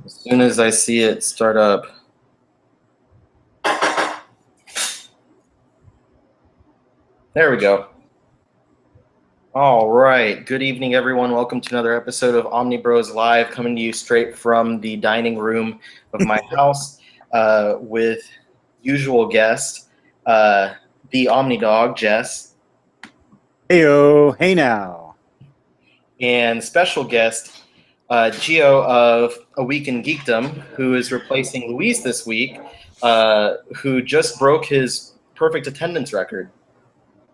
As soon as I see it start up. There we go. All right. Good evening, everyone. Welcome to another episode of Omnibros coming to you straight from the dining room of my house with usual guest, the OmniDog, Jess. Heyo, hey now. And special guest, Gio of A Week in Geekdom, who is replacing Luis this week, who just broke his perfect attendance record.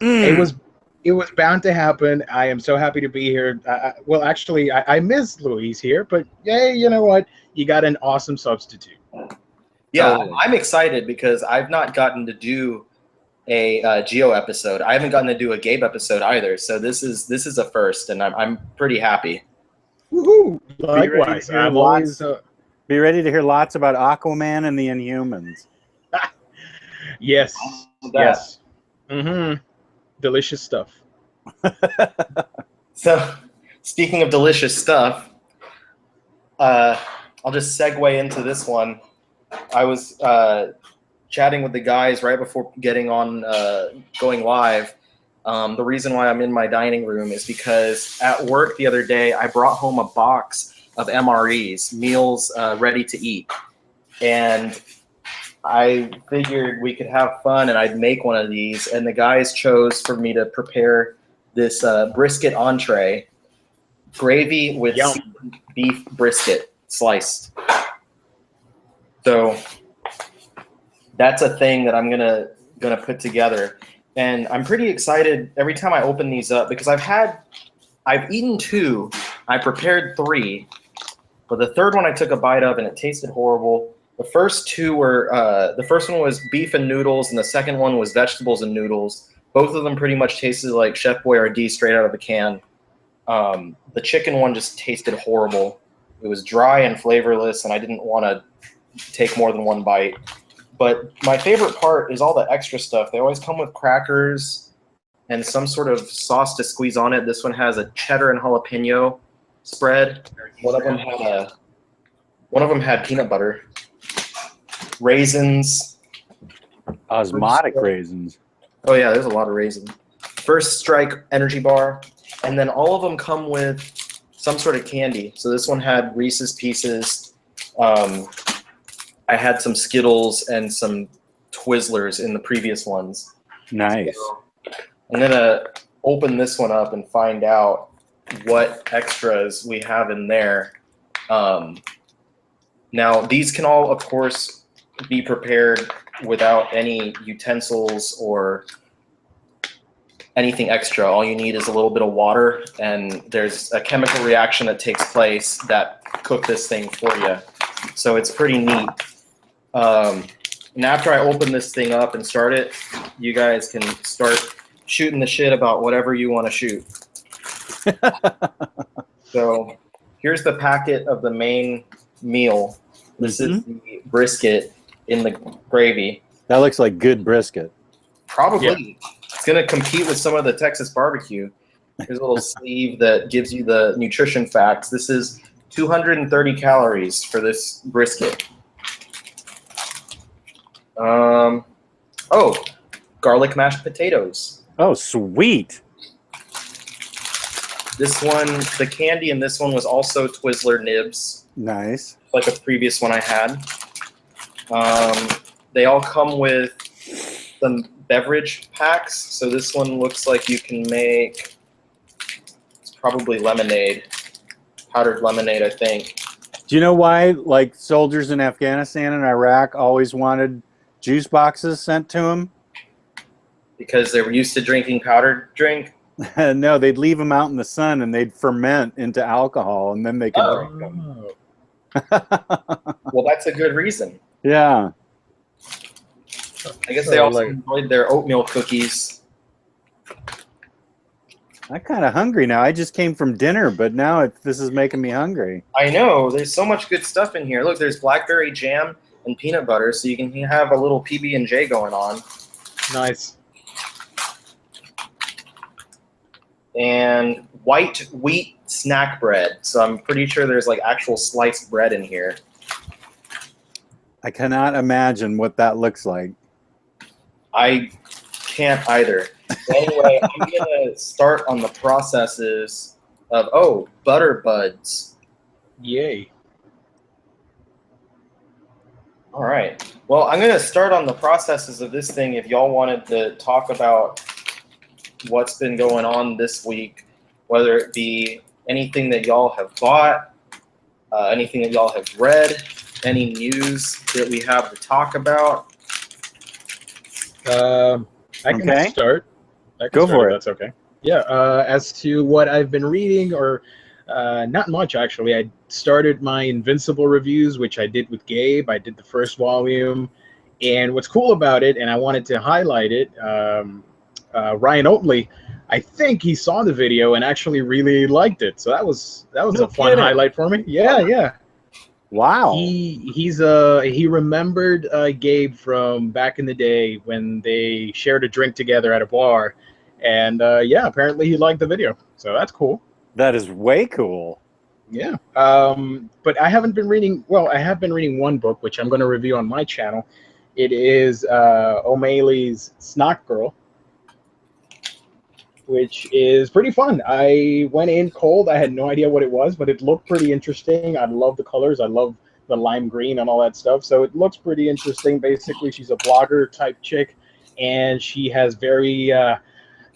It was bound to happen. I am so happy to be here. Well, actually, I miss Luis here, but yay, you know what? You got an awesome substitute. Yeah, I'm excited because I've not gotten to do a Gio episode. I haven't gotten to do a Gabe episode either. So this is a first, and I'm pretty happy. Woohoo! Likewise, I'm always be ready to hear lots about Aquaman and the Inhumans. Yes, yes. Delicious stuff. So, speaking of delicious stuff, I'll just segue into this one. I was chatting with the guys right before getting on, going live. The reason why I'm in my dining room is because at work the other day, I brought home a box of MREs, meals ready to eat. And I figured we could have fun and I'd make one of these. And the guys chose for me to prepare this brisket entree, gravy with beef brisket sliced. So that's a thing that I'm gonna put together. And I'm pretty excited every time I open these up because I've eaten 2, I prepared 3, but the third one I took a bite of and it tasted horrible. The first 2 were, the first one was beef and noodles, and the second one was vegetables and noodles. Both of them pretty much tasted like Chef Boyardee straight out of the can. The chicken one just tasted horrible. It was dry and flavorless, and I didn't want to take more than one bite. But my favorite part is all the extra stuff. They always come with crackers and some sort of sauce to squeeze on it. This one has a cheddar and jalapeno spread. One of them had peanut butter. Raisins. Osmotic raisins. Oh yeah, there's a lot of raisins. First Strike energy bar. And then all of them come with some sort of candy. So this one had Reese's Pieces. I had some Skittles and some Twizzlers in the previous ones. Nice. So I'm gonna open this one up and find out what extras we have in there. Now these can all, of course, be prepared without any utensils or anything extra. All you need is a little bit of water, and there's a chemical reaction that takes place that cook this thing for you. So it's pretty neat. And after I open this thing up and start it, you guys can start shooting the shit about whatever you want to shoot. So here's the packet of the main meal. This is the brisket in the gravy. That looks like good brisket. Probably. Yeah. It's going to compete with some of the Texas barbecue. Here's a little sleeve that gives you the nutrition facts. This is 230 calories for this brisket. Oh, garlic mashed potatoes. Oh, sweet. This one, the candy in this one was also Twizzler nibs. Nice. Like a previous one I had. They all come with some beverage packs. So this one looks like you can make, it's probably lemonade, powdered lemonade, I think. Do you know why, like, soldiers in Afghanistan and Iraq always wanted juice boxes sent to them? Because they were used to drinking powdered drink? No, they'd leave them out in the sun and they'd ferment into alcohol and then they could drink them. Well, that's a good reason. Yeah. I guess they also enjoyed their oatmeal cookies. I'm kind of hungry now. I just came from dinner, but now this is making me hungry. I know. There's so much good stuff in here. Look, there's blackberry jam and peanut butter, so you can have a little PB&J going on. Nice. and white wheat snack bread. So I'm pretty sure there's like actual sliced bread in here. I cannot imagine what that looks like. I can't either. So anyway, I'm gonna start on the processes of butter buds. Yay. All right. Well, I'm gonna start on the processes of this thing. If y'all wanted to talk about what's been going on this week, whether it be anything that y'all have bought, anything that y'all have read, any news that we have to talk about. I can start. Go for it. That's okay. Yeah. As to what I've been reading, or not much actually. I started my Invincible reviews, which I did with Gabe. I did the first volume, and what's cool about it, and I wanted to highlight it. Ryan Oatley, I think he saw the video and actually really liked it. So that was a fun highlight for me. Yeah. Wow. He remembered Gabe from back in the day when they shared a drink together at a bar, and apparently he liked the video. So that's cool. That is way cool. Yeah. But I haven't been reading. Well, I have been reading one book, which I'm going to review on my channel. It is O'Malley's Snot Girl, which is pretty fun. I went in cold. I had no idea what it was, but it looked pretty interesting. I love the colors. I love the lime green and all that stuff. So it looks pretty interesting. Basically, she's a blogger type chick, and she has very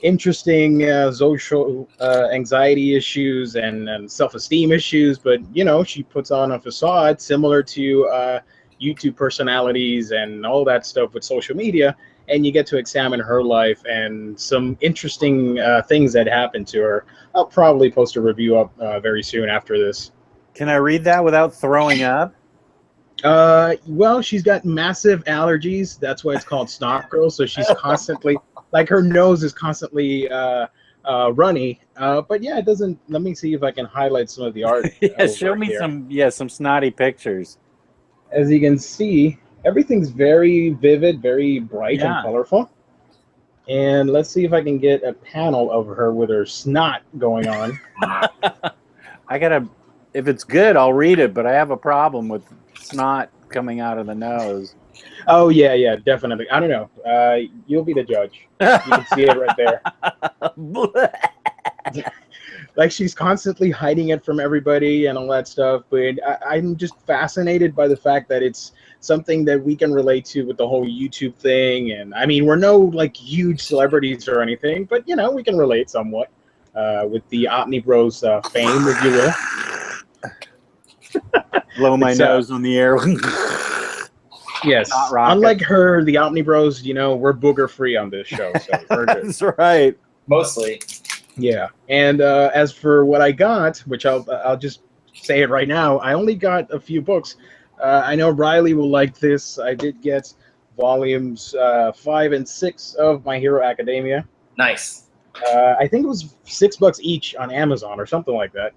interesting social anxiety issues and self-esteem issues. But, you know, she puts on a facade similar to YouTube personalities and all that stuff with social media. And you get to examine her life and some interesting things that happened to her. I'll probably post a review up very soon after this. Can I read that without throwing up? Well, she's got massive allergies. That's why it's called Snot Girl. So she's constantly, like, her nose is constantly runny. But yeah, it doesn't. Let me see if I can highlight some of the art. Yeah, show me some snotty pictures. As you can see, everything's very vivid, very bright and colorful. And let's see if I can get a panel of her with her snot going on. If it's good, I'll read it, but I have a problem with snot coming out of the nose. Oh, yeah, definitely. I don't know. You'll be the judge. You can see it right there. Like, she's constantly hiding it from everybody and all that stuff. But I'm just fascinated by the fact that it's something that we can relate to with the whole YouTube thing. And I mean, we're no like huge celebrities or anything, but you know, we can relate somewhat with the Omnibros fame, if you will. Blow my nose on the air. Yes. Unlike her, the Omnibros, you know, we're booger free on this show. So we're good. That's right. Mostly. Yeah. And as for what I got, which I'll just say it right now, I only got a few books. I know Riley will like this. I did get volumes 5 and 6 of My Hero Academia. Nice. I think it was $6 each on Amazon or something like that.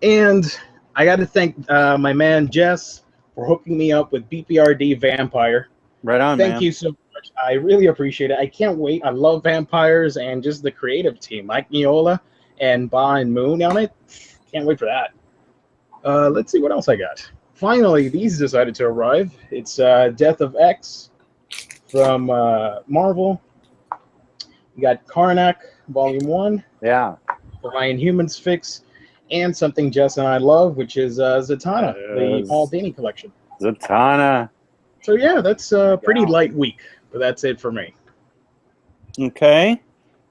And I got to thank my man Jess for hooking me up with BPRD Vampire. Right on, man. Thank you so much. I really appreciate it. I can't wait. I love vampires and just the creative team, Mike Mignola and Ba and Moon on it. Can't wait for that. Let's see what else I got. Finally, these decided to arrive. It's Death of X from Marvel. We got Karnak, Volume 1. Yeah. The Inhumans fix. And something Jess and I love, which is Zatanna, the Paul Dini collection. Zatanna. So yeah, that's a pretty light week, but that's it for me. Okay.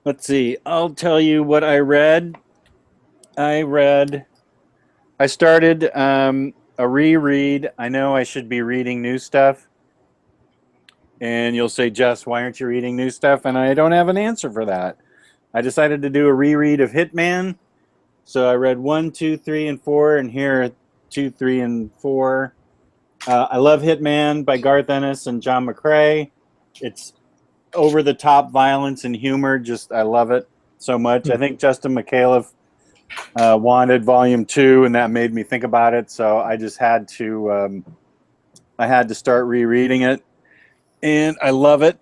Let's see. I'll tell you what I read. I started a reread. I know I should be reading new stuff. And you'll say, Jess, why aren't you reading new stuff? And I don't have an answer for that. I decided to do a reread of Hitman. So I read 1, 2, 3, and 4, and here are 2, 3, and 4. I love Hitman by Garth Ennis and John McCrae. It's over-the-top violence and humor. I love it so much. I think Justin McAuliffe wanted Volume 2, and that made me think about it. So I just had to start rereading it, and I love it.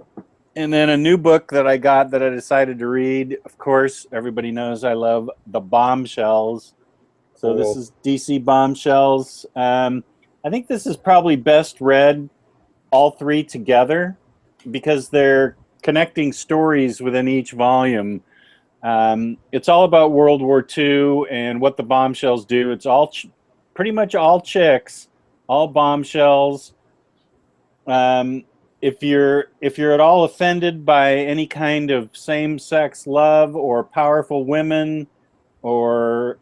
And then a new book that I got that I decided to read. Of course, everybody knows I love the Bombshells. So this is DC Bombshells. I think this is probably best read all three together because they're connecting stories within each volume. It's all about World War II and what the bombshells do. It's all pretty much all chicks, all bombshells. If you're at all offended by any kind of same-sex love or powerful women, or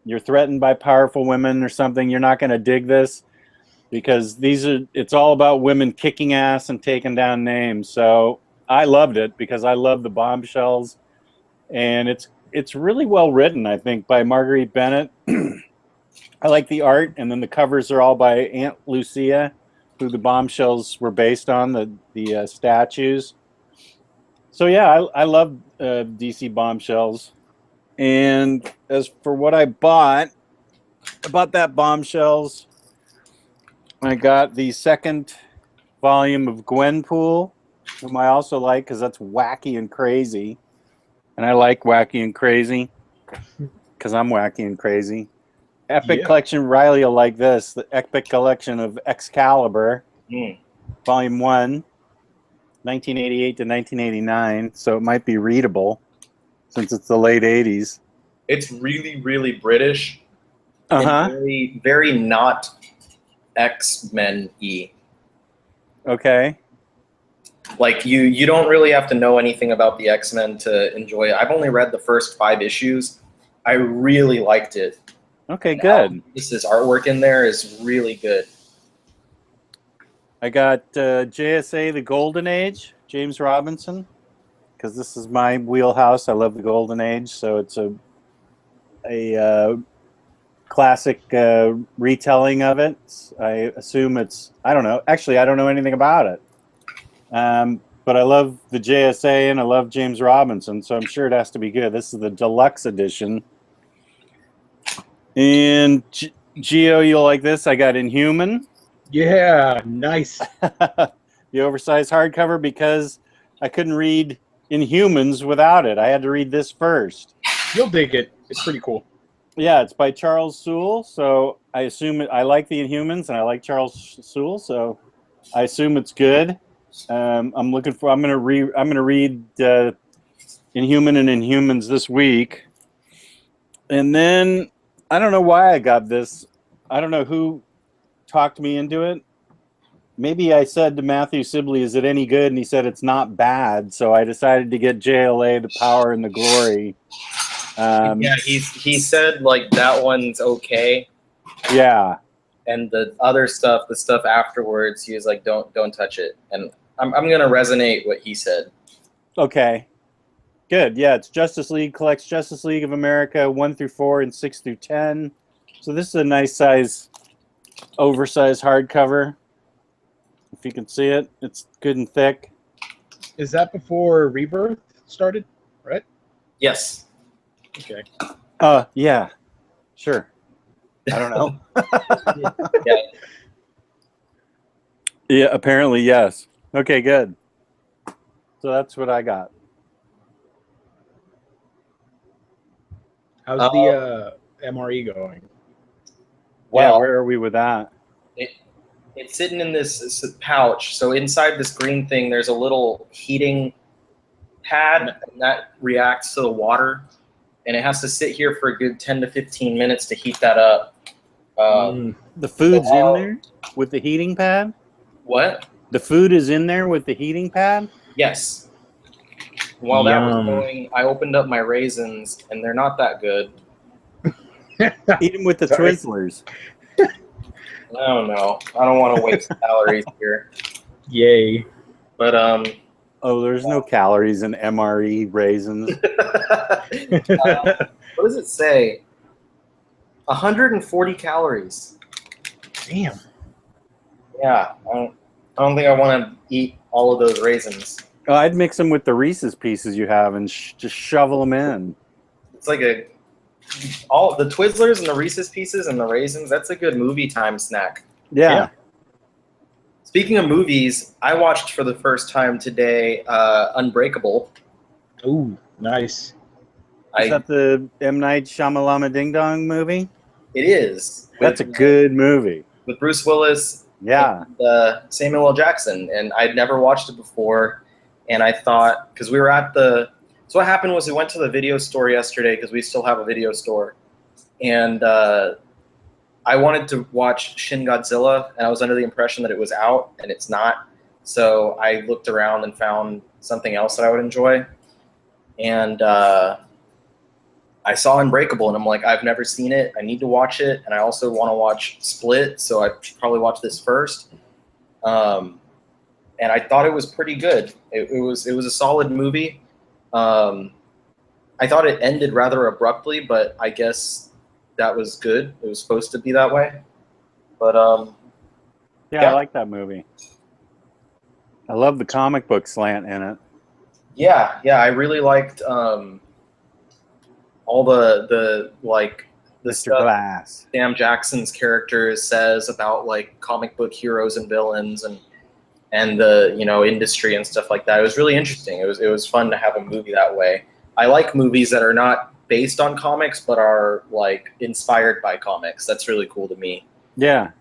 you're threatened by powerful women or something, you're not going to dig this, because it's all about women kicking ass and taking down names. So I loved it because I love the Bombshells, and it's really well written, I think, by Marguerite Bennett. I like the art, and then the covers are all by Aunt Lucia, who the Bombshells were based on, the statues. So yeah, I love DC Bombshells. And as for what I bought that Bombshells, I got the second volume of Gwenpool, whom I also like because that's wacky and crazy. And I like wacky and crazy because I'm wacky and crazy. Epic Collection, Riley will like this, the Epic Collection of Excalibur, Volume 1, 1988 to 1989, so it might be readable since it's the late 80s. It's really, really British. And very, very not X-Men-y. Okay. Like, you don't really have to know anything about the X-Men to enjoy it. I've only read the first 5 issues. I really liked it. Okay, good. This artwork in there is really good. I got JSA, The Golden Age, James Robinson, because this is my wheelhouse. I love The Golden Age, so it's a classic retelling of it. I assume it's, I don't know. Actually, I don't know anything about it. But I love the JSA and I love James Robinson, so I'm sure it has to be good. This is the deluxe edition. And Gio, you'll like this. I got Inhuman. Yeah, nice. The oversized hardcover, because I couldn't read Inhumans without it. I had to read this first. You'll dig it. It's pretty cool. Yeah, it's by Charles Soule, so I assume I like the Inhumans and I like Charles Soule, so I assume it's good. I'm gonna read Inhuman and Inhumans this week, and then I don't know why I got this. I don't know who talked me into it. Maybe I said to Matthew Sibley, "Is it any good?" And he said it's not bad. So I decided to get JLA, The Power and the Glory. Yeah, he said like that one's okay. Yeah. And the other stuff, the stuff afterwards, he was like, "Don't touch it." And I'm gonna resonate what he said. Okay. Good. Yeah, it's Justice League, collects Justice League of America 1 through 4 and 6 through 10. So this is a nice size, oversized hardcover. If you can see it, it's good and thick. Is that before Rebirth started, right? Yes. Okay. Yeah. Sure. I don't know. Yeah. Yeah, apparently, yes. Okay, good. So that's what I got. How's the MRE going? Well, yeah, where are we with that? It's sitting in this pouch. So inside this green thing, there's a little heating pad, and that reacts to the water. And it has to sit here for a good 10 to 15 minutes to heat that up. The food's in there with the heating pad? What? The food is in there with the heating pad? Yes. While that was going, I opened up my raisins, and they're not that good. Eat them with the Twizzlers. I don't know. I don't want to waste calories here. Yay. But, oh, there's no calories in MRE raisins. What does it say? 140 calories. Damn. Yeah. I don't think I want to eat all of those raisins. Oh, I'd mix them with the Reese's Pieces you have and just shovel them in. It's like all the Twizzlers and the Reese's Pieces and the raisins. That's a good movie time snack. Yeah. Speaking of movies, I watched for the first time today Unbreakable. Ooh, nice. Is that the M. Night Shyamalama Ding Dong movie? It is. That's a good movie. With Bruce Willis Yeah. and Samuel L. Jackson. And I'd never watched it before. And I thought, because we were at the... So what happened was we went to the video store yesterday, because we still have a video store. And I wanted to watch Shin Godzilla, and I was under the impression that it was out, and it's not. So I looked around and found something else that I would enjoy. And I saw Unbreakable, and I'm like, I've never seen it. I need to watch it, and I also want to watch Split, so I should probably watch this first. And I thought it was pretty good. It was a solid movie. I thought it ended rather abruptly, but I guess that was good. It was supposed to be that way. But yeah, I like that movie. I love the comic book slant in it. Yeah, I really liked all the Mr. stuff Glass. Sam Jackson's character says about like comic book heroes and villains and the industry and stuff like that. It was really interesting. It was fun to have a movie that way. I like movies that are not based on comics but are like inspired by comics. That's really cool to me. Yeah.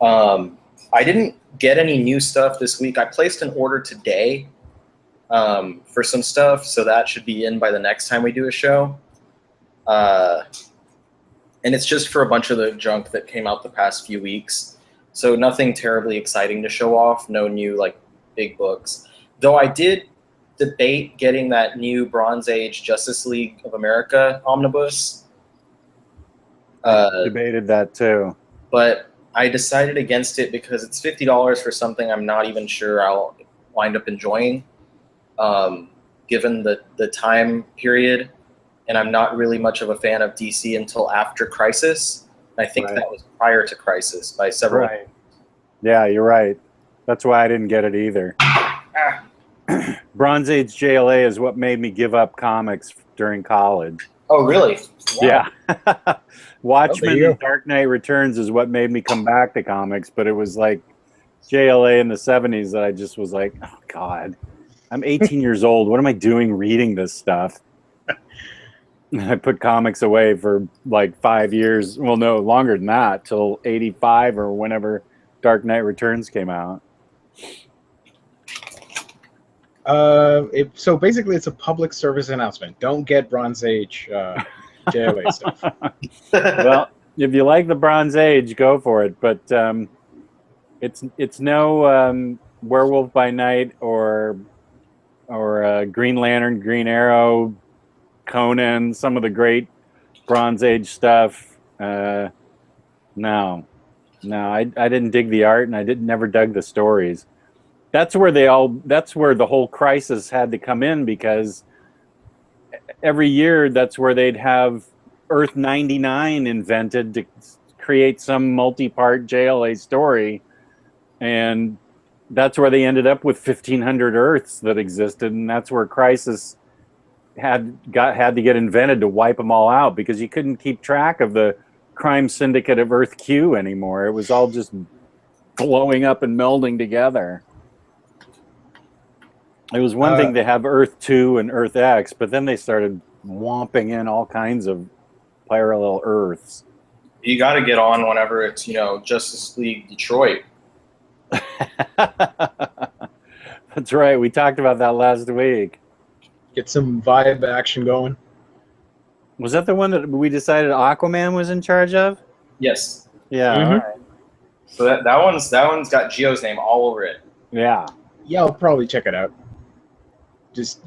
I didn't get any new stuff this week. I placed an order today for some stuff, so that should be in by the next time we do a show. And it's just for a bunch of the junk that came out the past few weeks. So nothing terribly exciting to show off. No new like big books. Though I did debate getting that new Bronze Age Justice League of America omnibus. Debated that too. But I decided against it because it's $50 for something I'm not even sure I'll wind up enjoying, given the time period. And I'm not really much of a fan of DC until after Crisis. I think that was prior to Crisis by several. Right. Yeah, you're right. That's why I didn't get it either. Bronze Age JLA is what made me give up comics during college. Oh, really? Wow. Yeah. Watchmen and Dark Knight Returns is what made me come back to comics, but it was like JLA in the 70s that I just was like, oh, God, I'm 18 years old. What am I doing reading this stuff? I put comics away for like 5 years. Well, no, longer than that, till 85 or whenever Dark Knight Returns came out. So basically, it's a public service announcement. Don't get Bronze Age JLA stuff. Well, if you like the Bronze Age, go for it. But it's no Werewolf by Night or Green Lantern, Green Arrow, Conan, some of the great Bronze Age stuff. No, I didn't dig the art, and I never dug the stories. That's where the whole Crisis had to come in, because every year that's where they'd have Earth 99 invented to create some multi-part JLA story, and that's where they ended up with 1,500 Earths that existed, and that's where Crisis had to get invented to wipe them all out, because you couldn't keep track of the crime syndicate of Earth Q anymore. It was all just blowing up and melding together. It was one thing to have Earth 2 and Earth X, but then they started whomping in all kinds of parallel Earths. You got to get on whenever it's, Justice League Detroit. That's right. We talked about that last week. Get some vibe action going. Was that the one that we decided Aquaman was in charge of? Yes. Yeah. Mm-hmm. All right. So that one's got Gio's name all over it. Yeah. Yeah, I'll probably check it out. Just,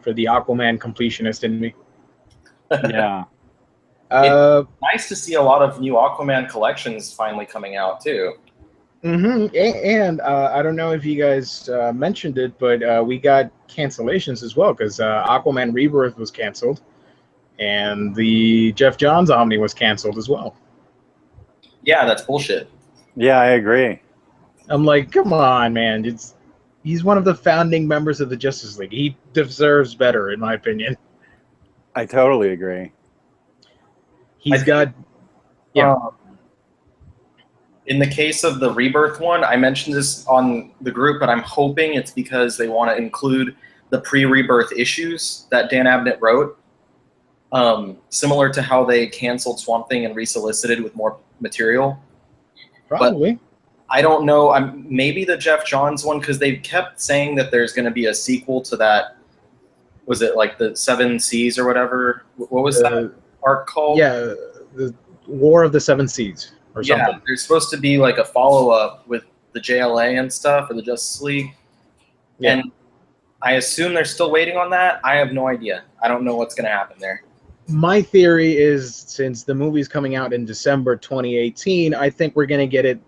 for the Aquaman completionist in me. Yeah. It's nice to see a lot of new Aquaman collections finally coming out too. Mm-hmm. And I don't know if you guys mentioned it, but we got cancellations as well, because Aquaman Rebirth was canceled, and the Jeff Johns Omni was canceled as well. Yeah, that's bullshit. Yeah, I agree. I'm like, come on, man. He's one of the founding members of the Justice League. He deserves better, in my opinion. I totally agree. He's got... Yeah. In the case of the Rebirth one, I mentioned this on the group, but I'm hoping it's because they want to include the pre-Rebirth issues that Dan Abnett wrote, similar to how they canceled Swamp Thing and resolicited with more material. Probably. But I don't know. Maybe the Jeff Johns one, because they kept saying that there's going to be a sequel to that. Was it like the Seven Seas or whatever? What was that arc called? Yeah, the War of the Seven Seas or something. Yeah, there's supposed to be like a follow-up with the JLA and stuff, or the Justice League. Yeah. And I assume they're still waiting on that. I have no idea. I don't know what's going to happen there. My theory is, since the movie's coming out in December 2018, I think we're going to get it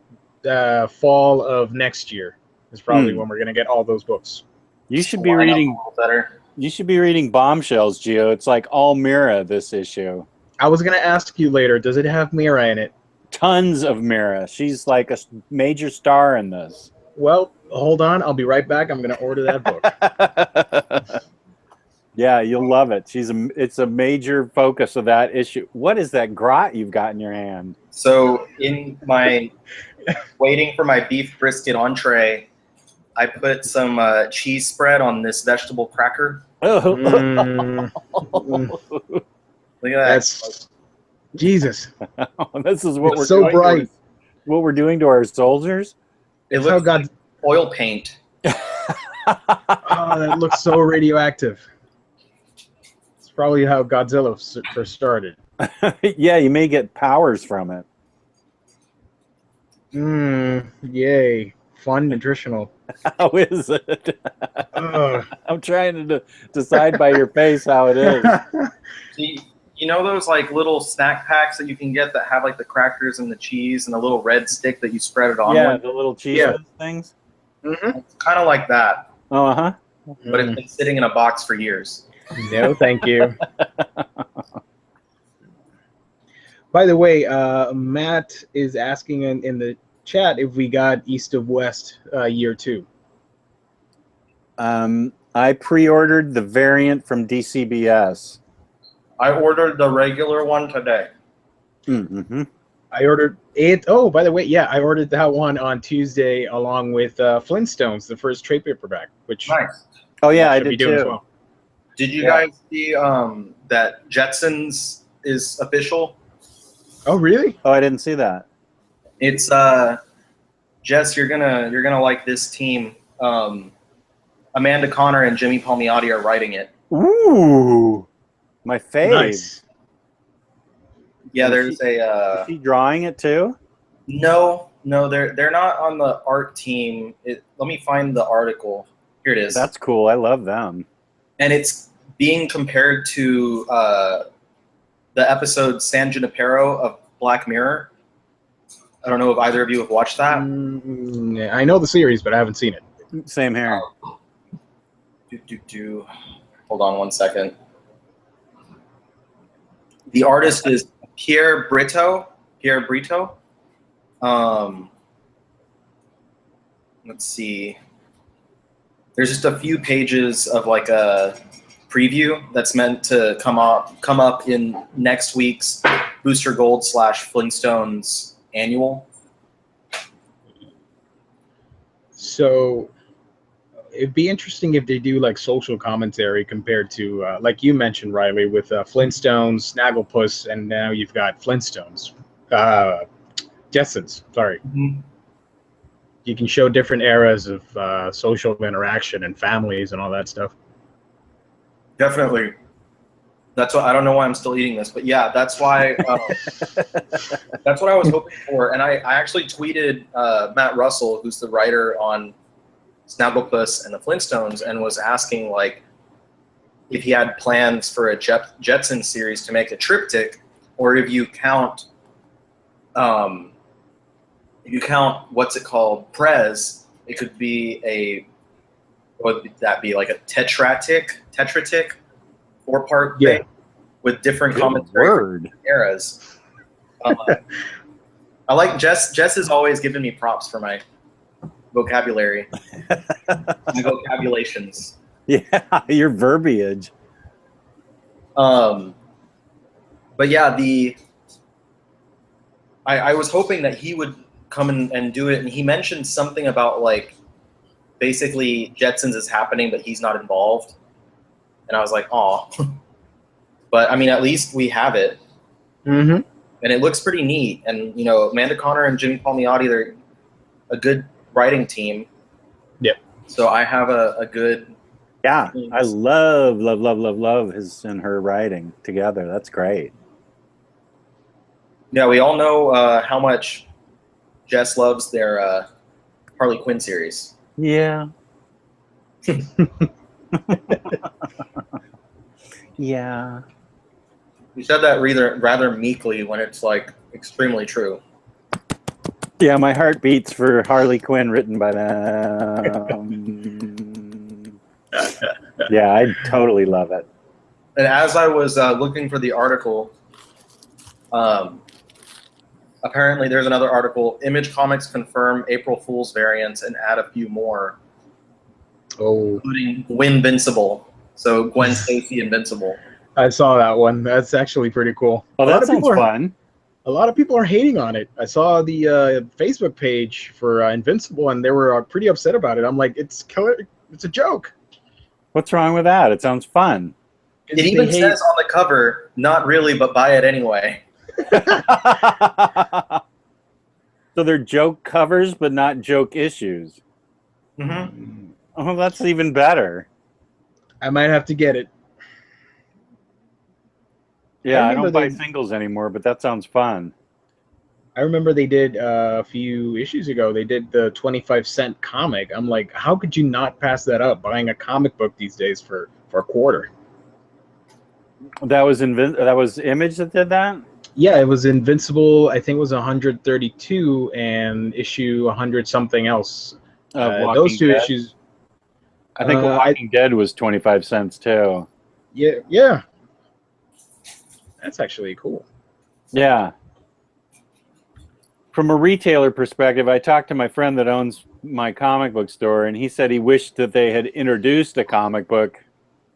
fall of next year. Is probably when we're going to get all those books. You should be reading better. You should be reading Bombshells, Gio. It's like all Mira this issue. I was going to ask you later, does it have Mira in it? Tons of Mira. She's like a major star in this. Well, hold on. I'll be right back. I'm going to order that book. Yeah, you'll love it. It's a major focus of that issue. What is that grot you've got in your hand? So in my waiting for my beef brisket entree, I put some cheese spread on this vegetable cracker. Oh. Look at that. That's Jesus. This is what we're so doing bright. What we're doing to our soldiers. It looks like oil paint. Oh, that looks so radioactive. It's probably how Godzilla first started. Yeah, you may get powers from it. Yay. Fun, nutritional. How is it? I'm trying to decide by your face how it is. You know those like little snack packs that you can get that have like the crackers and the cheese and the little red stick that you spread it on? Yeah, the little cheese things. Mm-hmm. It's kind of like that. Oh, uh-huh. But it's been sitting in a box for years. No, thank you. By the way, Matt is asking in the chat if we got East of West year 2. I pre-ordered the variant from DCBS. I ordered the regular one today. Mm-hmm. I ordered it. Oh, by the way, yeah, I ordered that one on Tuesday along with Flintstones, the first trade paperback. Which nice. Oh yeah, I did too. As well. Did you guys see that Jetsons is official? Oh really? Oh, I didn't see that. It's Jess, you're gonna like this team. Amanda Connor and Jimmy Palmiotti are writing it. Ooh, my fave. Nice. Yeah, there's is she drawing it too? No, they're not on the art team. Let me find the article. Here it is. That's cool. I love them. And it's being compared to the episode San Junipero of Black Mirror. I don't know if either of you have watched that. I know the series, but I haven't seen it. Same here. Hold on one second. The artist is Pierre Brito. Let's see. There's just a few pages of like a preview that's meant to come up in next week's Booster Gold / Flintstones annual. So it'd be interesting if they do like social commentary compared to like you mentioned, Riley, with Flintstones, Snagglepuss, and now you've got Flintstones, Jetsons. Sorry. Mm-hmm. You can show different eras of social interaction and families and all that stuff. Definitely. That's why I don't know why I'm still eating this, but yeah, that's why. That's what I was hoping for, and I actually tweeted Matt Russell, who's the writer on Snagglepuss and the Flintstones, and was asking like if he had plans for a Jetson series to make a triptych, or if you count, what's it called, Prez, it could be would that be like a tetratic, 4-part thing with different commentary eras. I like Jess has always given me props for my vocabulary, my vocabulations. Yeah, your verbiage. But yeah, I was hoping that he would come and do it, and he mentioned something about like basically Jetsons is happening, but he's not involved, and I was like, oh. But I mean, at least we have it, Mm-hmm. and it looks pretty neat. And you know, Amanda Connor and Jimmy Palmiotti, they're a good writing team. Yep. So I have a good. Yeah, I love his and her writing together. That's great. Yeah, we all know how much Jess loves their Harley Quinn series. Yeah. Yeah. You said that rather meekly when it's like extremely true. Yeah, my heart beats for Harley Quinn written by them. Yeah, I totally love it. And as I was looking for the article, apparently there's another article. Image Comics confirm April Fool's variants and add a few more, including Gwinvincible. So Gwen Stacy Invincible. I saw that one. That's actually pretty cool. Oh, that sounds fun. A lot of people are hating on it. I saw the Facebook page for Invincible, and they were pretty upset about it. I'm like, it's a joke. What's wrong with that? It sounds fun. It even says on the cover, not really, but buy it anyway. So they're joke covers, but not joke issues. Mm-hmm. Oh, that's even better. I might have to get it. Yeah, I don't buy singles anymore, but that sounds fun. I remember they did a few issues ago. They did the 25-cent comic. I'm like, how could you not pass that up? Buying a comic book these days for a quarter. That was Image that did that? Yeah, it was Invincible. I think it was 132 and issue 100 something else. Those two issues. I think Walking Dead was 25 cents too. Yeah. That's actually cool. Yeah. From a retailer perspective, I talked to my friend that owns my comic book store, and he said he wished that they had introduced a comic book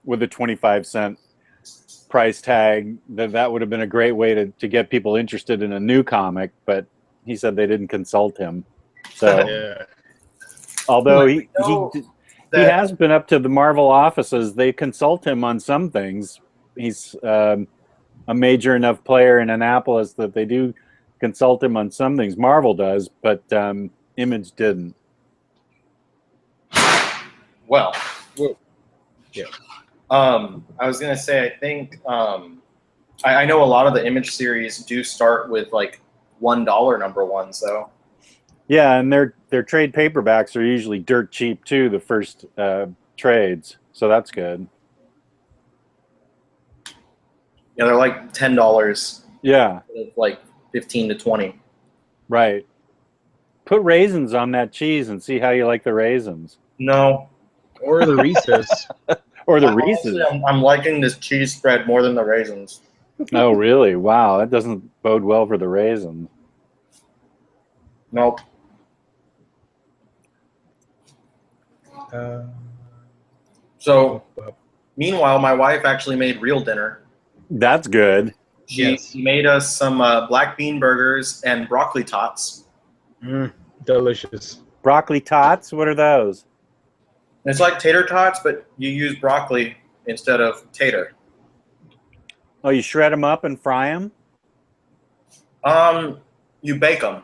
with a 25-cent price tag. That would have been a great way to get people interested in a new comic, but he said they didn't consult him. So, yeah. Although he has been up to the Marvel offices, they consult him on some things. He's a major enough player in Annapolis that they do consult him on some things. Marvel does, but Image didn't. Well, yeah. I was gonna say, I think I know a lot of the Image series do start with like $1 #1s, so. Yeah, and their trade paperbacks are usually dirt cheap too. The first trades, so that's good. Yeah, they're like $10. Yeah, like 15 to 20. Right. Put raisins on that cheese and see how you like the raisins. No. Or the Reese's. Or the Reese's. I'm liking this cheese spread more than the raisins. Oh, really? Wow, that doesn't bode well for the raisins. Nope. So, meanwhile, my wife actually made real dinner. That's good. She made us some black bean burgers and broccoli tots. Delicious. Broccoli tots? What are those? It's like tater tots, but you use broccoli instead of tater. Oh, you shred them up and fry them? You bake them.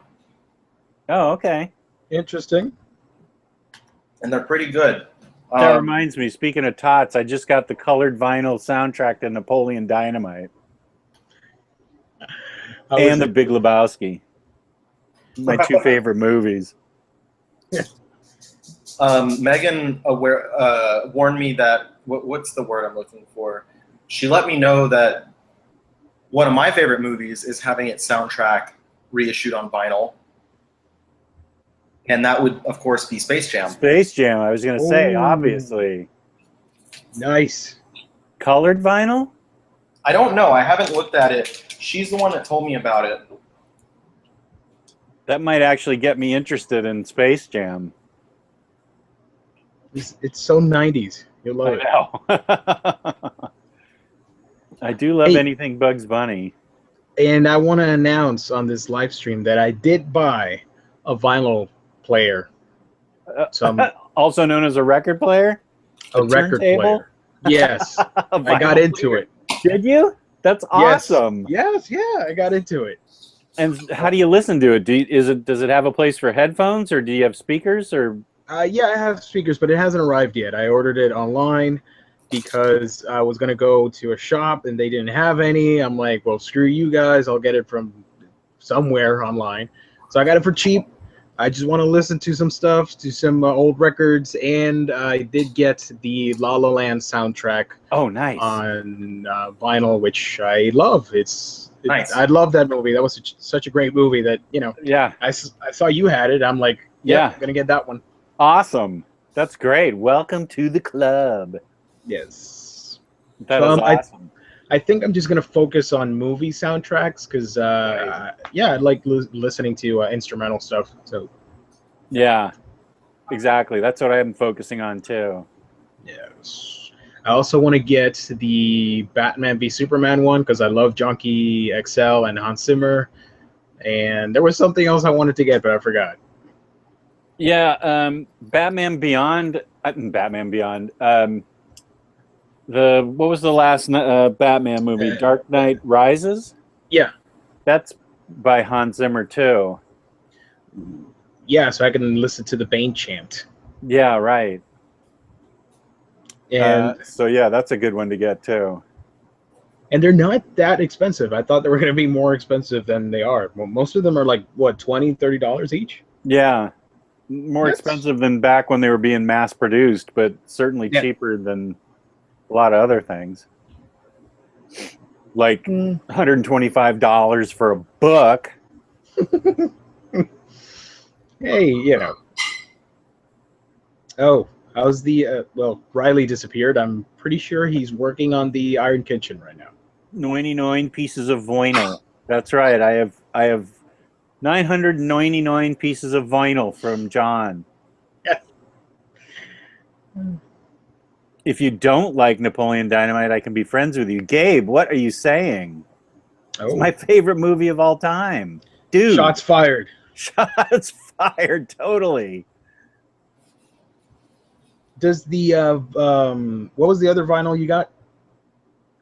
Oh, okay. Interesting. And they're pretty good. That reminds me, speaking of tots, I just got the colored vinyl soundtrack to Napoleon Dynamite. And The Big Lebowski. My two favorite movies. Megan warned me that, what's the word I'm looking for? She let me know that one of my favorite movies is having its soundtrack reissued on vinyl. And that would, of course, be Space Jam. Space Jam, I was going to say, obviously. Nice. Colored vinyl? I don't know. I haven't looked at it. She's the one that told me about it. That might actually get me interested in Space Jam. It's so 90s. You'll love it. I do love anything Bugs Bunny. And I want to announce on this live stream that I did buy a vinyl player, some Also known as a record player. a record turntable? player. Yes, A I got vinyl into player. it. Did you? That's awesome. Yes, yeah, I got into it. And how do you listen to it? Does it have a place for headphones, or do you have speakers? Or Yeah, I have speakers, but it hasn't arrived yet. I ordered it online because I was gonna go to a shop and they didn't have any. I'm like, well, screw you guys. I'll get it from somewhere online. So I got it for cheap. I just want to listen to some stuff, to some old records, and I did get the La La Land soundtrack oh, nice. on vinyl, which I love. Nice. I love that movie. That was such a great movie that, Yeah. I saw you had it. I'm like, yeah, I'm gonna get that one. Awesome. That's great. Welcome to the club. Yes. That is awesome. I think I'm just gonna focus on movie soundtracks because, yeah, I like listening to instrumental stuff. So Yeah, exactly. That's what I'm focusing on too. yes, I also want to get the Batman v Superman one because I love Junkie XL and Hans Zimmer, and there was something else I wanted to get, but I forgot. Yeah, Batman Beyond. Batman Beyond. What was the last Batman movie? Dark Knight Rises. Yeah, that's by Hans Zimmer too. Yeah, so I can listen to the Bane chant. Yeah, right. And so yeah, that's a good one to get too. And they're not that expensive. I thought they were going to be more expensive than they are. Well, most of them are like, what, $20, $30 each? Yeah. More expensive than back when they were being mass produced, but certainly cheaper than a lot of other things. Like $125 for a book. Hey, Oh, how's the well, Riley disappeared. I'm pretty sure he's working on the Iron Kitchen right now. 99 pieces of vinyl. That's right. I have 999 pieces of vinyl from John. Yeah. If you don't like Napoleon Dynamite, I can be friends with you. Gabe, what are you saying? Oh. It's my favorite movie of all time. Dude. Shots fired. Shots fired, totally. Does the what was the other vinyl you got?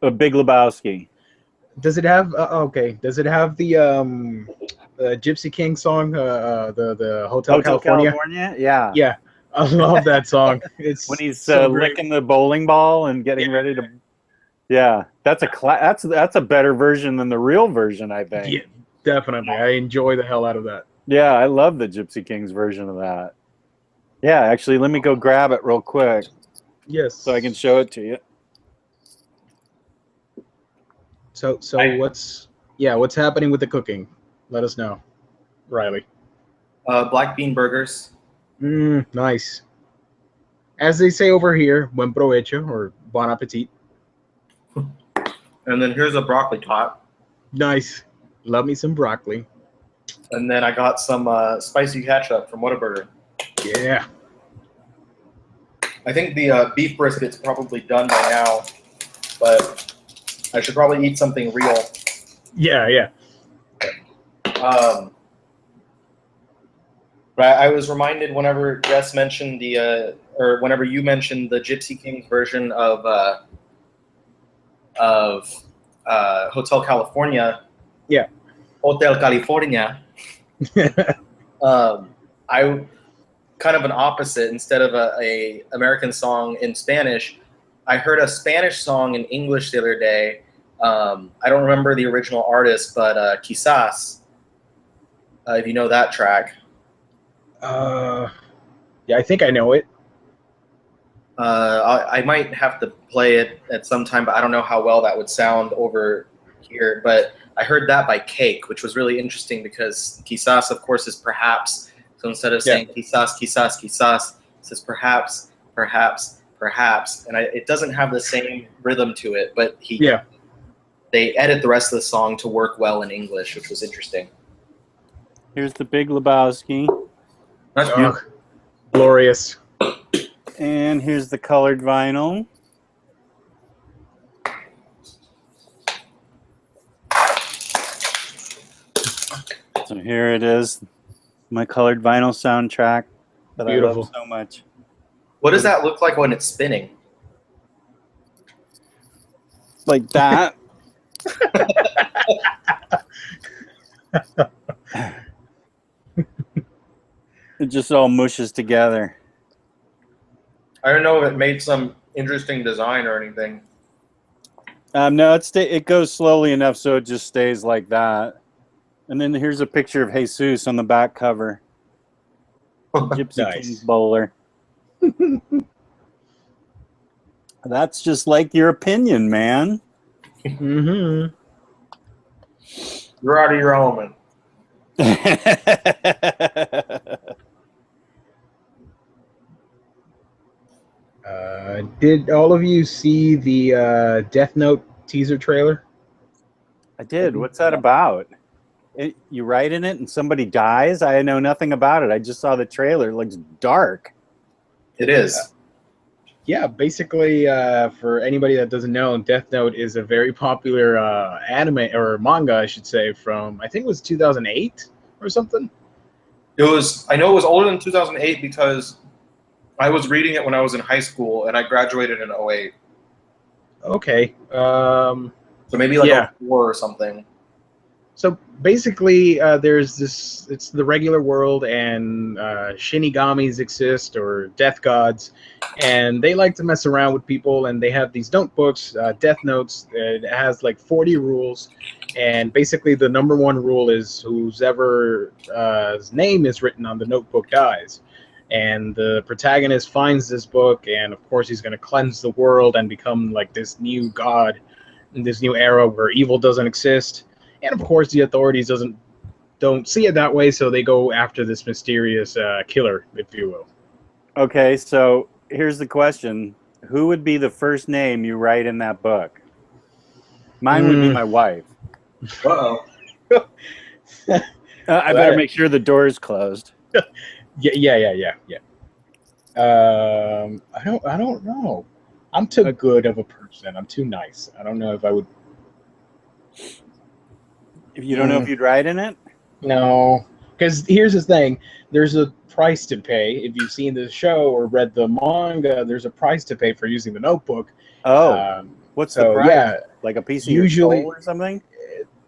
A Big Lebowski. Does it have okay? Does it have the Gypsy King song? The Hotel California? Yeah. Yeah, I love that song. It's when he's so licking the bowling ball and getting ready to. Yeah, that's a better version than the real version, I think. Yeah, definitely. I enjoy the hell out of that. Yeah, I love the Gypsy King's version of that. Yeah, actually, let me go grab it real quick. Yes. So I can show it to you. So what's happening with the cooking? Let us know, Riley. Black bean burgers. Nice. As they say over here, buen provecho or bon appetit. And then here's a broccoli tot. Nice. Love me some broccoli. And then I got some spicy ketchup from Whataburger. Yeah. I think the beef brisket's probably done by now, but I should probably eat something real. Yeah. But I was reminded whenever Jess mentioned or whenever you mentioned the Gypsy King's version of Hotel California. Yeah. Hotel California. I kind of an opposite. Instead of a American song in Spanish, I heard a Spanish song in English the other day. I don't remember the original artist, but Quizás, if you know that track. Yeah, I think I know it. I might have to play it at some time, but I don't know how well that would sound over here. But I heard that by Cake, which was really interesting because Quizás, of course, is perhaps. So instead of saying quizás, quizás, quizás, it says perhaps, perhaps, perhaps. And it doesn't have the same rhythm to it, but they edit the rest of the song to work well in English, which was interesting. Here's the Big Lebowski. That's beautiful. Glorious. And here's the colored vinyl. So here it is. My colored vinyl soundtrack that I Beautiful. love so much. What does that look like when it's spinning? Like that. It just all mushes together. I don't know if it made some interesting design or anything. No, it goes slowly enough so it just stays like that. And then here's a picture of Jesus on the back cover. Gypsy Nice. King's bowler. That's just like your opinion, man. Mm-hmm. You're out of your element. Did all of you see the Death Note teaser trailer? I did. What's that about? You write in it and somebody dies? I know nothing about it. I just saw the trailer. It looks dark. It is. Yeah, basically, for anybody that doesn't know, Death Note is a very popular anime or manga, I should say, from I think it was 2008 or something. It was. I know it was older than 2008 because I was reading it when I was in high school, and I graduated in 08. Okay. So maybe like Yeah. 04 or something. So basically, there's this. It's the regular world, and Shinigamis exist or death gods, and they like to mess around with people. And they have these notebooks, death notes. It has like 40 rules, and basically the number one rule is whoever's name is written on the notebook dies. And the protagonist finds this book, and of course he's going to cleanse the world and become like this new god in this new era where evil doesn't exist. And of course, the authorities don't see it that way, so they go after this mysterious killer, if you will. Okay, so here's the question. Who would be the first name you write in that book? Mine would be my wife. Uh-oh. I better make sure the door's closed. Yeah. I don't know. I'm too good of a person. I'm too nice. I don't know if I would. If you don't know if you'd write in it? No, because here's the thing. There's a price to pay. If you've seen the show or read the manga, there's a price to pay for using the notebook. Oh, what's the price? Yeah, like a piece of usually your soul or something?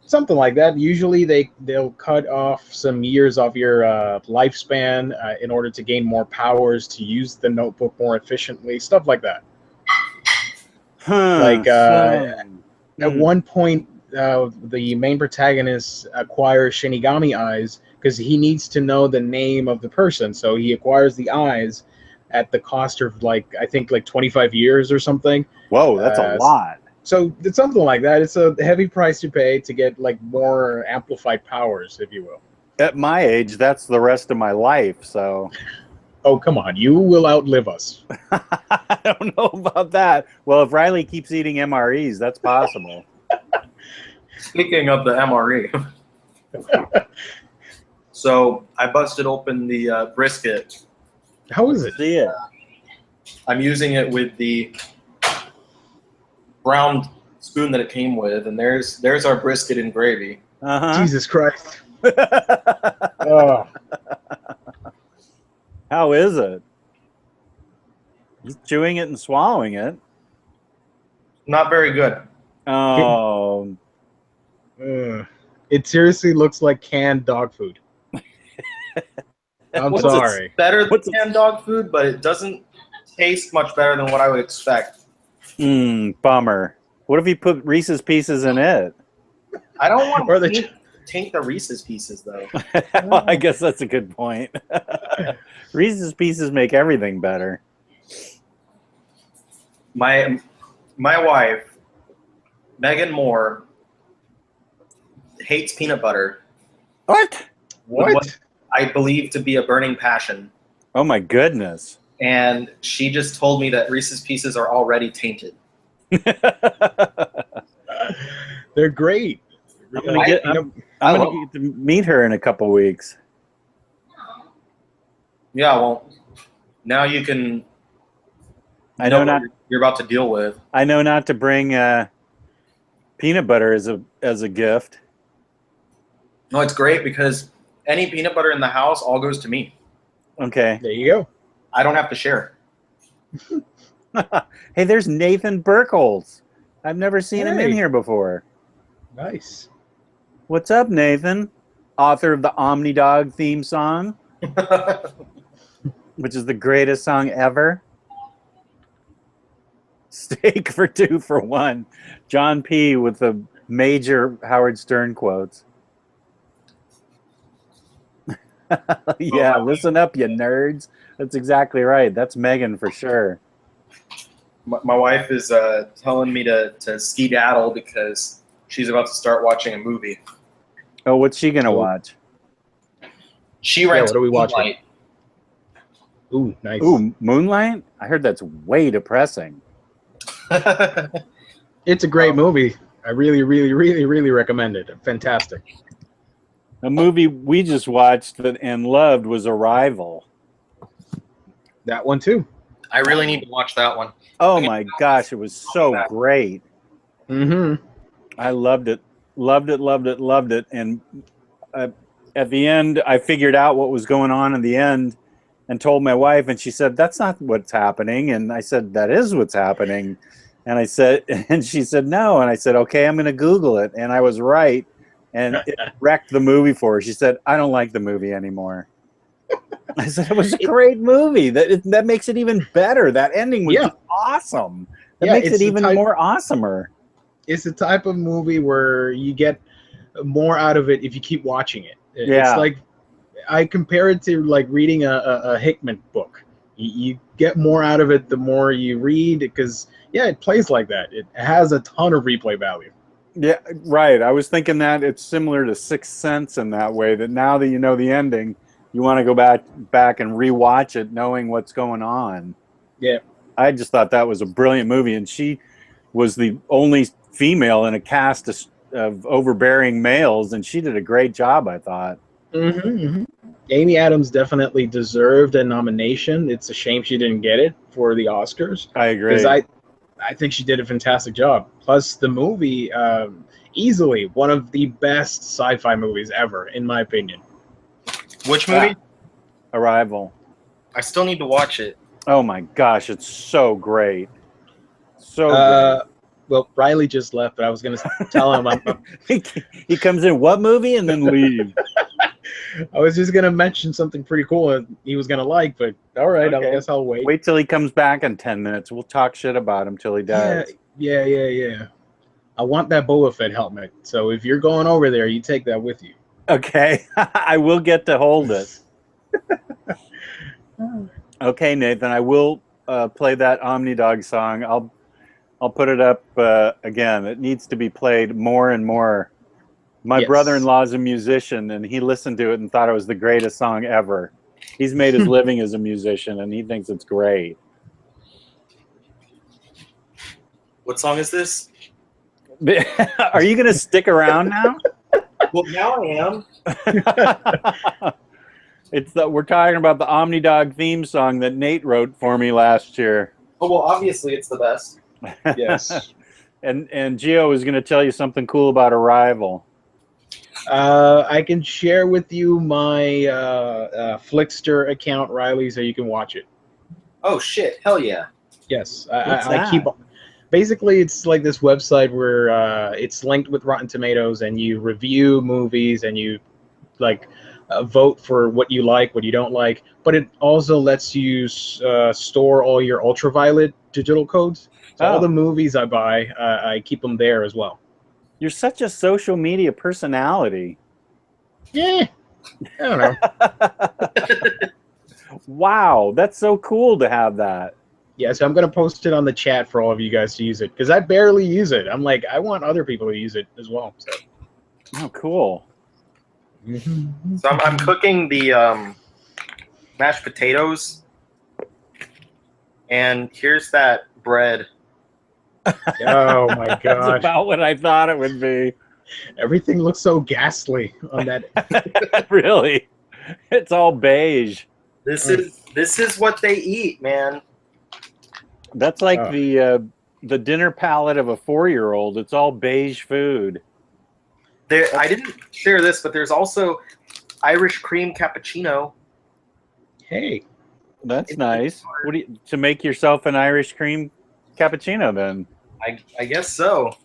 Something like that. Usually they'll cut off some years off your lifespan in order to gain more powers to use the notebook more efficiently. Stuff like that. Like at one point, the main protagonist acquires Shinigami eyes because he needs to know the name of the person. So he acquires the eyes at the cost of I think 25 years or something. Whoa, that's a lot. So it's something like that. It's a heavy price to pay to get more amplified powers, if you will. At my age, that's the rest of my life, so. Oh, come on. You will outlive us. I don't know about that. Well, if Riley keeps eating MREs, that's possible. Speaking of the MRE, so I busted open the brisket. How is it? See it. I'm using it with the brown spoon that it came with, and there's our brisket and gravy. Jesus Christ. Oh. How is it? He's chewing it and swallowing it. Not very good. Oh. It seriously looks like canned dog food. I'm sorry. It's better than canned dog food, but it doesn't taste much better than what I would expect. Bummer. What if you put Reese's Pieces in it? I don't want to taint the Reese's Pieces, though. Well, I guess that's a good point. Reese's Pieces make everything better. My wife, Megan Moore, hates peanut butter. What? What I believe to be a burning passion. Oh my goodness. And she just told me that Reese's Pieces are already tainted. They're great. I'm gonna get to meet her in a couple weeks. Yeah, well, now you can. I know what you're about to deal with. I know not to bring peanut butter as a gift. No, it's great because any peanut butter in the house all goes to me. Okay. There you go. I don't have to share. Hey, there's Nathan Burkholz. I've never seen him in Hey. here before. Nice. What's up, Nathan? Author of the OmniDog theme song, which is the greatest song ever. Steak for 2 for 1. John P. with the major Howard Stern quotes. Yeah, listen up, you nerds. That's exactly right. That's Megan for sure. My wife is telling me to skedaddle because she's about to start watching a movie. Oh, what's she gonna watch? She rents what are we watching? Moonlight. Ooh, nice. Ooh, Moonlight? I heard that's way depressing. It's a great movie. I really, really, really, really recommend it. Fantastic. A movie we just watched and loved was Arrival. That one too. I really need to watch that one. Oh my gosh, it was so great. Mm-hmm. I loved it. Loved it, loved it, loved it. And at the end, I figured out what was going on in the end and told my wife, and she said, "That's not what's happening." And I said, "That is what's happening." And I said, and she said, "No." And I said, "Okay, I'm going to Google it." And I was right. And it wrecked the movie for her. She said, "I don't like the movie anymore." I said, "It was a great movie. That makes it even better. That ending was just awesome. That makes it even more awesomer." It's the type of movie where you get more out of it if you keep watching it. Yeah. It's like, I compare it to like reading a Hickman book. You get more out of it the more you read, because it plays like that. It has a ton of replay value. Yeah, right. I was thinking that it's similar to Sixth Sense in that way, that now that you know the ending, you want to go back and rewatch it knowing what's going on. Yeah. I just thought that was a brilliant movie, and she was the only female in a cast of overbearing males, and she did a great job, I thought. Mm-hmm, mm-hmm. Amy Adams definitely deserved a nomination. It's a shame she didn't get it for the Oscars. I agree. Because I think she did a fantastic job. Plus, the movie, easily one of the best sci-fi movies ever, in my opinion. Which movie? Arrival. I still need to watch it. Oh my gosh, it's so great. So great. Well, Riley just left, but I was going to tell him. He comes in, what movie, and then leave. I was just going to mention something pretty cool and he was going to like, but all right, Okay. I guess I'll wait. Wait till he comes back in 10 minutes. We'll talk shit about him till he does. Yeah. I want that Boba Fett helmet. So if you're going over there, you take that with you. Okay. I will get to hold it. Okay, Nathan, I will play that OmniDog song. I'll put it up again. It needs to be played more and more. My brother-in-law is a musician, and he listened to it and thought it was the greatest song ever. He's made his living as a musician, and he thinks it's great. What song is this? Are you going to stick around now? Well, now I am. We're talking about the OmniDog theme song that Nate wrote for me last year. Oh, well, obviously it's the best. Yes. And Gio is going to tell you something cool about Arrival. I can share with you my Flickster account, Riley, so you can watch it. Oh, shit. Hell yeah. Yes. What's I keep... Basically, it's like this website where it's linked with Rotten Tomatoes, and you review movies, and you like vote for what you like, what you don't like. But it also lets you store all your ultraviolet digital codes. So all the movies I buy, I keep them there as well. You're such a social media personality. Yeah, I don't know. Wow, that's so cool to have that. Yeah, so I'm going to post it on the chat for all of you guys to use it, because I barely use it. I'm like, I want other people to use it as well. So. Oh, cool. So I'm cooking the mashed potatoes, and here's that bread. Oh my gosh. That's about what I thought it would be. Everything looks so ghastly on that. Really? It's all beige. This is what they eat, man. That's like the dinner palette of a 4-year-old. It's all beige food. I didn't share this, but there's also Irish cream cappuccino. Hey, That's nice. What do you, to make yourself an Irish cream cappuccino then? I guess so.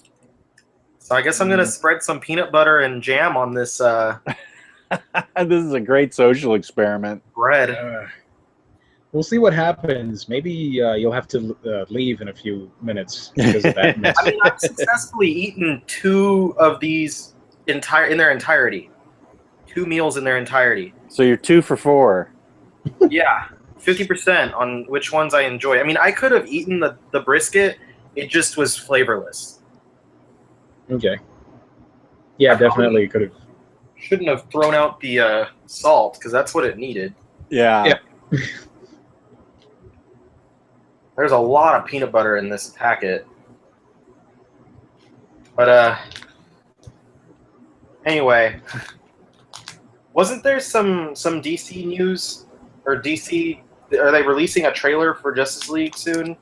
So I guess I'm gonna spread some peanut butter and jam on this This is a great social experiment. bread. we'll see what happens. Maybe you'll have to leave in a few minutes because of that mess. I mean, I've successfully eaten 2 of these in their entirety. 2 meals in their entirety. So you're 2 for 4. Yeah, 50% on which ones I enjoy. I mean, I could have eaten the brisket. It just was flavorless. Okay. Yeah, definitely could have. Shouldn't have thrown out the salt because that's what it needed. Yeah. Yeah. There's a lot of peanut butter in this packet. But anyway, wasn't there some DC news or DC? Are they releasing a trailer for Justice League soon?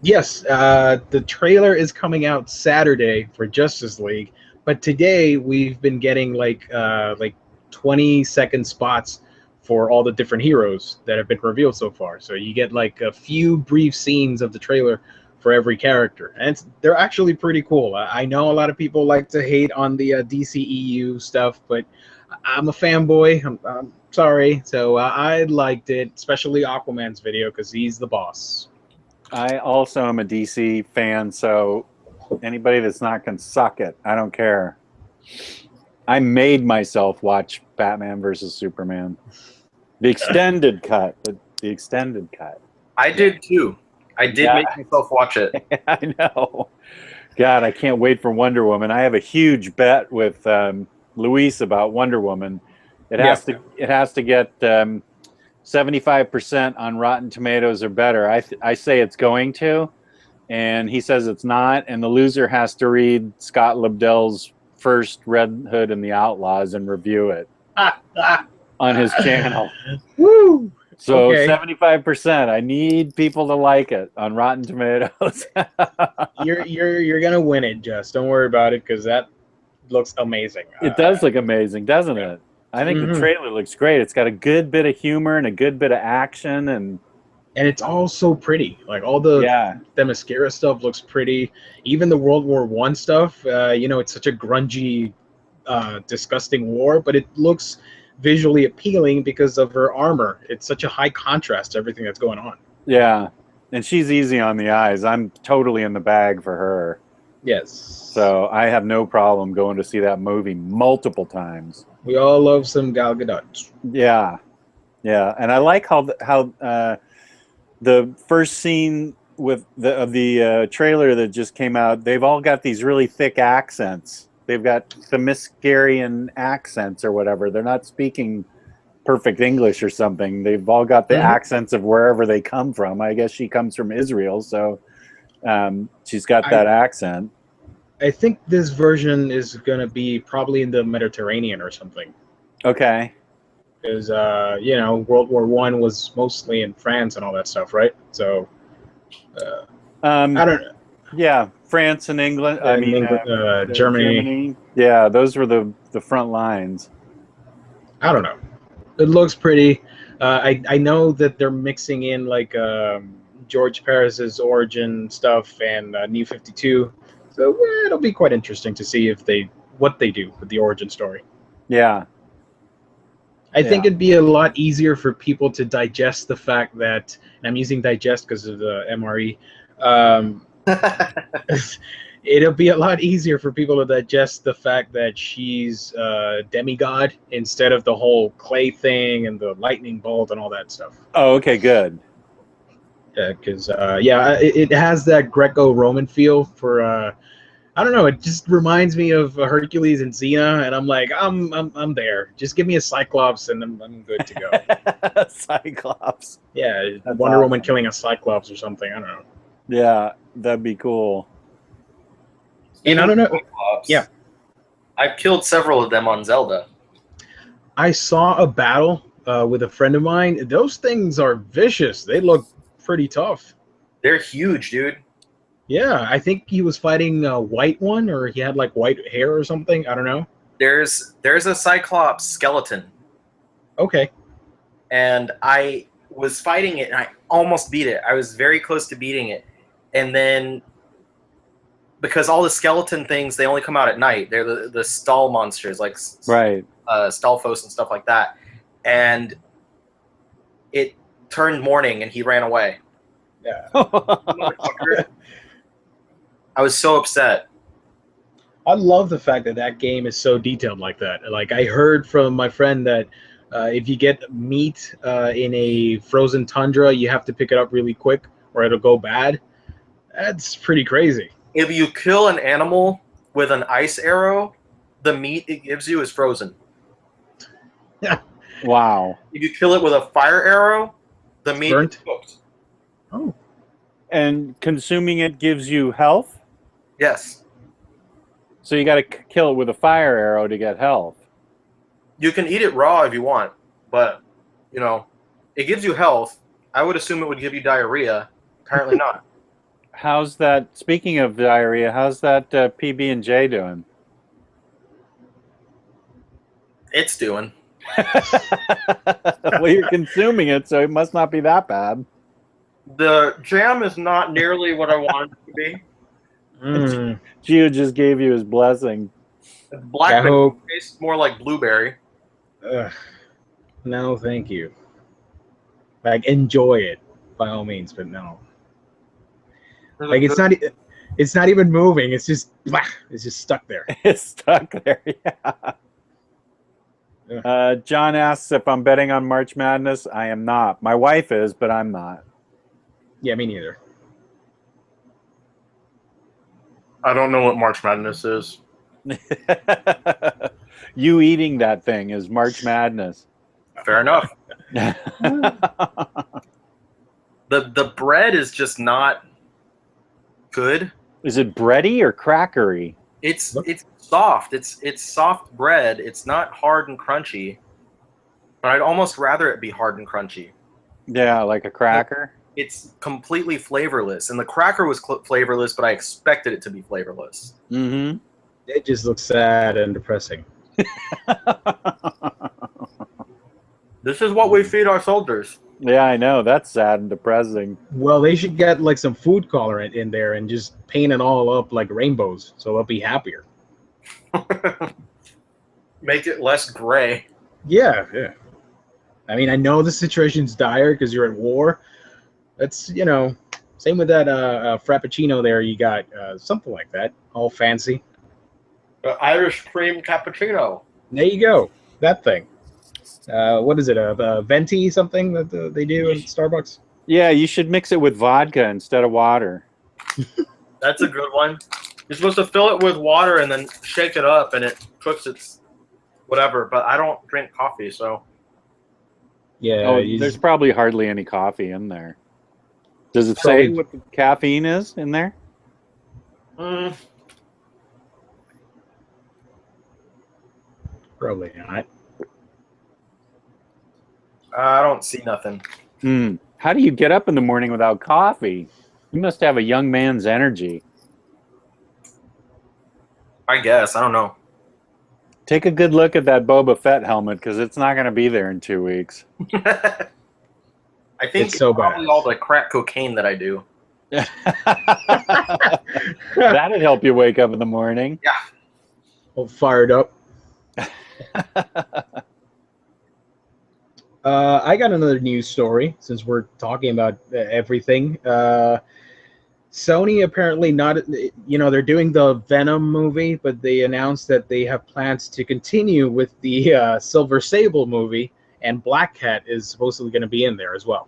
Yes, the trailer is coming out Saturday for Justice League, but today we've been getting like 20-second spots for all the different heroes that have been revealed so far. So you get like a few brief scenes of the trailer for every character, and they're actually pretty cool. I know a lot of people like to hate on the DCEU stuff, but I'm a fanboy. I'm sorry. So I liked it, especially Aquaman's video because he's the boss. I also am a DC fan, so anybody that's not can suck it. I don't care. I made myself watch Batman versus Superman. The extended cut. The extended cut. I did too. I did make myself watch it. I know. God, I can't wait for Wonder Woman. I have a huge bet with Luis about Wonder Woman. It has to get 75% on Rotten Tomatoes or better. I say it's going to, and he says it's not. And the loser has to read Scott Lobdell's first Red Hood and the Outlaws and review it on his channel. Woo! So Okay. 75%. I need people to like it on Rotten Tomatoes. You're gonna win it, Jess. Don't worry about it because that looks amazing. It does look amazing, doesn't it? I think the trailer looks great. It's got a good bit of humor and a good bit of action, and it's all so pretty. Like all the Themyscira stuff looks pretty. Even the World War I stuff. It's such a grungy, disgusting war, but it looks visually appealing because of her armor. It's such a high contrast to everything that's going on. Yeah, and she's easy on the eyes. I'm totally in the bag for her. Yes. So I have no problem going to see that movie multiple times. We all love some Gal Gadot. Yeah, yeah, and I like how the first scene of the trailer that just came out. They've all got these really thick accents. They've got Themyscirian accents or whatever. They're not speaking perfect English or something. They've all got the accents of wherever they come from. I guess she comes from Israel, so she's got that accent. I think this version is going to be probably in the Mediterranean or something. Okay. Because, World War I was mostly in France and all that stuff, right? So, I don't know. Yeah, France and England. Germany. Yeah, those were the front lines. I don't know. It looks pretty. I know that they're mixing in like George Paris's origin stuff and New 52. So it'll be quite interesting to see what they do with the origin story. Yeah. I think it'd be a lot easier for people to digest the fact that, and I'm using digest because of the MRE, it'll be a lot easier for people to digest the fact that she's a demigod instead of the whole clay thing and the lightning bolt and all that stuff. Oh, okay, good. Because it has that Greco-Roman feel for I don't know. It just reminds me of Hercules and Xena, and I'm like, I'm there. Just give me a Cyclops, and I'm good to go. Cyclops. Yeah, That's Wonder Woman awesome. killing a Cyclops or something. I don't know. Yeah, that'd be cool. And I don't know. Cyclops. Yeah. I've killed several of them on Zelda. I saw a battle with a friend of mine. Those things are vicious. They look pretty tough. They're huge, dude. Yeah, I think he was fighting a white one, or he had like white hair or something. I don't know. There's a Cyclops skeleton. Okay. And I was fighting it, and I almost beat it. I was very close to beating it, and then because all the skeleton things, they only come out at night. They're the stall monsters, like Right. Stalfos and stuff like that. And it turned morning, and he ran away. Yeah. Motherfucker. I was so upset. I love the fact that that game is so detailed like that. Like I heard from my friend that if you get meat in a frozen tundra, you have to pick it up really quick or it'll go bad. That's pretty crazy. If you kill an animal with an ice arrow, the meat it gives you is frozen. Wow. If you kill it with a fire arrow, the meat Burnt? is cooked. Oh. And consuming it gives you health? Yes. So you got to kill it with a fire arrow to get health. You can eat it raw if you want, but, you know, it gives you health. I would assume it would give you diarrhea. Apparently not. How's that, speaking of diarrhea, how's that PB&J doing? It's doing. Well, you're consuming it, so it must not be that bad. The jam is not nearly what I wanted it to be. Mm. Gio just gave you his blessing. Blackberry tastes more like blueberry. No, thank you. Like, enjoy it by all means, but no. Like, it's not even moving. It's just stuck there. It's stuck there, yeah. John asks if I'm betting on March Madness. I am not. My wife is, but I'm not. Yeah, me neither. I don't know what March Madness is. You eating that thing is March Madness. Fair enough. The bread is just not good. Is it bready or crackery? It's soft. It's soft bread. It's not hard and crunchy. But I'd almost rather it be hard and crunchy. Yeah, like a cracker. It's completely flavorless, and the cracker was flavorless, but I expected it to be flavorless. Mm-hmm. It just looks sad and depressing. This is what we feed our soldiers. Yeah, I know. That's sad and depressing. Well, they should get like some food colorant in there and just paint it all up like rainbows, so they'll be happier. Make it less gray. Yeah. I mean, I know the situation's dire because you're at war. That's, you know, same with that Frappuccino there. You got something like that, all fancy. Irish cream cappuccino. There you go. That thing. What is it? A venti something that they do in Starbucks? Yeah, you should mix it with vodka instead of water. That's a good one. You're supposed to fill it with water and then shake it up, and it cooks its whatever. But I don't drink coffee, so. Yeah. There's probably hardly any coffee in there. Does it say what the caffeine is in there? Probably not. I don't see nothing. How do you get up in the morning without coffee? You must have a young man's energy. I guess. I don't know. Take a good look at that Boba Fett helmet, because it's not going to be there in 2 weeks. I think it's so probably bad. all the crack cocaine that I do. That'd help you wake up in the morning. Yeah. All fired up. I got another news story since we're talking about everything. Sony apparently not, they're doing the Venom movie, but they announced that they have plans to continue with the Silver Sable movie, and Black Cat is supposedly going to be in there as well.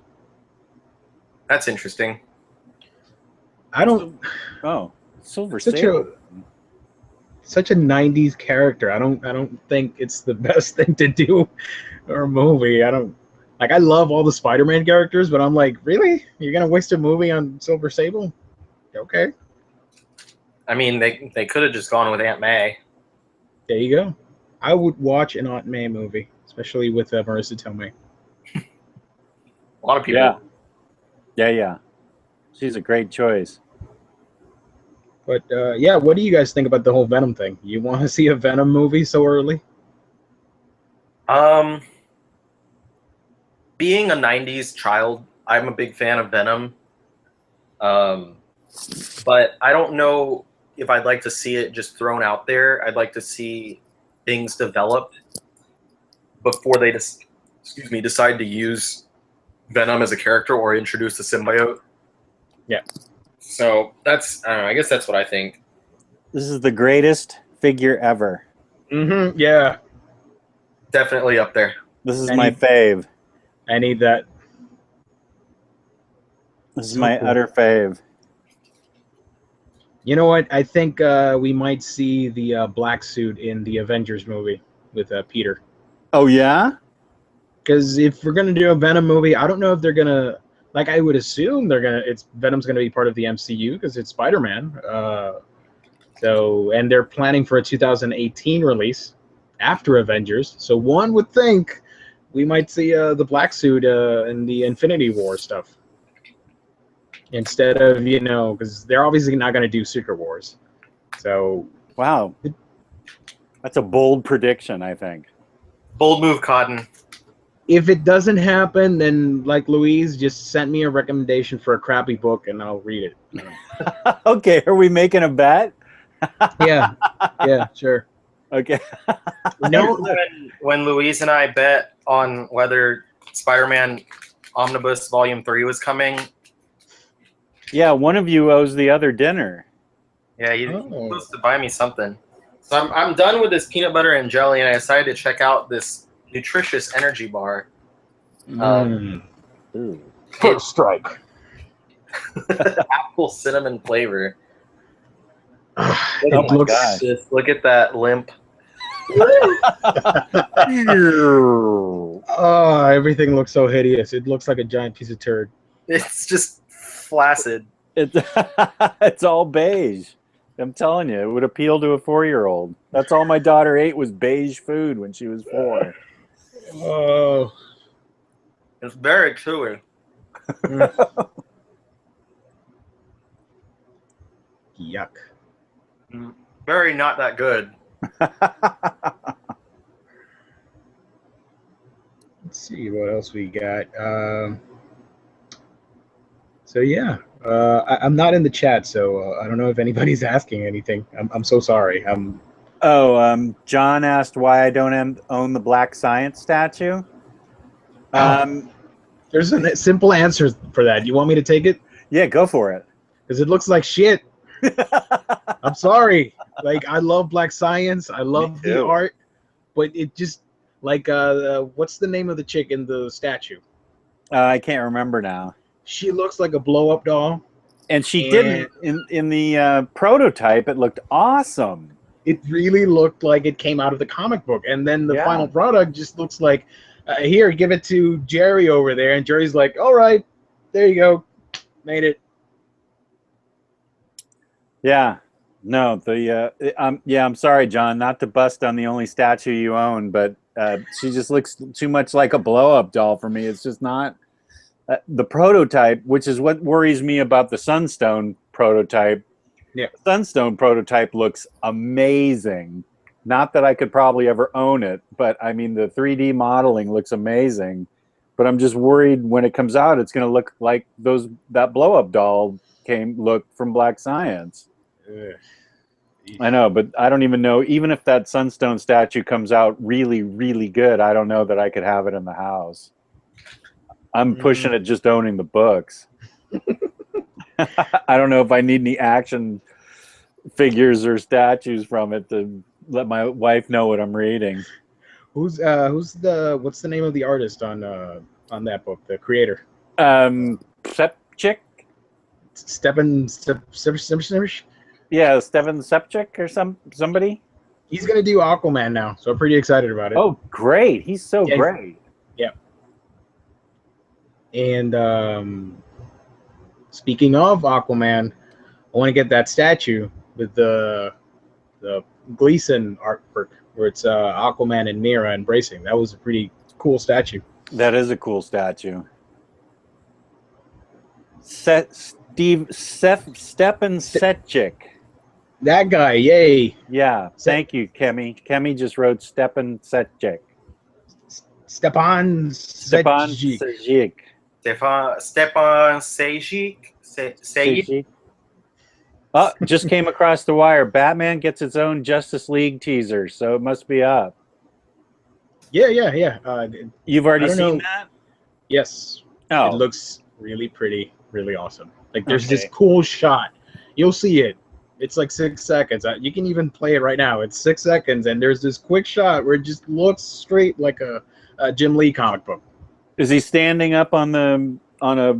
That's interesting. I don't. Oh, Silver Such Sable. Such a '90s character. I don't think it's the best thing to do or a movie. I don't like. I love all the Spider-Man characters, but I'm like, really? You're gonna waste a movie on Silver Sable? Okay. I mean, they could have just gone with Aunt May. There you go. I would watch an Aunt May movie, especially with Marissa Tomei. A lot of people. Yeah. She's a great choice. But yeah, what do you guys think about the whole Venom thing? You want to see a Venom movie so early? being a '90s child, I'm a big fan of Venom. But I don't know if I'd like to see it just thrown out there. I'd like to see things developed before they decide to use Venom as a character or introduce the symbiote. Yeah. So that's, I don't know, I guess that's what I think. This is the greatest figure ever. Mm-hmm. Yeah. Definitely up there. This is my fave. I need that. This is So my cool. utter fave. You know what? I think we might see the black suit in the Avengers movie with Peter. Oh, yeah? Because if we're gonna do a Venom movie, I don't know if they're gonna. Like, I would assume Venom's gonna be part of the MCU because it's Spider-Man. And they're planning for a 2018 release after Avengers. So one would think we might see the black suit in the Infinity War stuff. Instead of, because they're obviously not going to do Secret Wars. So. Wow. That's a bold prediction, I think. Bold move, Cotton. If it doesn't happen, then, like Louise, just send me a recommendation for a crappy book and I'll read it. Okay, are we making a bet? Yeah, sure. Okay. No, when Louise and I bet on whether Spider-Man Omnibus Volume 3 was coming. Yeah, one of you owes the other dinner. Yeah, he's supposed to buy me something. So I'm done with this peanut butter and jelly, and I decided to check out this nutritious energy bar. First strike. Apple cinnamon flavor. It looks. Just look at that limp. Oh, everything looks so hideous. It looks like a giant piece of turd. It's just flaccid. It's all beige. I'm telling you, it would appeal to a 4-year-old. That's all my daughter ate was beige food when she was 4. Oh. It's very chewy. Yuck. Very not that good. Let's see what else we got. So yeah, I'm not in the chat, so I don't know if anybody's asking anything. I'm so sorry. John asked why I don't own the Black Science statue. There's a simple answer for that. You want me to take it? Yeah, go for it. Because it looks like shit. I'm sorry. Like, I love Black Science. I love the art, but it just like what's the name of the chick in the statue? I can't remember now. She looks like a blow-up doll. And she didn't in the prototype. It looked awesome. It really looked like it came out of the comic book, and then the final product just looks like, here, give it to Jerry over there, and Jerry's like, all right, there you go, made it. Yeah, no, I'm sorry, John, not to bust on the only statue you own, but she just looks too much like a blow-up doll for me. It's just not the prototype, which is what worries me about the Sunstone prototype. Yeah, Sunstone prototype looks amazing. Not that I could probably ever own it, but I mean the 3D modeling looks amazing. But I'm just worried when it comes out, it's going to look like that blow-up doll looked from Black Science. I know, but I don't even know. Even if that Sunstone statue comes out really, really good, I don't know that I could have it in the house. I'm pushing it just owning the books. I don't know if I need any action figures or statues from it to let my wife know what I'm reading. What's the name of the artist on that book, the creator? Sepchik? Stepan Yeah, Steven Sepchik or somebody. He's gonna do Aquaman now, so I'm pretty excited about it. Oh, great! He's so great. Yeah. And speaking of Aquaman, I want to get that statue with the Gleason artwork where it's Aquaman and Mera embracing. That was a pretty cool statue. That is a cool statue. Stepan Setchik. That guy, yay. Yeah, thank you, Kemi. Kemi just wrote Stepan Setchik. Stepan Stepan Sejic. Sejic. Stepan Sejic. Sejic. Oh, just came across the wire. Batman gets its own Justice League teaser, so it must be up. Yeah. You've I already don't seen know. that? Yes. Oh. It looks really pretty, really awesome. Like there's this Okay. cool shot. You'll see it. It's like 6 seconds. You can even play it right now. It's 6 seconds, and there's this quick shot where it just looks straight like a Jim Lee comic book. Is he standing up on a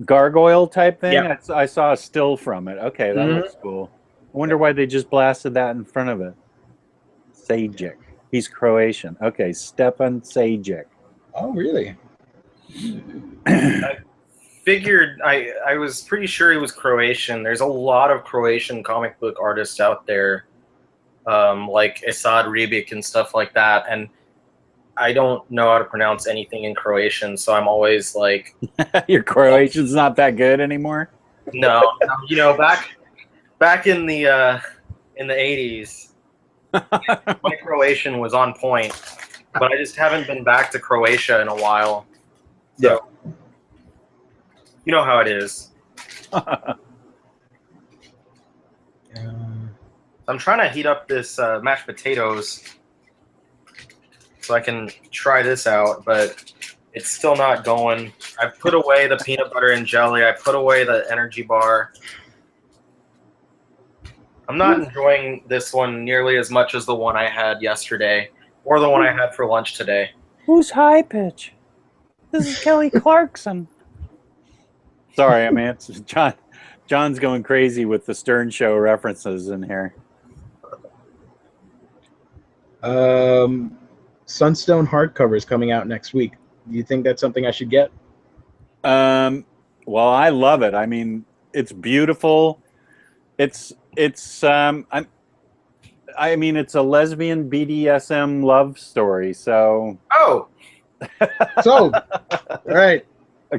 gargoyle type thing? Yeah. I saw a still from it. Okay, that looks cool. I wonder why they just blasted that in front of it. Sejic. He's Croatian. Okay, Stepan Sejic. Oh, really? I figured I was pretty sure he was Croatian. There's a lot of Croatian comic book artists out there, like Esad Ribic and stuff like that, and I don't know how to pronounce anything in Croatian, so I'm always like, Your Croatian's not that good anymore? no. You know, back in the 80s, my Croatian was on point, but I just haven't been back to Croatia in a while. So, you know how it is. I'm trying to heat up this mashed potatoes so I can try this out, but it's still not going. I put away the peanut butter and jelly. I put away the energy bar. I'm not enjoying this one nearly as much as the one I had yesterday or the one I had for lunch today. Who's high pitch? This is Kelly Clarkson. Sorry, I mean, it's John's going crazy with the Stern Show references in here. Sunstone hardcover is coming out next week. Do you think that's something I should get? Well, I love it. I mean, it's beautiful. It's I mean, it's a lesbian BDSM love story. So. Oh. So, all right. I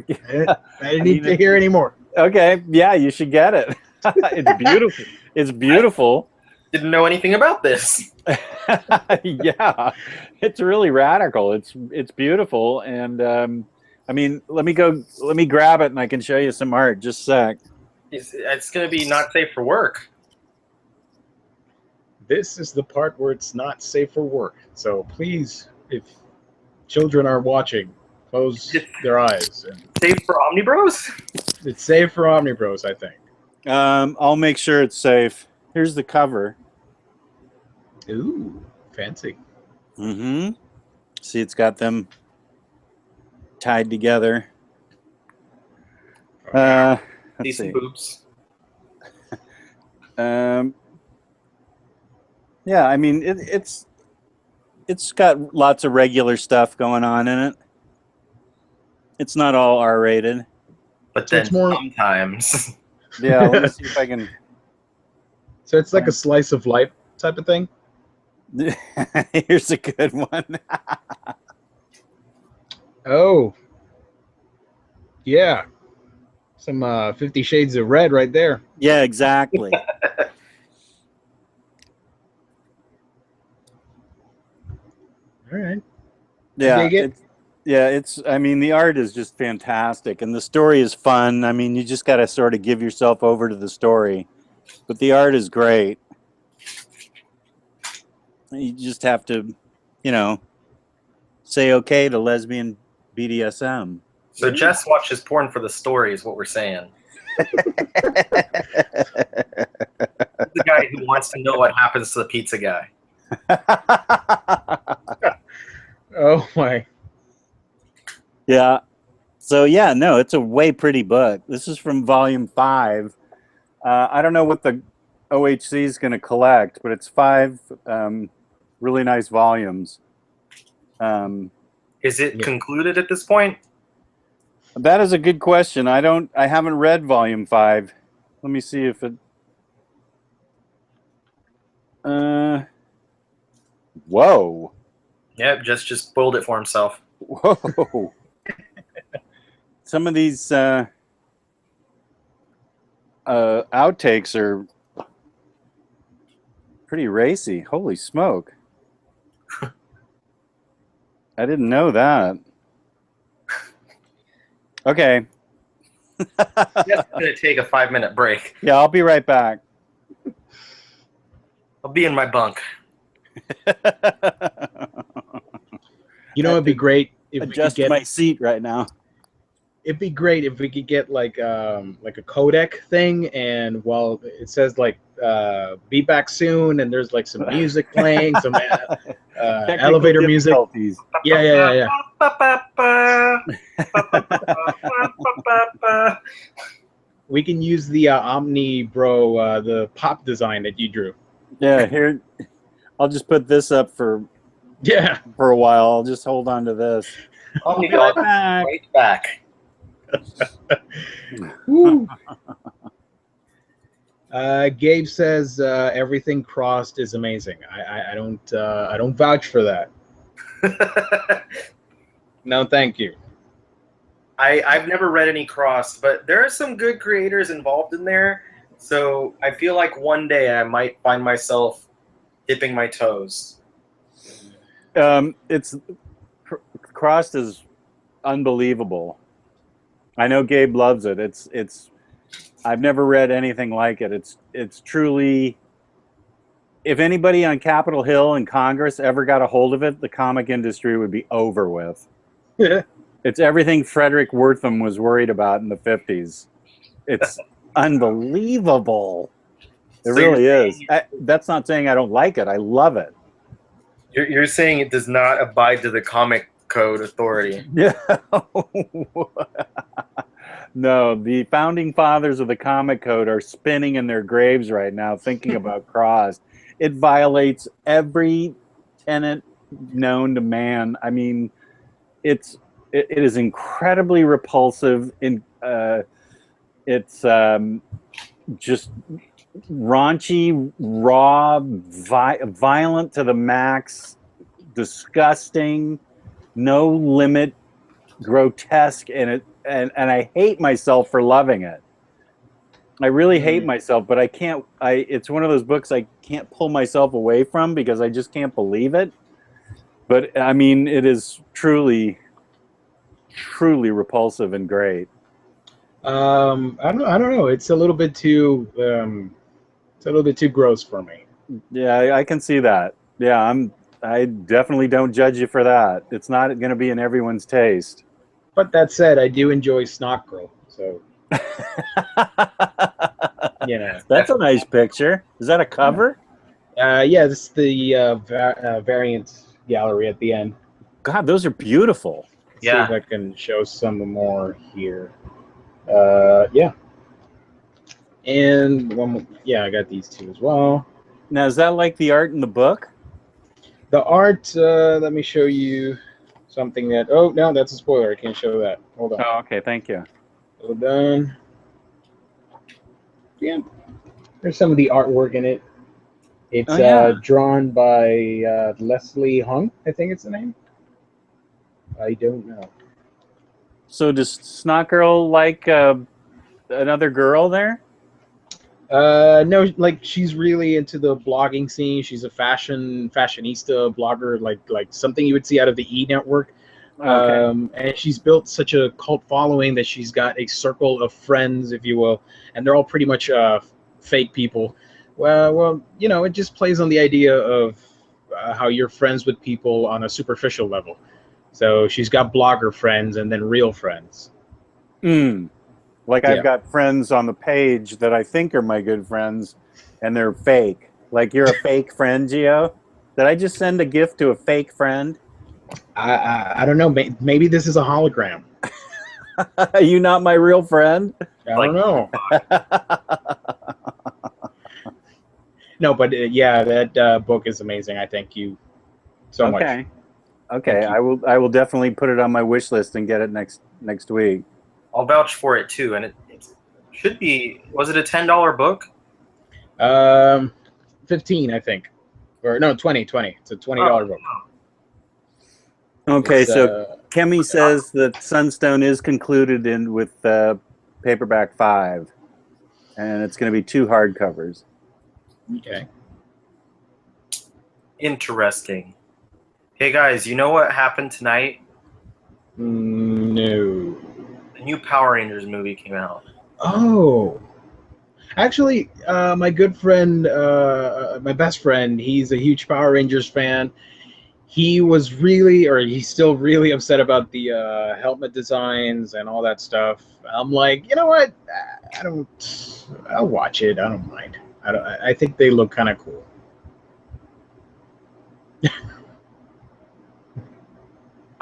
didn't need to hear anymore. Okay, yeah, you should get it. It's beautiful. It's beautiful. Didn't know anything about this. Yeah, it's really radical. It's beautiful, and I mean, let me grab it, and I can show you some art. Just a sec. It's going to be not safe for work. This is the part where it's not safe for work. So please, if children are watching, close their eyes. And safe for Omnibros? It's safe for Omnibros, I think. I'll make sure it's safe. Here's the cover. Ooh, fancy. Mm-hmm. See, it's got them tied together. Decent boobs. Yeah, I mean, it's got lots of regular stuff going on in it. It's not all R-rated. But then sometimes. Yeah, let me see if I can. So it's like a slice of life type of thing? Here's a good one. Oh. Yeah. Some 50 Shades of Red right there. Yeah, exactly. All right. Yeah. It's I mean, the art is just fantastic, and the story is fun. I mean, you just got to sort of give yourself over to the story, but the art is great. You just have to, say okay to lesbian BDSM. So Jess watches porn for the story is what we're saying. The guy who wants to know what happens to the pizza guy. Oh, my. Yeah. So, yeah, no, it's a way pretty book. This is from volume 5. I don't know what the OHC is going to collect, but it's 5 really nice volumes. Is it concluded at this point? That is a good question. I haven't read volume 5. Let me see if it. Whoa. Yep, just spoiled it for himself. Whoa. Some of these outtakes are pretty racy. Holy smoke. I didn't know that. Okay. It's gonna take a 5-minute break. Yeah, I'll be right back. I'll be in my bunk. You know, it'd be great if we could Adjust get. my seat right now. It'd be great if we could get like a codec thing, and well, it says like be back soon, and there's like some music playing, some elevator music. Yeah. We can use the Omnibro, the pop design that you drew. Yeah, here, I'll just put this up for a while. I'll just hold on to this. I'll be right back. Gabe says everything crossed is amazing. I don't vouch for that. No, thank you. I've never read any crossed, but there are some good creators involved in there. So I feel like one day I might find myself dipping my toes. It's crossed is unbelievable. I know Gabe loves it. It's I've never read anything like it. It's truly, if anybody on Capitol Hill and Congress ever got a hold of it, the comic industry would be over with. Yeah. It's everything Frederick Wortham was worried about in the 50s. It's unbelievable. It really is. That's not saying I don't like it. I love it. You're saying it does not abide to the comic code authority. Yeah. No, the founding fathers of the comic code are spinning in their graves right now thinking about crossed. It violates every tenet known to man. I mean, it is incredibly repulsive. It's just raunchy, raw, violent to the max, disgusting, no limit, grotesque, and I hate myself for loving it. I really hate myself, but I can't. It's one of those books I can't pull myself away from because I just can't believe it. But I mean, it is truly repulsive and great. I don't know. It's a little bit too. It's a little bit too gross for me. Yeah, I can see that. Yeah, I definitely don't judge you for that. It's not going to be in everyone's taste. But that said, I do enjoy Snot Girl. So. You know. That's a nice picture. Is that a cover? Yeah, this is the variant gallery at the end. God, those are beautiful. Yeah. See if I can show some more here. Yeah. And one more, yeah, I got these two as well. Now, is that like the art in the book? The art, let me show you something that, oh, no, that's a spoiler. I can't show that. Hold on. Oh, okay, thank you. Hold on. Yeah. There's some of the artwork in it. It's drawn by Leslie Hung, I think it's the name. I don't know. So does Snot Girl like another girl there? No, like she's really into the blogging scene. She's a fashionista blogger, like something you would see out of the E Network. Okay. And she's built such a cult following that she's got a circle of friends, if you will, and they're all pretty much fake people. Well, you know, it just plays on the idea of how you're friends with people on a superficial level. So she's got blogger friends and then real friends. Like I've got friends on the page that I think are my good friends, and they're fake. Like you're a fake friend, Gio? Did I just send a gift to a fake friend? I don't know. Maybe this is a hologram. Are you not my real friend? I don't know. No, but yeah, that book is amazing. I thank you so much. Okay, I will definitely put it on my wish list and get it next week. I'll vouch for it too, and it should be. Was it a $10 book? 15, I think, or no, 20. It's a $20 book. Okay, so Kemi says that Sunstone is concluded with paperback 5, and it's going to be 2 hardcovers. Okay. Interesting. Hey guys, you know what happened tonight? No. The new Power Rangers movie came out. Oh. Actually, my good friend, my best friend, he's a huge Power Rangers fan. He was really, or he's still really upset about the helmet designs and all that stuff. I'm like, you know what? I don't. I'll watch it. I don't mind. I don't. I think they look kind of cool.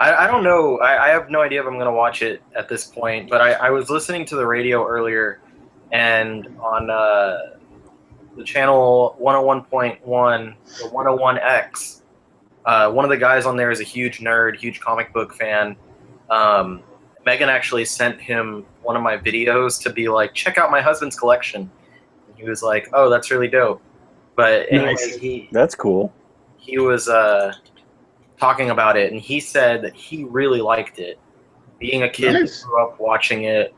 I don't know. I have no idea if I'm going to watch it at this point, but I was listening to the radio earlier, and on the channel 101.1, the 101X, one of the guys on there is a huge nerd, huge comic book fan. Megan actually sent him one of my videos to be like, check out my husband's collection. And he was like, oh, that's really dope. But anyway, Nice. That's cool. he was talking about it, and he said that he really liked it. Being a kid Nice. that grew up watching it,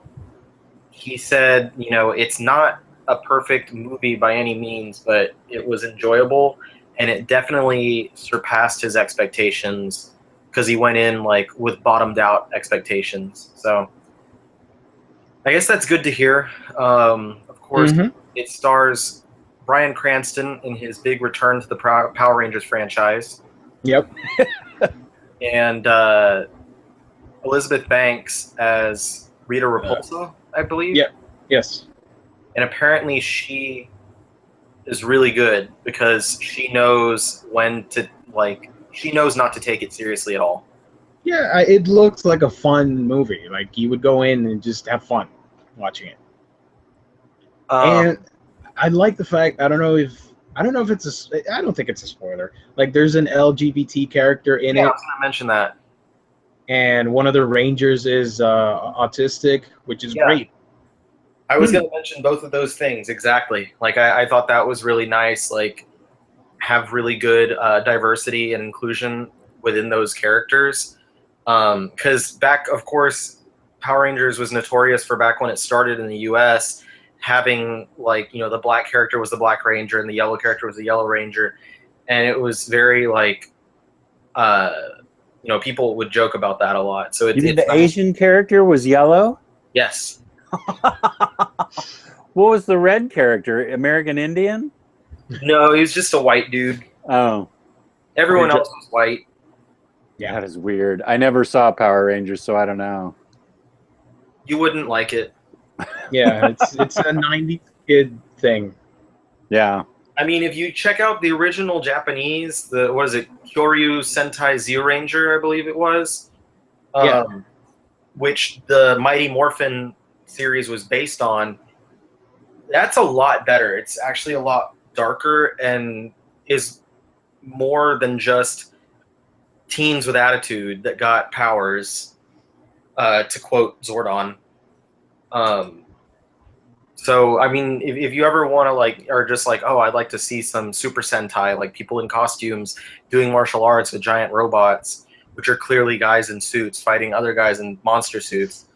he said, you know, it's not a perfect movie by any means, but it was enjoyable, and it definitely surpassed his expectations because he went in like with bottomed out expectations. So I guess that's good to hear. Of course, it stars Bryan Cranston in his big return to the Power Rangers franchise. Yep. And Elizabeth Banks as Rita Repulsa, I believe. Yep. Yes. And apparently she is really good because she knows when to, like, she knows not to take it seriously at all. Yeah, it looks like a fun movie. Like you would go in and just have fun watching it. And I like the fact I don't know if it's I don't think it's a spoiler. Like there's an LGBT character in it. I was gonna mention that. And one of the Rangers is autistic, which is great. I was going to mention both of those things, exactly. Like, I thought that was really nice, like, have really good diversity and inclusion within those characters. Because back, of course, Power Rangers was notorious for back when it started in the U.S., having, like, you know, the black character was the Black Ranger and the yellow character was the Yellow Ranger. And it was very, like, you know, people would joke about that a lot. So You mean the Asian character was yellow? Yes. What was the red character? American Indian? No, he was just a white dude. Oh. Everyone else was white. Yeah, that is weird. I never saw Power Rangers, so I don't know. You wouldn't like it. Yeah, it's a 90s kid thing. Yeah. I mean, if you check out the original Japanese, what is it, Kyoryu Sentai Zyuranger, I believe it was, which the Mighty Morphin series was based on, that's a lot better. It's actually a lot darker and is more than just teens with attitude that got powers, to quote Zordon. So, I mean, if you ever want to, like, or just like, oh, I'd like to see some Super Sentai, like people in costumes doing martial arts with giant robots, which are clearly guys in suits fighting other guys in monster suits,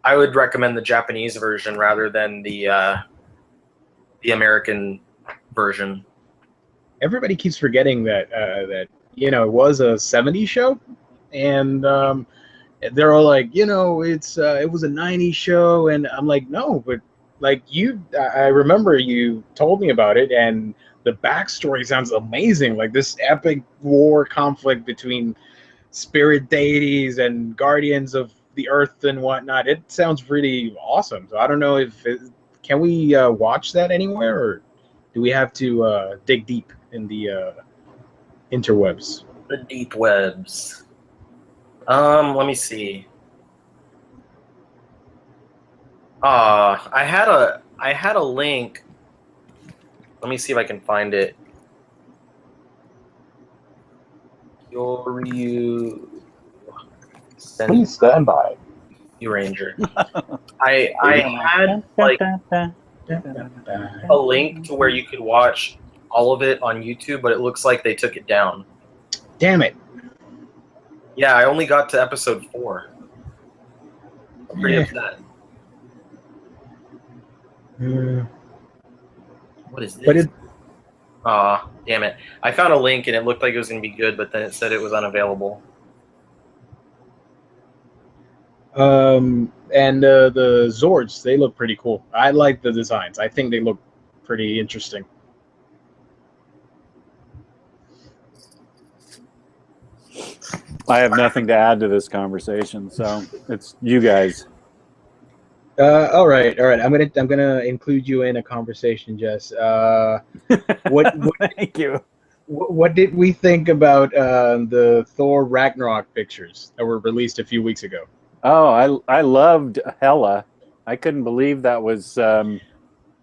I would recommend the Japanese version rather than the American version. Everybody keeps forgetting that you know, it was a 70s show, and they're all like, you know, it was a 90s show, and I'm like, no, but like I remember you told me about it, and the backstory sounds amazing. Like this epic war conflict between spirit deities and guardians of the earth and whatnot. It sounds pretty awesome. So I don't know if can we watch that anywhere, or do we have to dig deep in the interwebs? The deep webs. Let me see. I had a link. Let me see if I can find it. Please stand by. Ranger. I had like a link to where you could watch all of it on YouTube, but it looks like they took it down. Damn it. Yeah, I only got to episode 4. I'm pretty upset. What is this? But Damn it. I found a link and it looked like it was going to be good, but then it said it was unavailable. And the Zords, they look pretty cool. I like the designs. I think they look pretty interesting. I have nothing to add to this conversation, so it's you guys. All right. I'm gonna include you in a conversation, Jess. What Thank you. what did we think about the Thor Ragnarok pictures that were released a few weeks ago? Oh, I loved Hela. I couldn't believe that was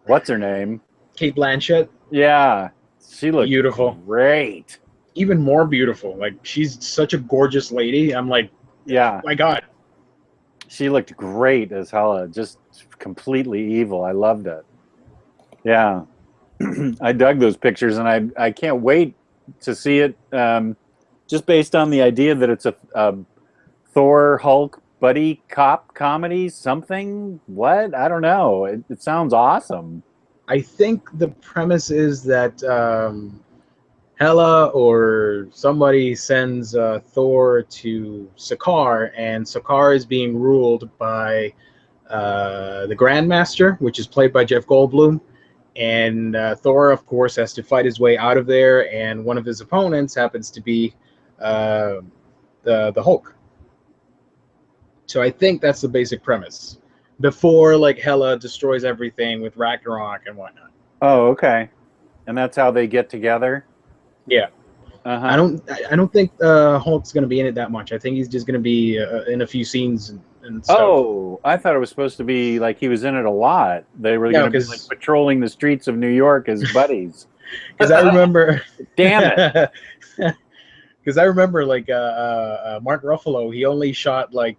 what's her name? Kate Blanchett. Yeah, she looked Beautiful. great. Even more beautiful. Like, she's such a gorgeous lady. I'm like, Yeah, my God. she looked great as Hela, just completely evil. I loved it. Yeah, I dug those pictures, and I can't wait to see it. Just based on the idea that it's a Thor Hulk buddy cop comedy, something. What? I don't know. It sounds awesome. I think the premise is that Hela or somebody sends Thor to Sakaar, and Sakaar is being ruled by the Grandmaster, which is played by Jeff Goldblum. And Thor, of course, has to fight his way out of there, and one of his opponents happens to be the Hulk. So I think that's the basic premise. Before, like, Hela destroys everything with Ragnarok and whatnot. Oh, okay. And that's how they get together. Yeah. Uh-huh. I don't think Hulk's going to be in it that much. I think he's just going to be in a few scenes and stuff. Oh, I thought it was supposed to be like he was in it a lot. They were going to be like patrolling the streets of New York as buddies. Because I remember, damn it. Because I remember, like, Mark Ruffalo, he only shot like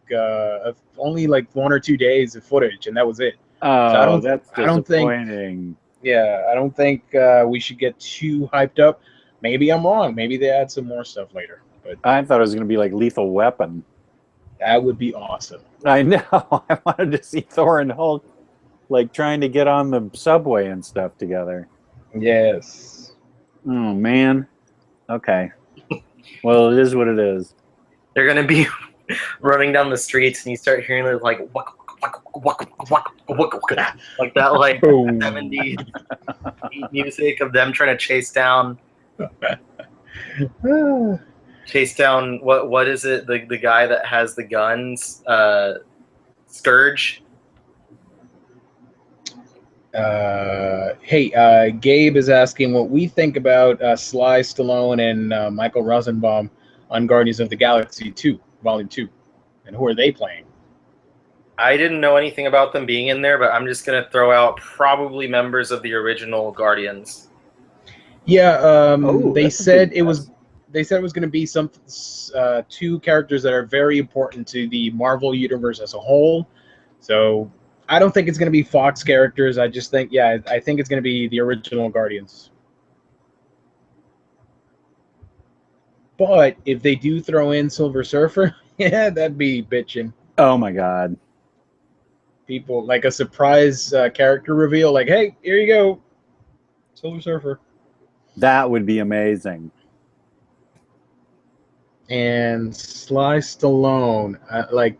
only like 1 or 2 days of footage, and that was it. Oh, So that's disappointing. I don't think we should get too hyped up. Maybe I'm wrong. Maybe they add some more stuff later. But I thought it was going to be like Lethal Weapon. That would be awesome. I know. I wanted to see Thor and Hulk like trying to get on the subway and stuff together. Yes. Oh, man. Okay. Well, it is what it is. They're going to be running down the streets and you start hearing it like like that, like 70s music of them trying to chase down what is it, the guy that has the guns, Scourge. Hey, Gabe is asking what we think about Sly Stallone and Michael Rosenbaum on Guardians of the Galaxy 2, Volume 2, and who are they playing? I didn't know anything about them being in there, but I'm just going to throw out probably members of the original Guardians. Yeah, they said it was going to be some 2 characters that are very important to the Marvel universe as a whole. So I don't think it's going to be Fox characters. I just think, I think it's going to be the original Guardians. But if they do throw in Silver Surfer, yeah, that'd be bitching. Oh my God. People, like a surprise character reveal, like, hey, here you go, Silver Surfer. That would be amazing. And Sly Stallone, like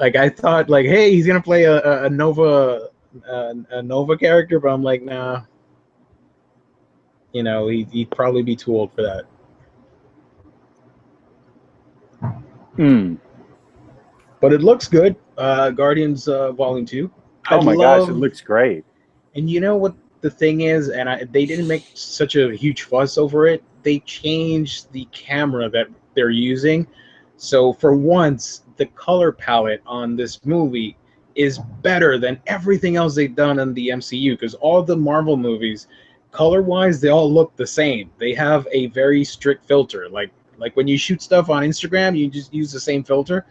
I thought, like, hey, he's gonna play a Nova character, but I'm like, nah. You know, he'd probably be too old for that. But it looks good. Guardians Volume 2. Oh my gosh, it looks great. And you know what the thing is, and they didn't make such a huge fuss over it. They changed the camera that they're using. So for once, the color palette on this movie is better than everything else they've done in the MCU, because all the Marvel movies, color-wise, they all look the same. They have a very strict filter. Like when you shoot stuff on Instagram, you just use the same filter.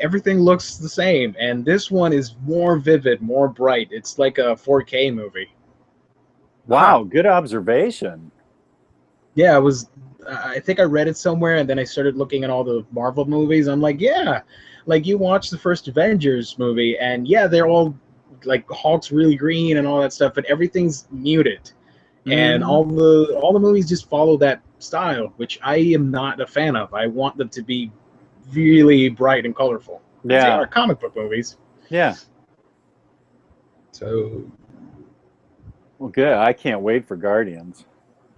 Everything looks the same, and this one is more vivid, more bright. It's like a 4K movie. Wow, good observation. Yeah, I think I read it somewhere, and then I started looking at all the Marvel movies. I'm like, yeah, like you watch the first Avengers movie, and yeah, they're all like Hulk's really green and all that stuff, but everything's muted. and all the movies just follow that style, which I am not a fan of. I want them to be really bright and colorful. They Yeah. are comic book movies. Yeah. So Well, good. I can't wait for Guardians.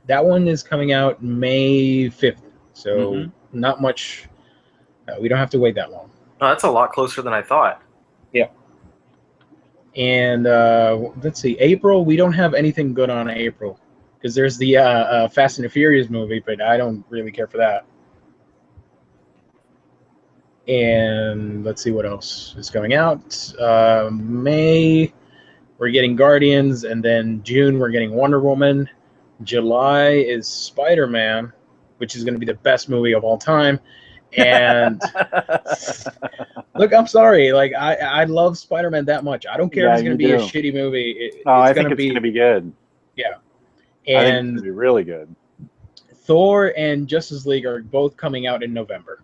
that one is coming out May 5th. So Mhm. not much. We don't have to wait that long. Oh, that's a lot closer than I thought. And let's see, April, we don't have anything good on April because there's the Fast and the Furious movie, but I don't really care for that. And let's see what else is coming out. May, we're getting Guardians, and then June, we're getting Wonder Woman. July is Spider-Man, which is going to be the best movie of all time. And look, I'm sorry. Like, I love Spider-Man that much. I don't care if Yeah, it's going to you be a do. shitty movie. I think it's going to be good. Yeah. I think it's going And to be really good. Thor and Justice League are both coming out in November.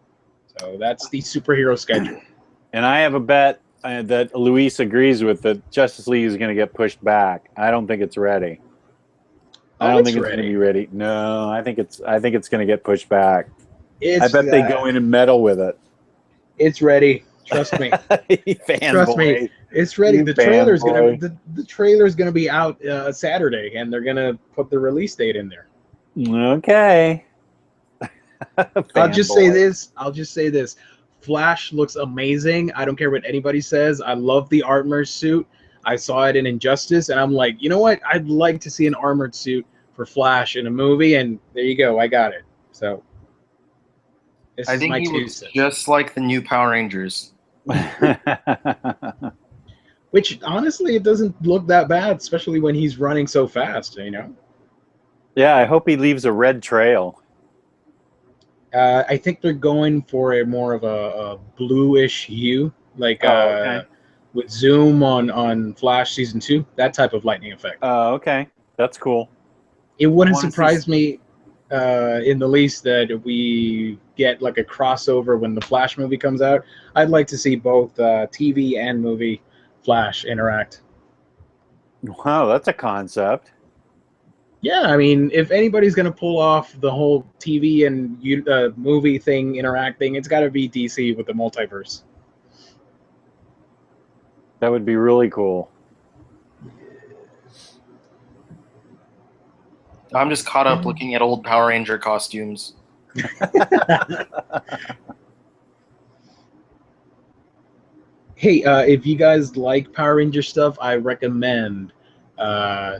So that's the superhero schedule. And I have a bet that Luis agrees with that Justice League is going to get pushed back. I don't think it's ready. I don't think it's going to be ready. No, I think it's going to get pushed back. I bet they go in and meddle with it. It's ready. Trust me. Trust me. It's ready. The trailer's gonna be out Saturday, and they're gonna put the release date in there. Okay. I'll just say this. Flash looks amazing. I don't care what anybody says. I love the armor suit. I saw it in Injustice, and I'm like, you know what? I'd like to see an armored suit for Flash in a movie, and there you go. I got it. So I think he looks just like the new Power Rangers. Which, honestly, it doesn't look that bad, especially when he's running so fast, you know? Yeah, I hope he leaves a red trail. I think they're going for a more of a bluish hue, like okay. with Zoom on Flash Season 2, that type of lightning effect. Oh, okay. That's cool. It wouldn't surprise me in the least that we get like a crossover when the Flash movie comes out. I'd like to see both TV and movie Flash interact. Wow, that's a concept. Yeah, I mean, if anybody's going to pull off the whole TV and movie thing interacting, it's got to be DC with the multiverse. That would be really cool. I'm just caught up looking at old Power Ranger costumes. Hey, if you guys like Power Ranger stuff, I recommend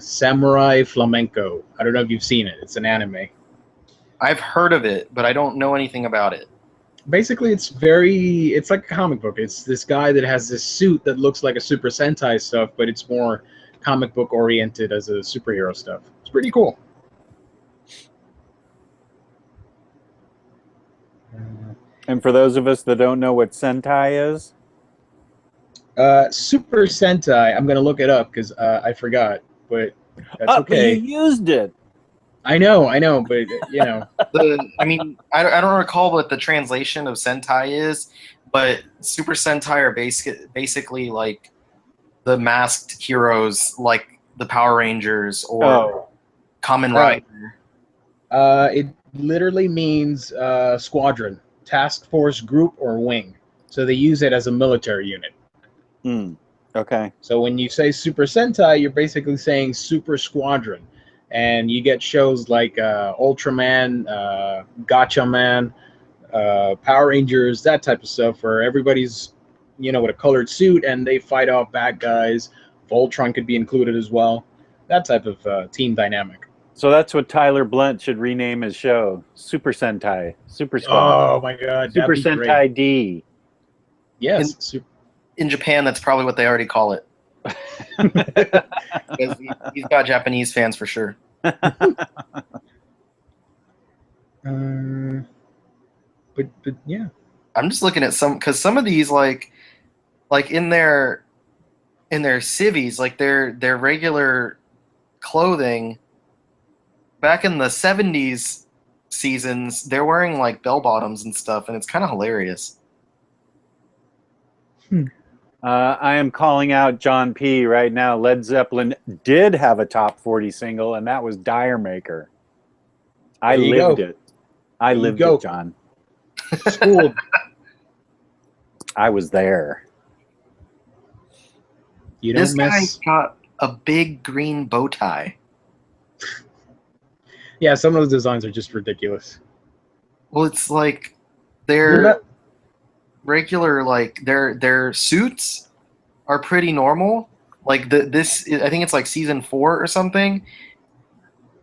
Samurai Flamenco. I don't know if you've seen it. It's an anime. I've heard of it, but I don't know anything about it. Basically, it's like a comic book. It's this guy that has this suit that looks like a Super Sentai stuff, but it's more comic book oriented as a superhero stuff. It's pretty cool. And for those of us that don't know what Sentai is? Super Sentai, I'm going to look it up because I forgot, but that's okay. But you used it. I know, but you know. I mean, I don't recall what the translation of Sentai is, but Super Sentai are basically like the masked heroes, like the Power Rangers or Kamen Rider. It literally means squadron, task force, group, or wing. So they use it as a military unit. Okay. So when you say Super Sentai, you're basically saying Super Squadron. And you get shows like Ultraman, Gatchaman, Power Rangers, that type of stuff, where everybody's, with a colored suit and they fight off bad guys. Voltron could be included as well. That type of team dynamic. So that's what Tyler Blunt should rename his show. Super Sentai. Super Squad. Oh, my God. Super Sentai great. D. Yes. In Japan, that's probably what they already call it. Because he's got Japanese fans for sure. But yeah. I'm just looking at because some of these like in their civvies, like their regular clothing, back in the 70s seasons, they're wearing like bell bottoms and stuff, and it's kind of hilarious. I am calling out John P. right now. Led Zeppelin did have a top 40 single, and that was Dire Maker. I There you lived go. it. I There you lived go. it, John. Schooled. I was there. You This don't guy's mess. got a big green bow tie. Yeah, some of those designs are just ridiculous. Well, it's like You're they're not- regular, like their suits are pretty normal. Like this, I think it's like season 4 or something,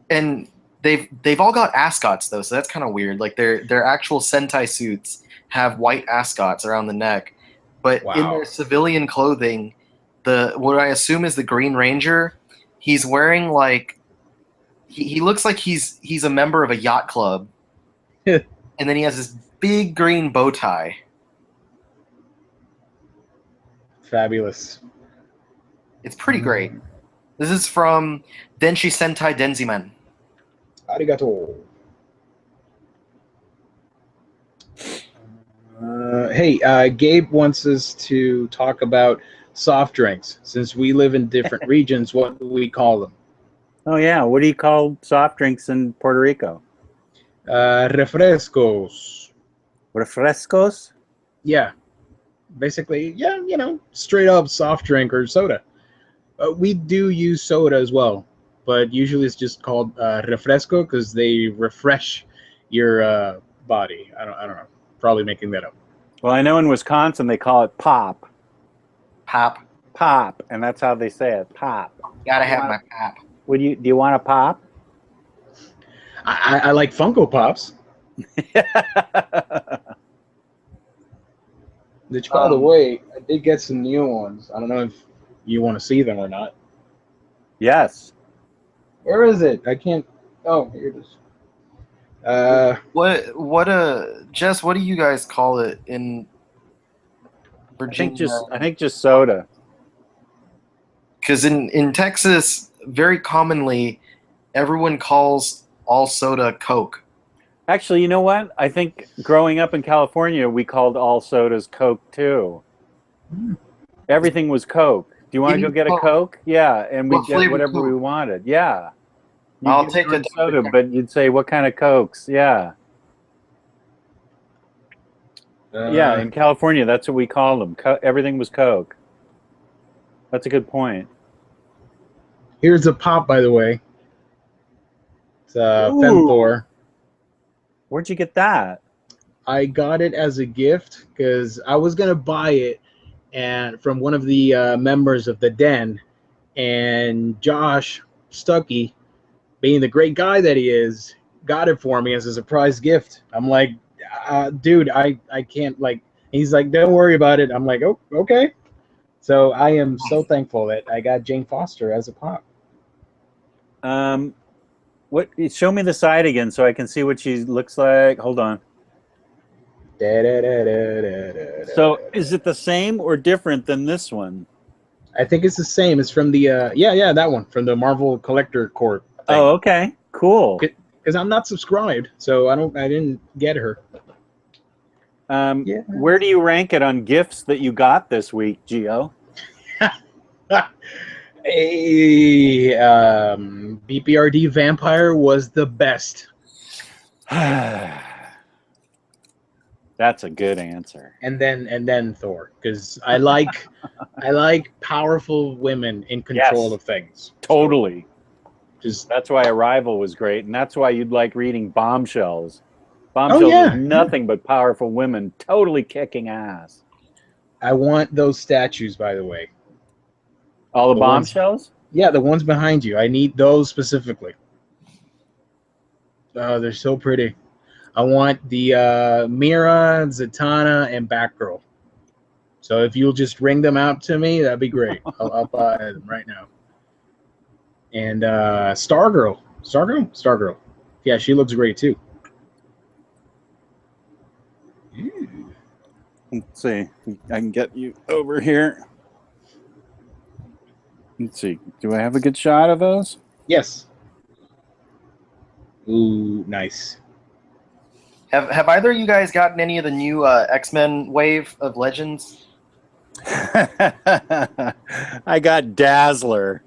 and they've all got ascots though, so that's kind of weird. Like their actual Sentai suits have white ascots around the neck, but in Wow. their civilian clothing, what I assume is the Green Ranger, he's wearing like he looks like he's a member of a yacht club, and then he has this big green bow tie. Fabulous. It's pretty great. This is from Denshi Sentai Denziman. Arigato. Hey, Gabe wants us to talk about soft drinks. Since we live in different regions, what do we call them? Oh, yeah. What do you call soft drinks in Puerto Rico? Refrescos. Refrescos? Yeah. Basically, yeah, straight up soft drink or soda. We do use soda as well, but usually it's just called refresco because they refresh your body. I don't know. Probably making that up. Well, I know in Wisconsin they call it pop. Pop. Pop, and that's how they say it. Pop. Gotta have my pop. Do you want a pop? I like Funko Pops. Which, by the way, I did get some new ones. I don't know if you want to see them or not. Yes. Where is it? I can't. Oh, here it is. Jess, what do you guys call it in Virginia? I think just soda. Because in Texas, very commonly, everyone calls all soda Coke. Actually, you know what? I think growing up in California, we called all sodas Coke too. Everything was Coke. Do you want to go get a Coke? Yeah, and we'd get whatever we wanted. Yeah. I'll take a soda, but you'd say, what kind of Cokes? Yeah. Yeah, in California, that's what we called them. Everything was Coke. That's a good point. Here's a pop, by the way. It's Femthor. Where'd you get that? I got it as a gift because I was gonna buy it, and from one of the members of the Den, and Josh Stuckey, being the great guy that he is, got it for me as a surprise gift. I'm like, dude, I can't, like. He's like, don't worry about it. I'm like, oh, okay. So I am so thankful that I got Jane Foster as a pop. What? Show me the side again so I can see what she looks like. Hold on. So is it the same or different than this one? I think it's the same. It's from the yeah, that one from the Marvel Collector Corp thing. Oh, okay, cool. Because I'm not subscribed, so I didn't get her. Yeah. Where do you rank it on gifts that you got this week, Gio? BPRD Vampire was the best. That's a good answer. And then Thor, because I like powerful women in control of things. Totally. Just that's why Arrival was great, and that's why you'd like reading Bombshells. Bombshells is nothing but powerful women totally kicking ass. I want those statues, by the way. All the Bombshells? Yeah, the ones behind you. I need those specifically. Oh, they're so pretty. I want the Mira, Zatanna, and Batgirl. So if you'll just ring them out to me, that'd be great. I'll buy them right now. And Stargirl. Stargirl. Yeah, she looks great too. Let's see. I can get you over here. Let's see. Do I have a good shot of those? Yes. Ooh, nice. Have either of you guys gotten any of the new X-Men wave of Legends? I got Dazzler.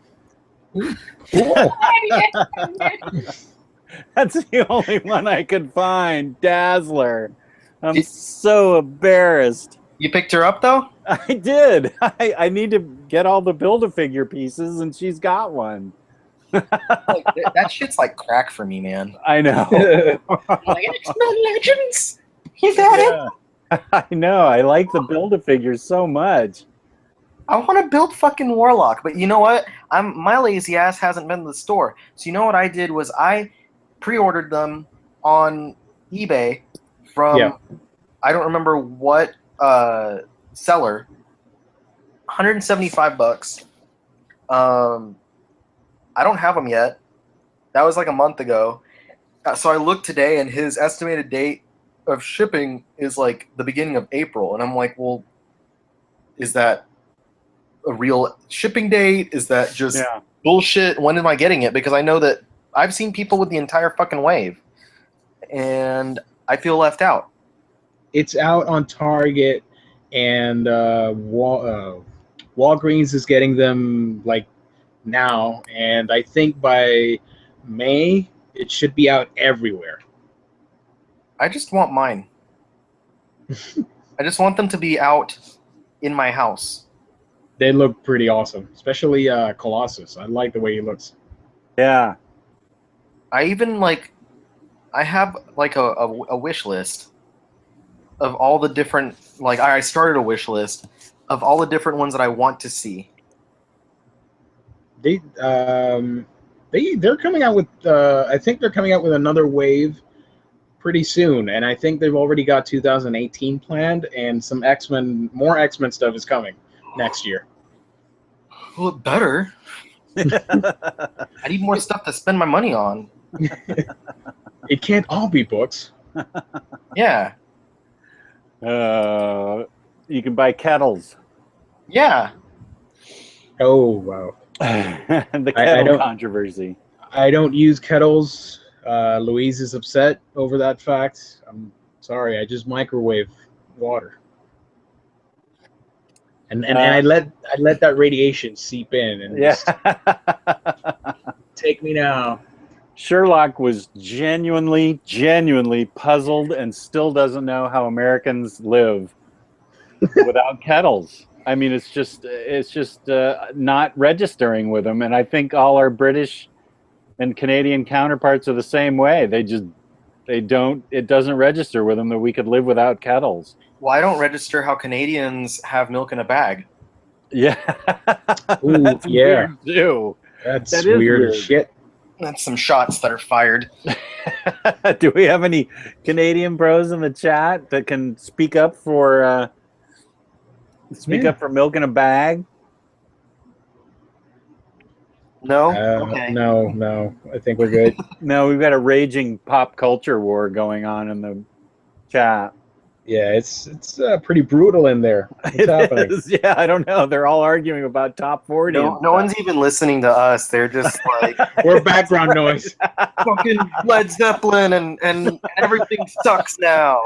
Cool. That's the only one I could find. Dazzler. I'm so embarrassed. You picked her up though? I did. I need to get all the Build-A-Figure pieces, and she's got one. Like, that shit's like crack for me, man. I know. Like, X-Men Legends. You got it. I know. I like the Build-A-Figures so much. I want to build fucking Warlock, but you know what? My lazy ass hasn't been to the store. So you know what I did was I pre-ordered them on eBay from I don't remember what seller. $175. I don't have them yet. That was like a month ago. So I looked today, and his estimated date of shipping is like the beginning of April, and I'm like, well, is that a real shipping date? Is that just bullshit? When am I getting it? Because I know that I've seen people with the entire fucking wave, and I feel left out. It's out on Target, and Walgreens is getting them like now, and I think by May it should be out everywhere. I just want mine. I just want them to be out in my house. They look pretty awesome, especially Colossus. I like the way he looks. Yeah. I even I have like a wish list of all the different, like I started a wish list of all the different ones that I want to see. They're coming out with I think they're coming out with another wave pretty soon, and I think they've already got 2018 planned, and some more X-Men stuff is coming next year. Well, it better. I need more stuff to spend my money on. It can't all be books. Yeah. You can buy kettles. Yeah. Oh, wow. The kettle controversy. I don't use kettles. Louise is upset over that fact. I'm sorry. I just microwave water, and I let that radiation seep in and just take me now. Sherlock was genuinely puzzled and still doesn't know how Americans live without kettles. I mean, it's just not registering with them, and I think all our British and Canadian counterparts are the same way. It doesn't register with them that we could live without kettles. Well, I don't register how Canadians have milk in a bag. Yeah. Ooh, That's weird too. That's weird as shit. That's some shots that are fired. Do we have any Canadian bros in the chat that can speak up for milk in a bag? No? Okay. No. I think we're good. No, we've got a raging pop culture war going on in the chat. Yeah, it's pretty brutal in there. What's happening? Yeah, I don't know. They're all arguing about top 40. No one's even listening to us. They're just like, we're background noise. Fucking Led Zeppelin and everything sucks now.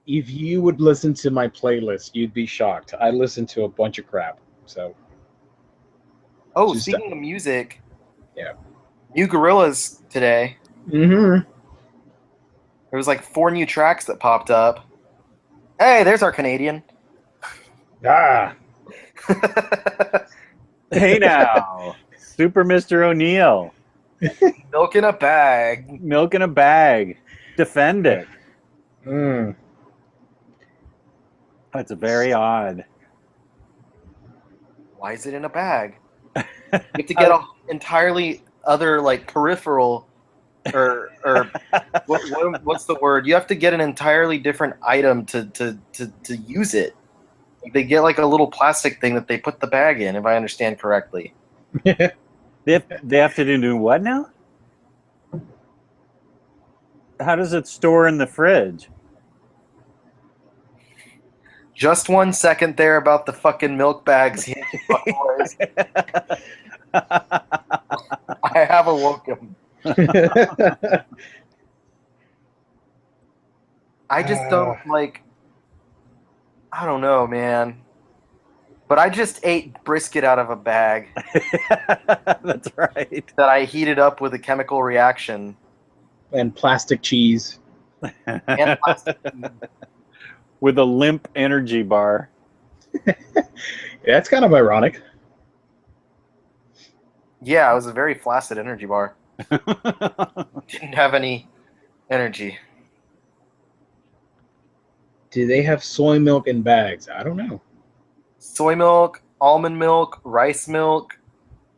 If you would listen to my playlist, you'd be shocked. I listen to a bunch of crap. So. Oh, speaking of music. Yeah. New Gorillaz today. Mm-hmm. There was like 4 new tracks that popped up. Hey, there's our Canadian. Ah. Hey now. Super Mr. O'Neill. Milk in a bag. Milk in a bag. Defend it. Mm. That's very odd. Why is it in a bag? You have to get an entirely other, like, peripheral, or what's the word? You have to get an entirely different item to use it. They get like a little plastic thing that they put the bag in, if I understand correctly. They have to do what now? How does it store in the fridge? Just 1 second there about the fucking milk bags. I have awoken. I just don't like. I don't know, man. But I just ate brisket out of a bag That's right. that I heated up with a chemical reaction. And plastic cheese. And plastic. With a limp energy bar. That's kind of ironic. Yeah, it was a very flaccid energy bar. Didn't have any energy. Do they have soy milk in bags? I don't know. Soy milk, almond milk, rice milk.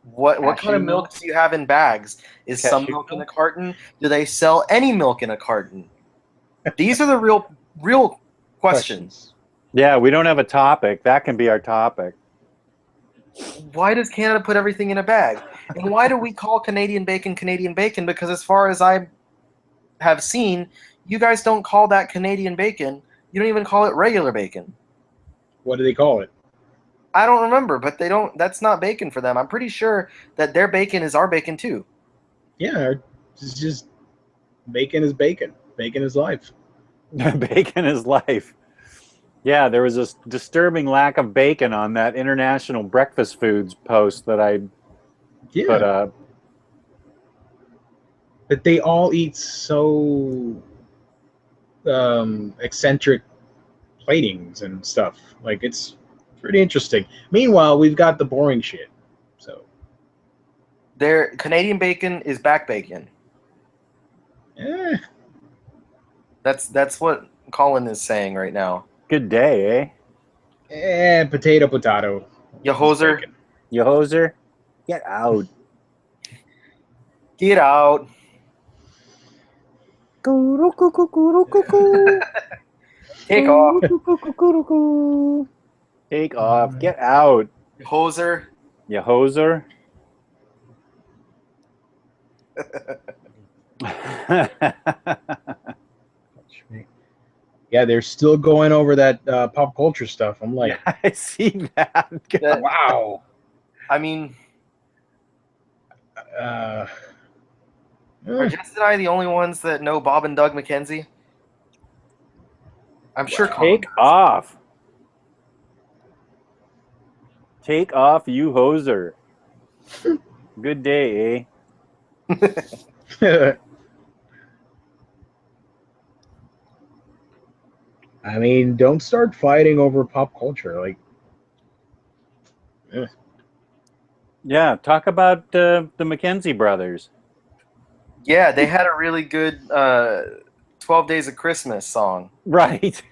What kind Cashew of milk milk? do you have in bags? Is some Cashew milk in a milk? carton? Do they sell any milk in a carton? These are the real questions. Yeah, we don't have a topic. That can be our topic. Why does Canada put everything in a bag? And why do we call Canadian bacon Canadian bacon? Because as far as I have seen, you guys don't call that Canadian bacon. You don't even call it regular bacon. What do they call it? I don't remember, but they don't. That's not bacon for them. I'm pretty sure that their bacon is our bacon too. Yeah, it's just bacon is bacon. Bacon is life. Bacon is life. Yeah, there was a disturbing lack of bacon on that international breakfast foods post that I put up. But they all eat so eccentric platings and stuff. Like, it's pretty interesting. Meanwhile, we've got the boring shit. So Their Canadian bacon is back bacon. eh, That's what Colin is saying right now. Good day, eh? potato. You hoser. Bacon. You hoser, get out. Get out. Take off. Take off. Get out. You hoser. You hoser. Yeah, they're still going over that pop culture stuff. I'm like, Yeah, I see that. wow. I mean, Uh, are Jess and I the only ones that know Bob and Doug McKenzie? I'm sure Colin Take off. Take off, you hoser. Good day, eh? I mean, don't start fighting over pop culture. Like, Yeah, talk about the McKenzie brothers. Yeah, they had a really good 12 Days of Christmas song. Right.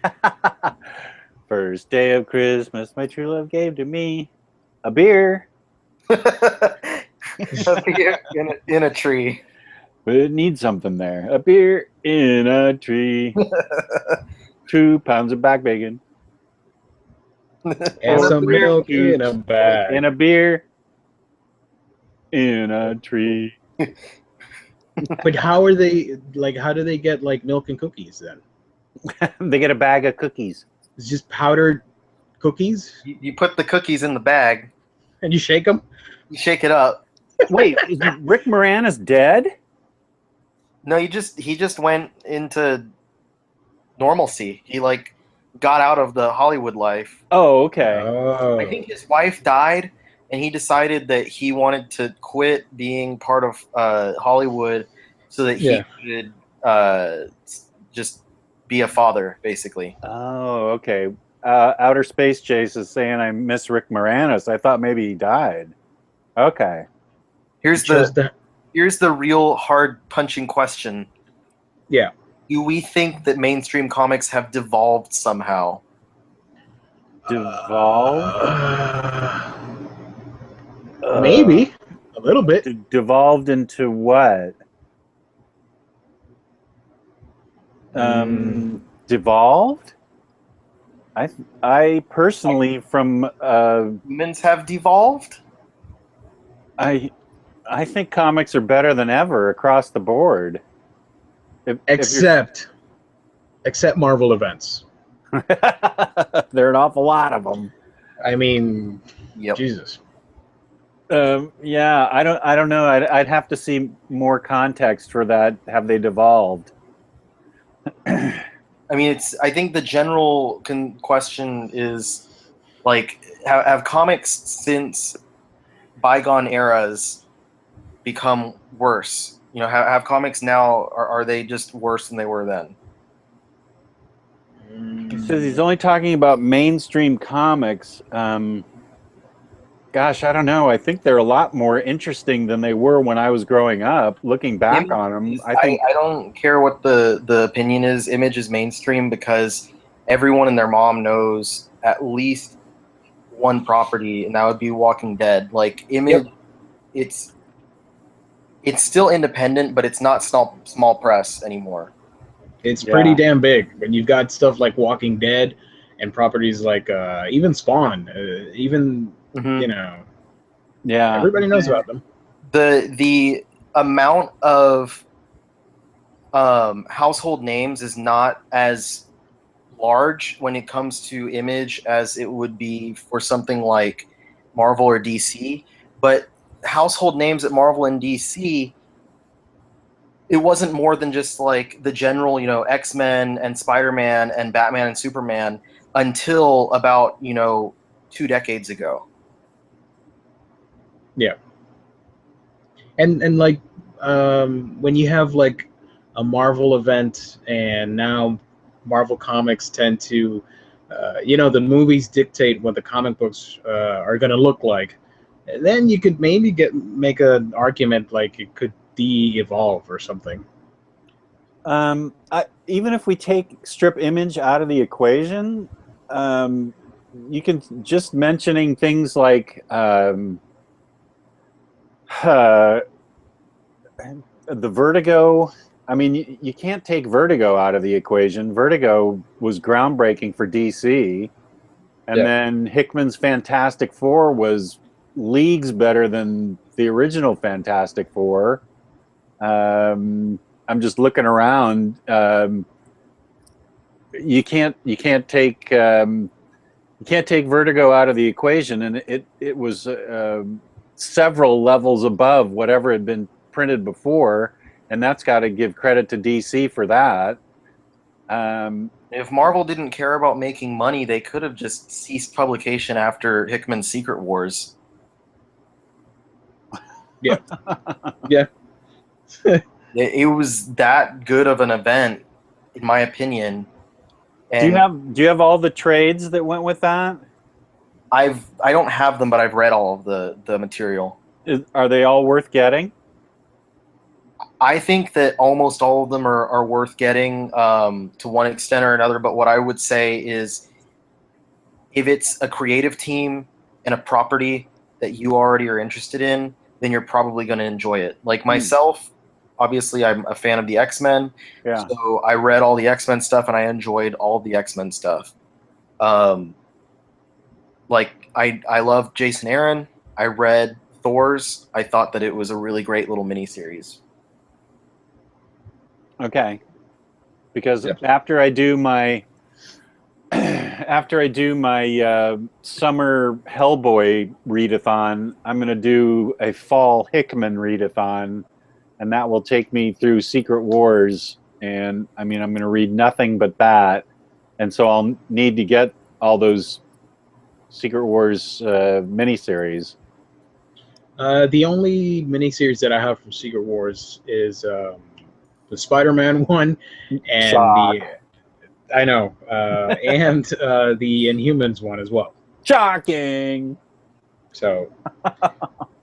First day of Christmas, my true love gave to me a beer. in a tree. But it needs something there. A beer in a tree. 2 pounds of back bacon. and some milk cubes in a bag. And a beer in a tree. But how are they, like, how do they get, like, milk and cookies then? They get a bag of cookies. It's just powdered cookies? You put the cookies in the bag, And you shake them? you shake it up. Wait, is Rick Moranis dead? No, he just went into normalcy. He like got out of the Hollywood life. Oh, okay. Oh. I think his wife died, and he decided that he wanted to quit being part of Hollywood so that he could just be a father, basically. Oh, okay. Outer Space Chase is saying I miss Rick Moranis. I thought maybe he died. Okay. Here's the real hard punching question. Yeah. Do we think that mainstream comics have devolved somehow? Devolved? Maybe. A little bit. Devolved into what? Devolved? I personally, from Humans have devolved? I think comics are better than ever across the board. Except Marvel events. There are an awful lot of them. I mean, Yep. Jesus. Yeah, I don't know. I'd have to see more context for that. Have they devolved? I mean, I think the general question is, like, have comics since bygone eras become worse? You know, have comics now, are they just worse than they were then? He says he's only talking about mainstream comics. Gosh, I don't know. I think they're a lot more interesting than they were when I was growing up. Looking back on them, I think I don't care what the opinion is. Image is mainstream because everyone and their mom knows at least one property, and that would be Walking Dead. Like Image, it's still independent, but it's not small press anymore. It's pretty damn big when you've got stuff like Walking Dead and properties like even Spawn, even you know, everybody knows about them. The amount of household names is not as large when it comes to Image as it would be for something like Marvel or DC, but household names at Marvel and DC, it wasn't more than just like the general, you know, X-Men and Spider-Man and Batman and Superman until about, you know, 2 decades ago. Yeah. And like when you have like a Marvel event, and now Marvel comics tend to you know, the movies dictate what the comic books are going to look like. And then you could maybe make an argument like it could de-evolve or something. Even if we take strip Image out of the equation, you can just mentioning things like the Vertigo. I mean, you can't take Vertigo out of the equation. Vertigo was groundbreaking for DC, and then Hickman's Fantastic Four was leagues better than the original Fantastic Four. I'm just looking around. You can't take Vertigo out of the equation, and it was several levels above whatever had been printed before, and that's got to give credit to DC for that. If Marvel didn't care about making money, they could have just ceased publication after Hickman's Secret Wars. Yeah. It was that good of an event, in my opinion. And do you have all the trades that went with that? I don't have them, but I've read all of the material. Are they all worth getting? I think that almost all of them are worth getting to one extent or another. But what I would say is, if it's a creative team and a property that you already are interested in, then you're probably going to enjoy it. Like myself, obviously, I'm a fan of the X-Men. Yeah. So I read all the X-Men stuff, and I enjoyed all the X-Men stuff. Like, I love Jason Aaron. I read Thor's. I thought that it was a really great little miniseries. Okay. Because after I do my summer Hellboy readathon, I'm going to do a fall Hickman readathon, and that will take me through Secret Wars. And I mean, I'm going to read nothing but that, and so I'll need to get all those Secret Wars miniseries. The only miniseries that I have from Secret Wars is the Spider-Man one, and and the Inhumans one as well. Shocking. So,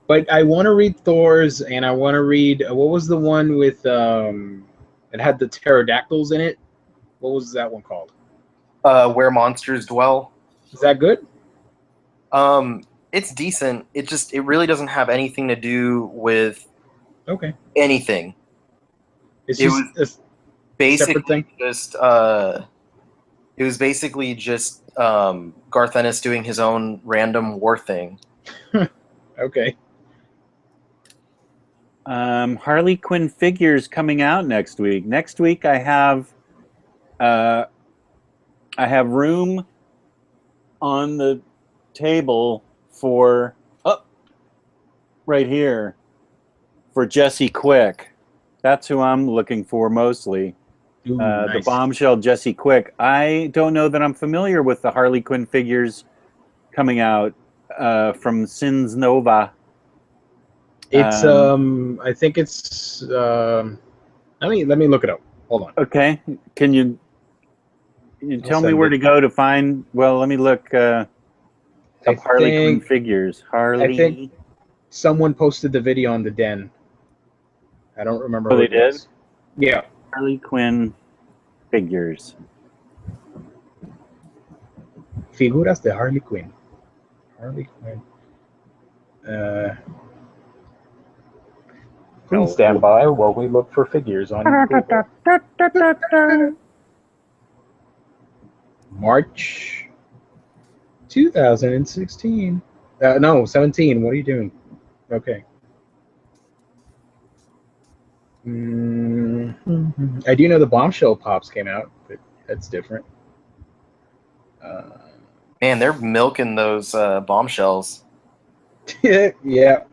but I want to read Thor's, and I want to read what was the one with it had the pterodactyls in it. What was that one called? Where Monsters Dwell. Is that good? It's decent. It really doesn't have anything to do with anything. It was basically just it was basically just Garth Ennis doing his own random war thing. Okay. Harley Quinn figures coming out next week. Next week I have room on the table for right here for Jesse Quick. That's who I'm looking for mostly. Ooh, The nice. Bombshell Jesse Quick. I don't know that I'm familiar with the Harley Quinn figures coming out from Sins Nova. It's I think it's let me look it up. Hold on. Okay. Can you tell me where to go to find? Well, let me look up Harley Quinn figures. I think Harley. someone posted the video on the Den. I don't remember Oh, who they it did? was. Yeah. Harley Quinn figures. Figuras de Harley Quinn. Harley Quinn. Please stand by while we look for figures on Google. March 2016. No, 17. What are you doing? Okay. I do know the Bombshell Pops came out, but that's different. Man, they're milking those bombshells. Yeah,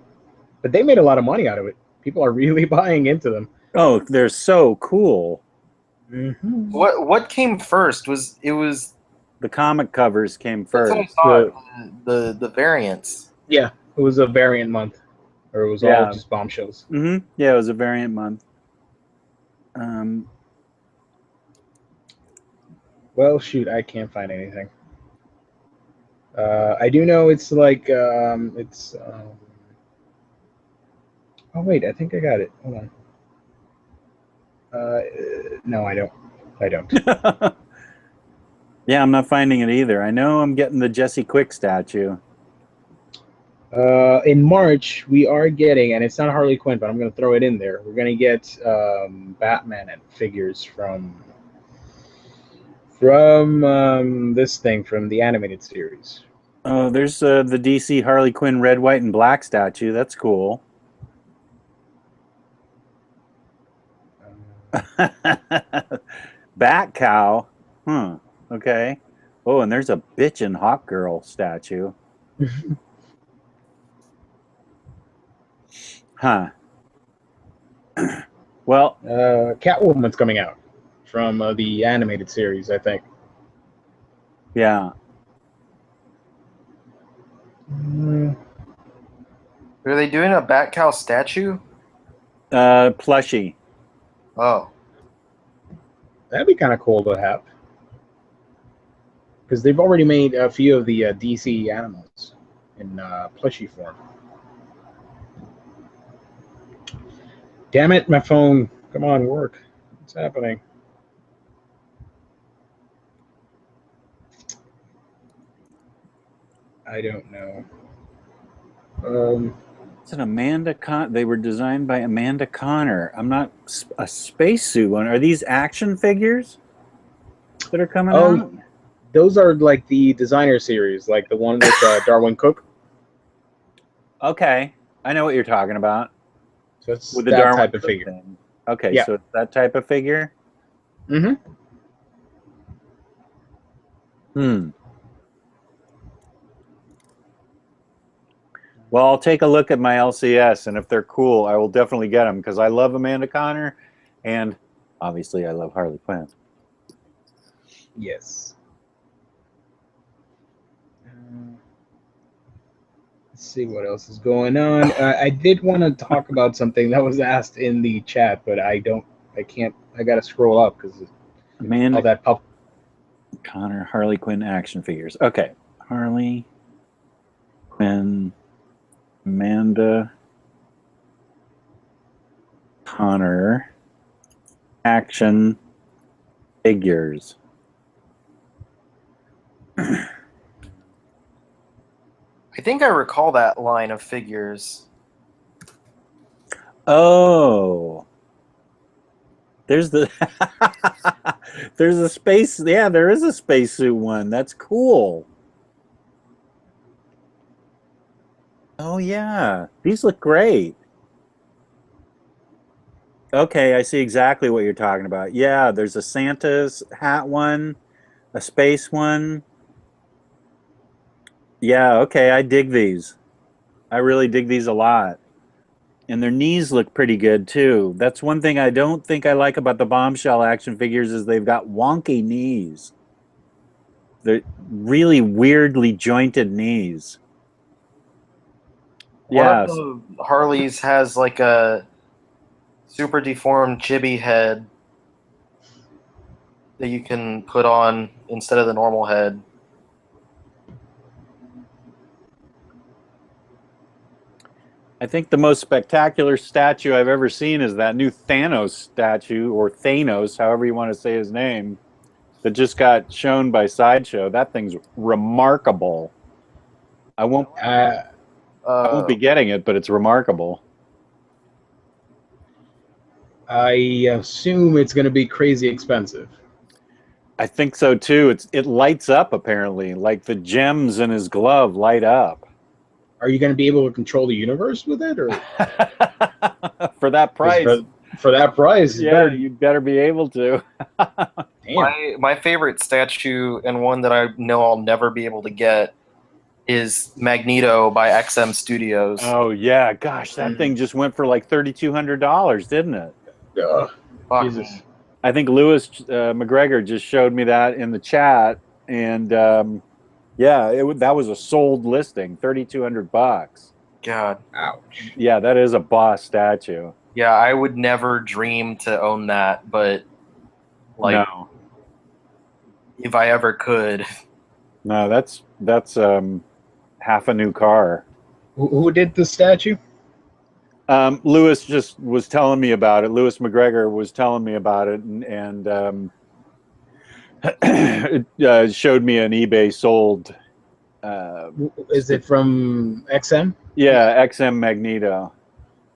but they made a lot of money out of it. People are really buying into them. Oh, they're so cool. Mm-hmm. What came first? Was the comic covers came first. That's what I thought. The variants. Yeah, it was a variant month, or it was all just bombshells. Mm-hmm. Yeah, it was a variant month. Well, shoot, I can't find anything. I do know it's like it's. Oh wait, I think I got it. Hold on. No, I don't. I don't. Yeah, I'm not finding it either. I know I'm getting the Jesse Quick statue. In March, we are getting, and it's not Harley Quinn, but I'm going to throw it in there. We're going to get Batman and figures from this thing from the animated series. Oh, there's the DC Harley Quinn red, white, and black statue. That's cool. Bat cow. Huh. Okay. Oh, and there's a bitchin' hot girl statue. Huh. Well, Catwoman's coming out from the animated series, I think. Yeah. Are they doing a Bat Cow statue? Plushie. Oh. That'd be kind of cool to have. Because they've already made a few of the DC animals in plushie form. Damn it, my phone. Come on, work. What's happening? I don't know. It's an Amanda They were designed by Amanda Connor. I'm not a spacesuit one. Are these action figures that are coming out? Those are like the designer series, like the one with Darwin Cook. Okay, I know what you're talking about. So it's with the that Darwin type of Cook figure. thing. Okay, Yeah. so it's that type of figure. Mm-hmm. Well, I'll take a look at my LCS, and if they're cool, I will definitely get them because I love Amanda Connor, and obviously I love Harley Quinn. Yes. Let's see what else is going on. I did want to talk about something that was asked in the chat, but I can't. I got to scroll up because Amanda all that pop. Connor Harley Quinn action figures. Okay, Harley Quinn. Amanda Connor action figures. I think I recall that line of figures. Oh. There's the there's a space. Yeah, there is a spacesuit one. That's cool. Oh, yeah. These look great. Okay, I see exactly what you're talking about. Yeah, there's a Santa's hat one, a space one. Yeah, okay, I dig these. I really dig these a lot. And their knees look pretty good too. That's one thing I don't think I like about the Bombshell action figures is they've got wonky knees. They're really weirdly jointed knees. One Yeah. of the Harleys has like a super deformed chibi head that you can put on instead of the normal head. I think the most spectacular statue I've ever seen is that new Thanos statue, or Thanos, however you want to say his name, that just got shown by Sideshow. That thing's remarkable. I won't be getting it, but it's remarkable. I assume it's going to be crazy expensive. I think so too. It lights up apparently, like the gems in his glove light up. Are you going to be able to control the universe with it, or for that price? For that price, yeah, you better be able to. My favorite statue, and one that I know I'll never be able to get, is Magneto by XM Studios. Oh yeah, gosh, that thing just went for like $3,200, didn't it? Jesus. I think Lewis McGregor just showed me that in the chat, and yeah, that was a sold listing, $3,200. God, ouch. Yeah, that is a boss statue. Yeah, I would never dream to own that, but like, no. If I ever could. No, that's half a new car. Who did the statue? Lewis just was telling me about it. Lewis McGregor was telling me about it, and it showed me an eBay sold. Is it from XM? Yeah, XM Magneto.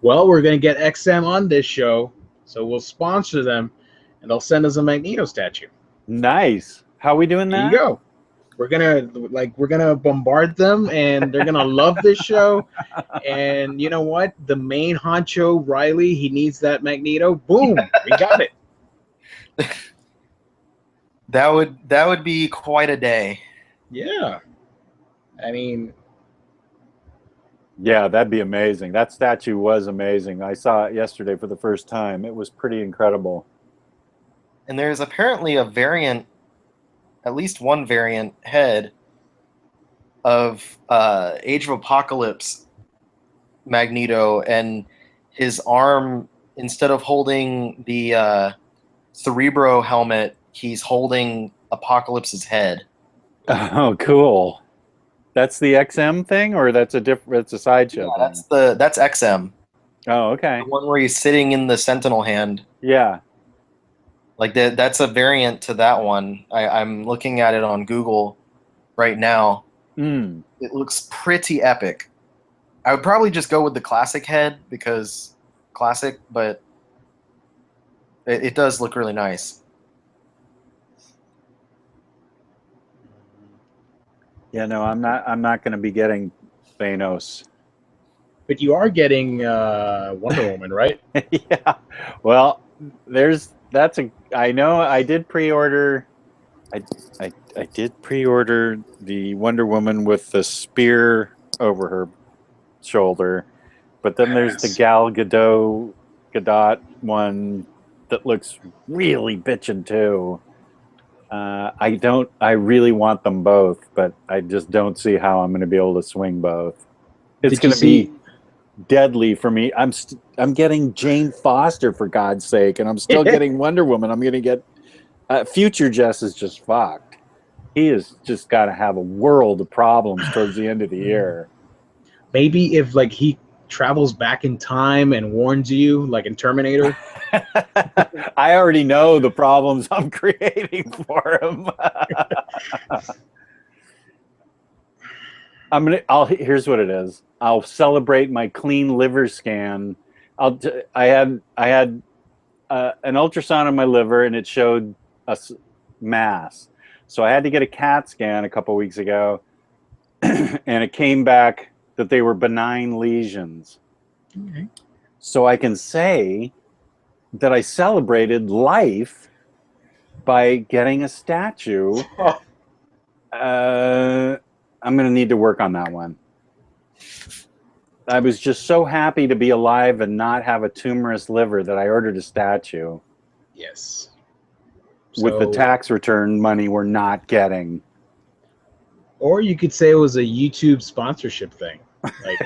Well, we're going to get XM on this show, so we'll sponsor them, and they'll send us a Magneto statue. Nice. How are we doing that? There you go. We're gonna bombard them, and they're gonna love this show. And you know what? The main honcho, Riley, he needs that Magneto. Boom, we got it. That would be quite a day. Yeah, I mean, yeah, that'd be amazing. That statue was amazing. I saw it yesterday for the first time. It was pretty incredible. And there's apparently a variant, at least one variant head of Age of Apocalypse Magneto, and his arm, instead of holding the Cerebro helmet, he's holding Apocalypse's head. Oh, cool. That's the XM thing, or that's a Sideshow thing? That's XM. Oh, okay. The one where he's sitting in the Sentinel hand. Yeah. Like that's a variant to that one. I'm looking at it on Google right now. It looks pretty epic. I would probably just go with the classic head because classic, but it does look really nice. Yeah, no, I'm not going to be getting Thanos. but you are getting Wonder Woman, right? Yeah. Well, I know I did pre-order. I did pre-order the Wonder Woman with the spear over her shoulder, but then there's the Gal Gadot one that looks really bitchin' too. I really want them both, but I just don't see how I'm going to be able to swing both. It's going to be deadly for me. I'm getting Jane Foster, for God's sake, and I'm still getting Wonder Woman. I'm going to get Future Jess is just fucked. He has just got to have a world of problems towards the end of the year. Maybe if he travels back in time and warns you, like in Terminator. I already know the problems I'm creating for him. Here's what it is. I'll celebrate my clean liver scan. I had an ultrasound on my liver, and it showed a mass. So I had to get a CAT scan a couple weeks ago, and it came back that they were benign lesions. Okay. So I can say that I celebrated life by getting a statue. I'm going to need to work on that one. I was just so happy to be alive and not have a tumorous liver that I ordered a statue Yes. with the So- tax return money we're not getting. Or you could say it was a YouTube sponsorship thing. Like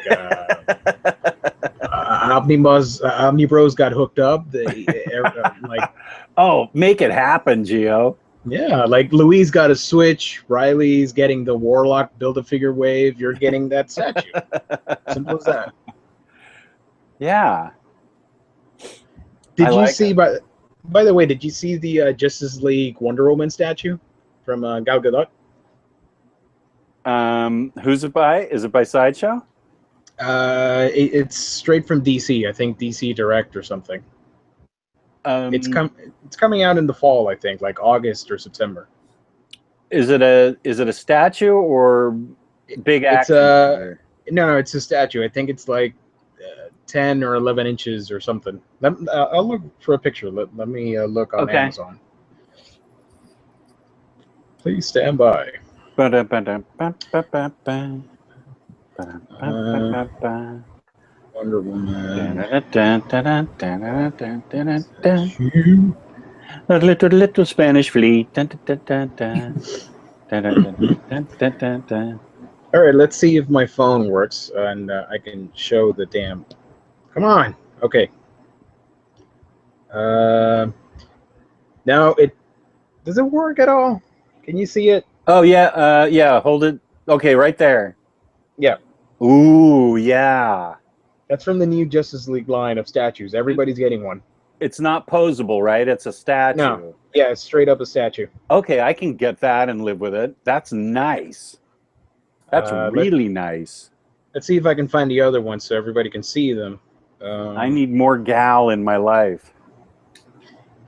Omnibros got hooked up. Like, Oh, make it happen, Gio. yeah, like Louise got a Switch. Riley's getting the Warlock Build-A-Figure wave. You're getting that statue. Simple as that. Yeah. Did I you like see? it. By the way, did you see the Justice League Wonder Woman statue from Gal Gadot? Who's it by? Is it by Sideshow? It's straight from DC. I think DC Direct or something. It's coming out in the fall. I think, like August or September. Is it a statue or big It's action figure? No, it's a statue. I think it's like 10 or 11 inches or something. I'll look for a picture. Let me look on Amazon. Please stand by. Wonder Woman. A little Spanish fleet. All right, let's see if my phone works and I can show the damn. Come on. Okay. Now does it work at all? Can you see it? Oh yeah, yeah. Hold it. Okay, right there. Yeah. Ooh, yeah. That's from the new Justice League line of statues. Everybody's getting one. It's not posable, right? It's a statue. No. Yeah, it's straight up a statue. Okay, I can get that and live with it. That's nice. That's really nice. Let's see if I can find the other one so everybody can see them. I need more Gal in my life.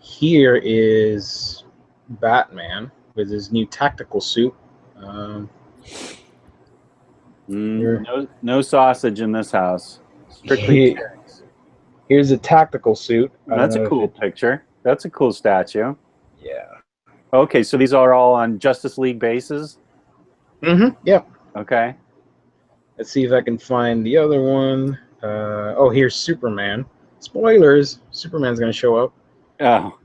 Here is Batman with his new tactical suit. No sausage in this house. Strictly cherries. Here's a tactical suit. That's a cool picture. That's a cool statue. Yeah. Okay, so these are all on Justice League bases? Mm-hmm. Yep. Okay. Let's see if I can find the other one. Oh, here's Superman. Spoilers. Superman's going to show up. Oh.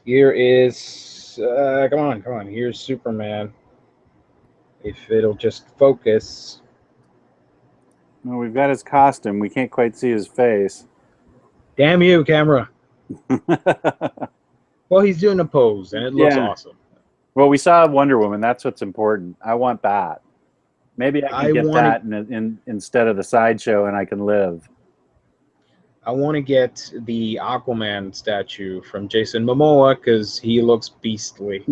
Here is... come on. Here's Superman. If it'll just focus. Well, we've got his costume. We can't quite see his face. Damn you, camera. Well, he's doing a pose, and it looks awesome. Well, we saw Wonder Woman. That's what's important. I want that. Maybe I can get that instead of the Sideshow, and I can live. I want to get the Aquaman statue from Jason Momoa because he looks beastly.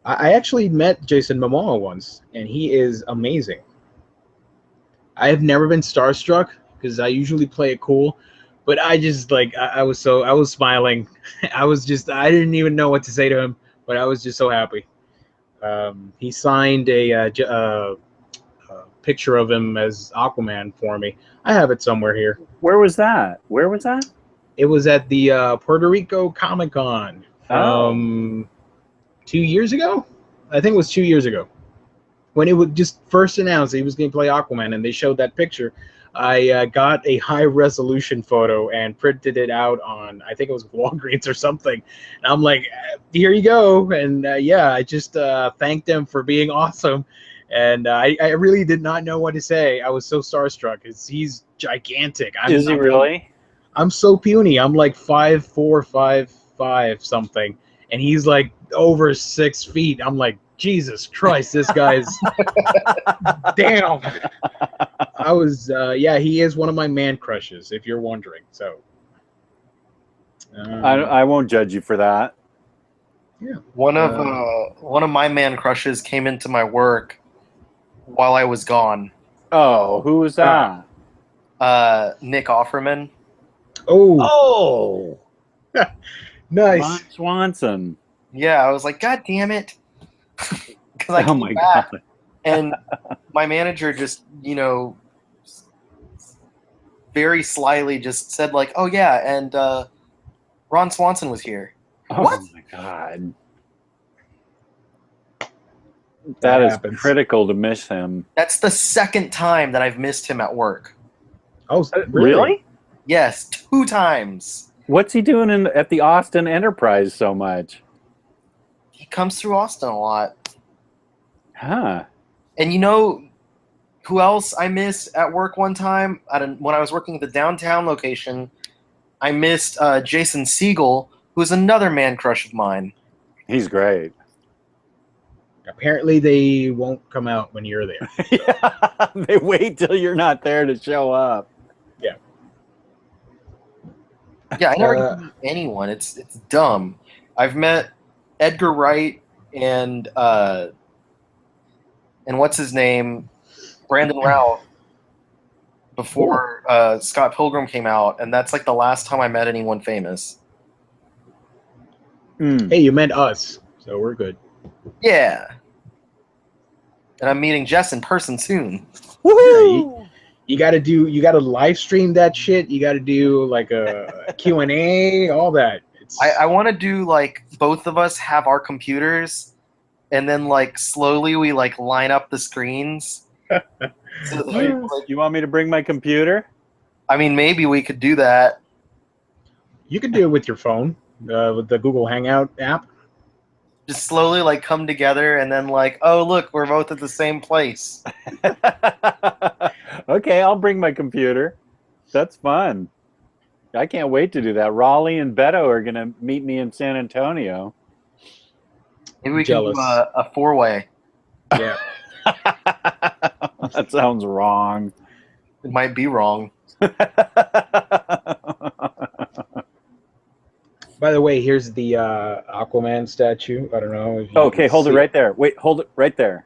I actually met Jason Momoa once, and he is amazing. I have never been starstruck because I usually play it cool, but I just I was smiling. I didn't even know what to say to him, but I was just so happy. He signed a picture of him as Aquaman for me. I have it somewhere here. Where was that? It was at the Puerto Rico Comic-Con 2 years ago. I think it was 2 years ago when it was just first announced that he was going to play Aquaman, and they showed that picture. I got a high-resolution photo and printed it out on, I think it was Walgreens or something. And I'm like, here you go. And I just thanked him for being awesome. And I really did not know what to say. I was so starstruck. He's gigantic. Is he really? I'm so puny. I'm like 5'4", 5'5" something. And he's like over 6 feet. I'm like, Jesus Christ, this guy's damn. I was he is one of my man crushes, if you're wondering. So I won't judge you for that. Yeah. One of my man crushes came into my work while I was gone. Oh, who was that? Nick Offerman. Oh. Nice. Ron Swanson. Yeah, I was like, God damn it. Because I came back, and my manager just, very slyly just said like, oh yeah, and Ron Swanson was here. Oh What? my God. That is happens. critical to miss him. That's the second time that I've missed him at work. Oh, Really? Yes, 2 times. What's he doing at the Austin Enterprise so much? He comes through Austin a lot. Huh. And you know who else I missed at work one time? When I was working at the downtown location, I missed Jason Siegel, who's another man crush of mine. He's great. Apparently, they won't come out when you're there. Yeah, they wait till you're not there to show up. Yeah, I never get to meet anyone. It's dumb. I've met Edgar Wright and what's his name, Brandon Routh, before Scott Pilgrim came out, and that's like the last time I met anyone famous. Hey, you meant us, so we're good. Yeah. And I'm meeting Jess in person soon. Woohoo! You gotta live stream that shit. You gotta do like a Q&A, all that. I want to do like both of us have our computers, and then like slowly we like line up the screens. So, like, You want me to bring my computer? I mean, maybe we could do that. You could do it with your phone, with the Google Hangout app. Just slowly like come together, and then like, oh look, we're both at the same place. Okay, I'll bring my computer. That's fun. I can't wait to do that. Raleigh and Beto are going to meet me in San Antonio. Maybe we can do a 4-way. Yeah. That sounds wrong. It might be wrong. Okay, By the way, here's the Aquaman statue. I don't know if you can hold it see right there. Wait, hold it right there.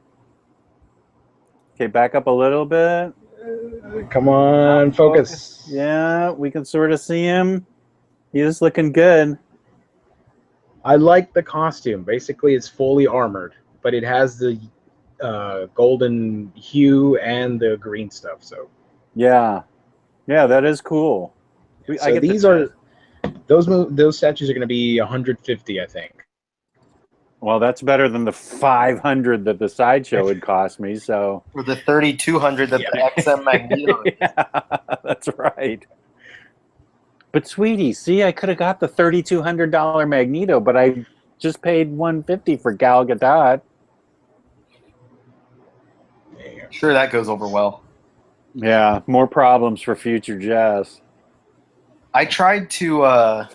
Okay, back up a little bit. Come on, focus. Yeah, we can sort of see him. He is looking good. I like the costume. Basically, it's fully armored, but it has the golden hue and the green stuff. So Yeah, that is cool. So these are those statues are going to be 150, I think. Well, that's better than the 500 that the sideshow would cost me. So For the 3,200 that the XM Magneto. Yeah, that's right. But sweetie, see, I could have got the $3,200 Magneto, but I just paid $150 for Gal Gadot. Sure, that goes over well. Yeah, more problems for future Jess. I tried to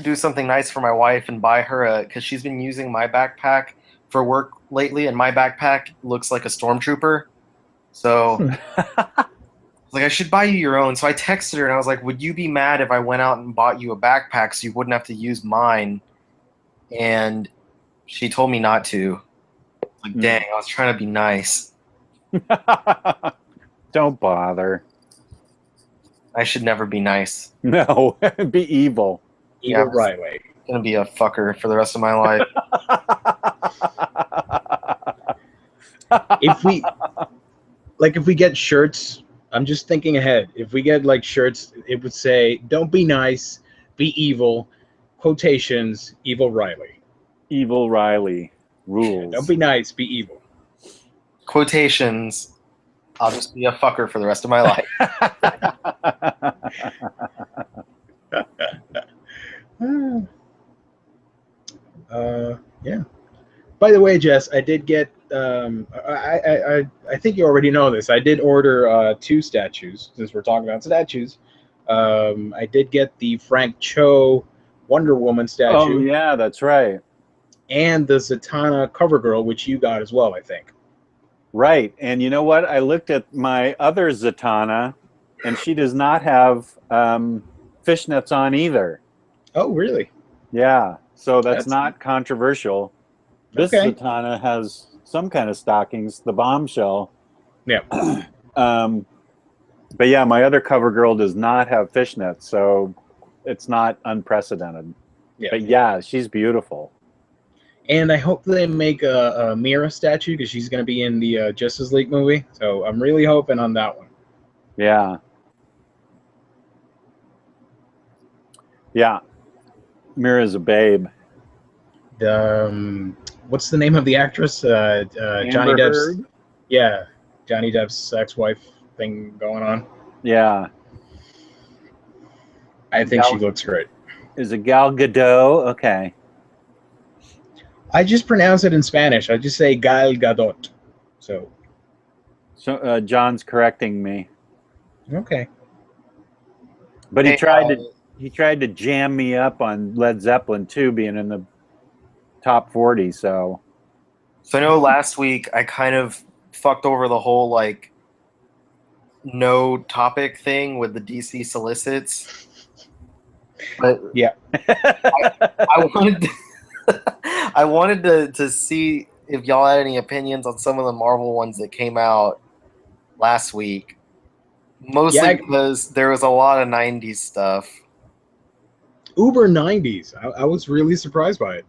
do something nice for my wife and buy her because she's been using my backpack for work lately, and my backpack looks like a stormtrooper. So like, I should buy you your own. So I texted her and I was like, would you be mad if I went out and bought you a backpack so you wouldn't have to use mine? And she told me not to. Like, dang, I was trying to be nice. Don't bother. I should never be nice. No, be evil. Evil Riley. I'm gonna be a fucker for the rest of my life. If we get shirts, I'm just thinking ahead. If we get like shirts, it would say, "Don't be nice, be evil." Quotations, Evil Riley. Evil Riley rules. Don't be nice, be evil. Quotations. I'll just be a fucker for the rest of my life. Yeah. By the way, Jess, I did get. I think you already know this. I did order 2 statues. Since we're talking about statues, I did get the Frank Cho Wonder Woman statue. Oh yeah, that's right. And the Zatanna cover girl, which you got as well, I think. Right, and you know what? I looked at my other Zatanna, and she does not have fishnets on either. Oh, really? Yeah, so that's not controversial. This Zatanna has some kind of stockings, the bombshell. Yeah. But yeah, my other cover girl does not have fishnets, so it's not unprecedented. Yeah. But yeah, she's beautiful. And I hope they make a Mira statue because she's going to be in the Justice League movie. So I'm really hoping on that one. Yeah. Yeah. Mira's a babe. The what's the name of the actress? Johnny Amber Depp's. Heard? Yeah, Johnny Depp's ex-wife thing going on. Yeah. I think she looks great. Is it Gal Gadot? Okay. I just pronounce it in Spanish. I just say Gal Gadot. So John's correcting me, okay. but he Hey, tried to jam me up on Led Zeppelin 2 being in the top 40. So So I know last week I kind of fucked over the whole like no topic thing with the DC solicits, but Yeah. I wanted I wanted to see if y'all had any opinions on some of the Marvel ones that came out last week. Mostly Yeah, because there was a lot of 90s stuff. Uber 90s. I was really surprised by it.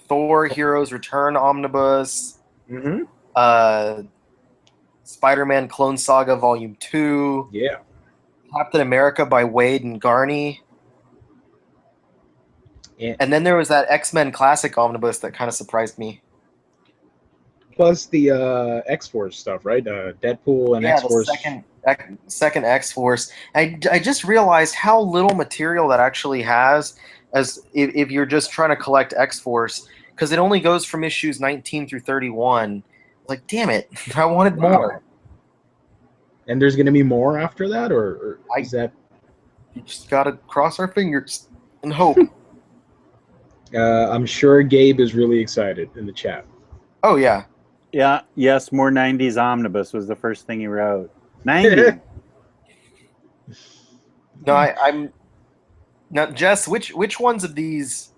Thor Heroes Return Omnibus, Mm-hmm. Spider-Man Clone Saga Volume 2, Yeah. Captain America by Wade and Garney. Yeah. And then there was that X-Men Classic Omnibus that kind of surprised me. Plus the X-Force stuff, right? Deadpool and Yeah, X-Force. the second X-Force. I just realized how little material that actually has as if you're just trying to collect X-Force, because it only goes from issues 19 through 31. Like, damn it, I wanted more. And there's going to be more after that, or is that? You just gotta cross our fingers and hope. I'm sure Gabe is really excited in the chat. Oh yeah. yeah, yes, more 90s Omnibus was the first thing he wrote. 90. No, I'm now, Jess. Which ones of these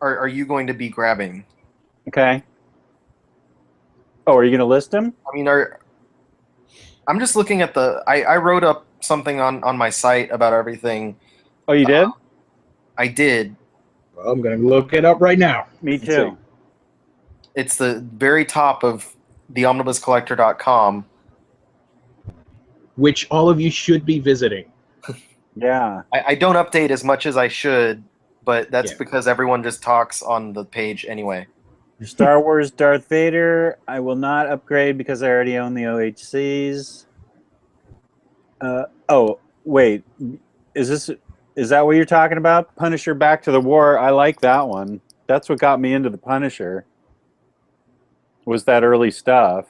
are you going to be grabbing? Okay. Oh, are you going to list them? I mean, I'm just looking at the. I wrote up something on my site about everything. Oh, you did? I did. Well, I'm going to look it up right now. Me Let's too. see. It's the very top of the omnibuscollector.com. Which all of you should be visiting. Yeah. I don't update as much as I should, but that's Yeah. because everyone just talks on the page anyway. Star Wars Darth Vader, I will not upgrade because I already own the OHCs. Oh, wait. Is that what you're talking about? Punisher Back to the War. I like that one. That's what got me into the Punisher. Was that early stuff.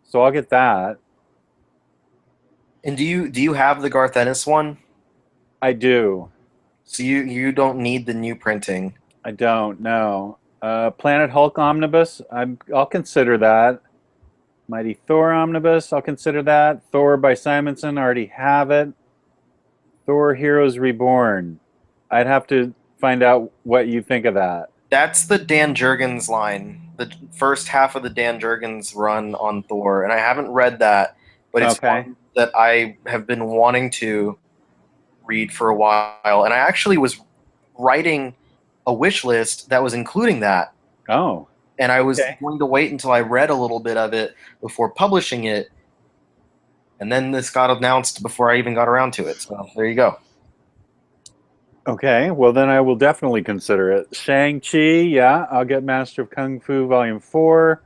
So I'll get that. And do you have the Garth Ennis one? I do. So you don't need the new printing. I don't know. Planet Hulk Omnibus, I'll consider that. Mighty Thor Omnibus, I'll consider that. Thor by Simonson, I already have it. Thor Heroes Reborn. I'd have to find out what you think of that. That's the Dan Jurgens line, the first half of the Dan Jurgens run on Thor, and I haven't read that, but it's one that I have been wanting to read for a while, and I actually was writing a wish list that was including that. Oh. And I was going to wait until I read a little bit of it before publishing it, and then this got announced before I even got around to it, so there you go. Okay, well then I will definitely consider it. Shang-Chi, yeah, I'll get Master of Kung Fu Volume 4.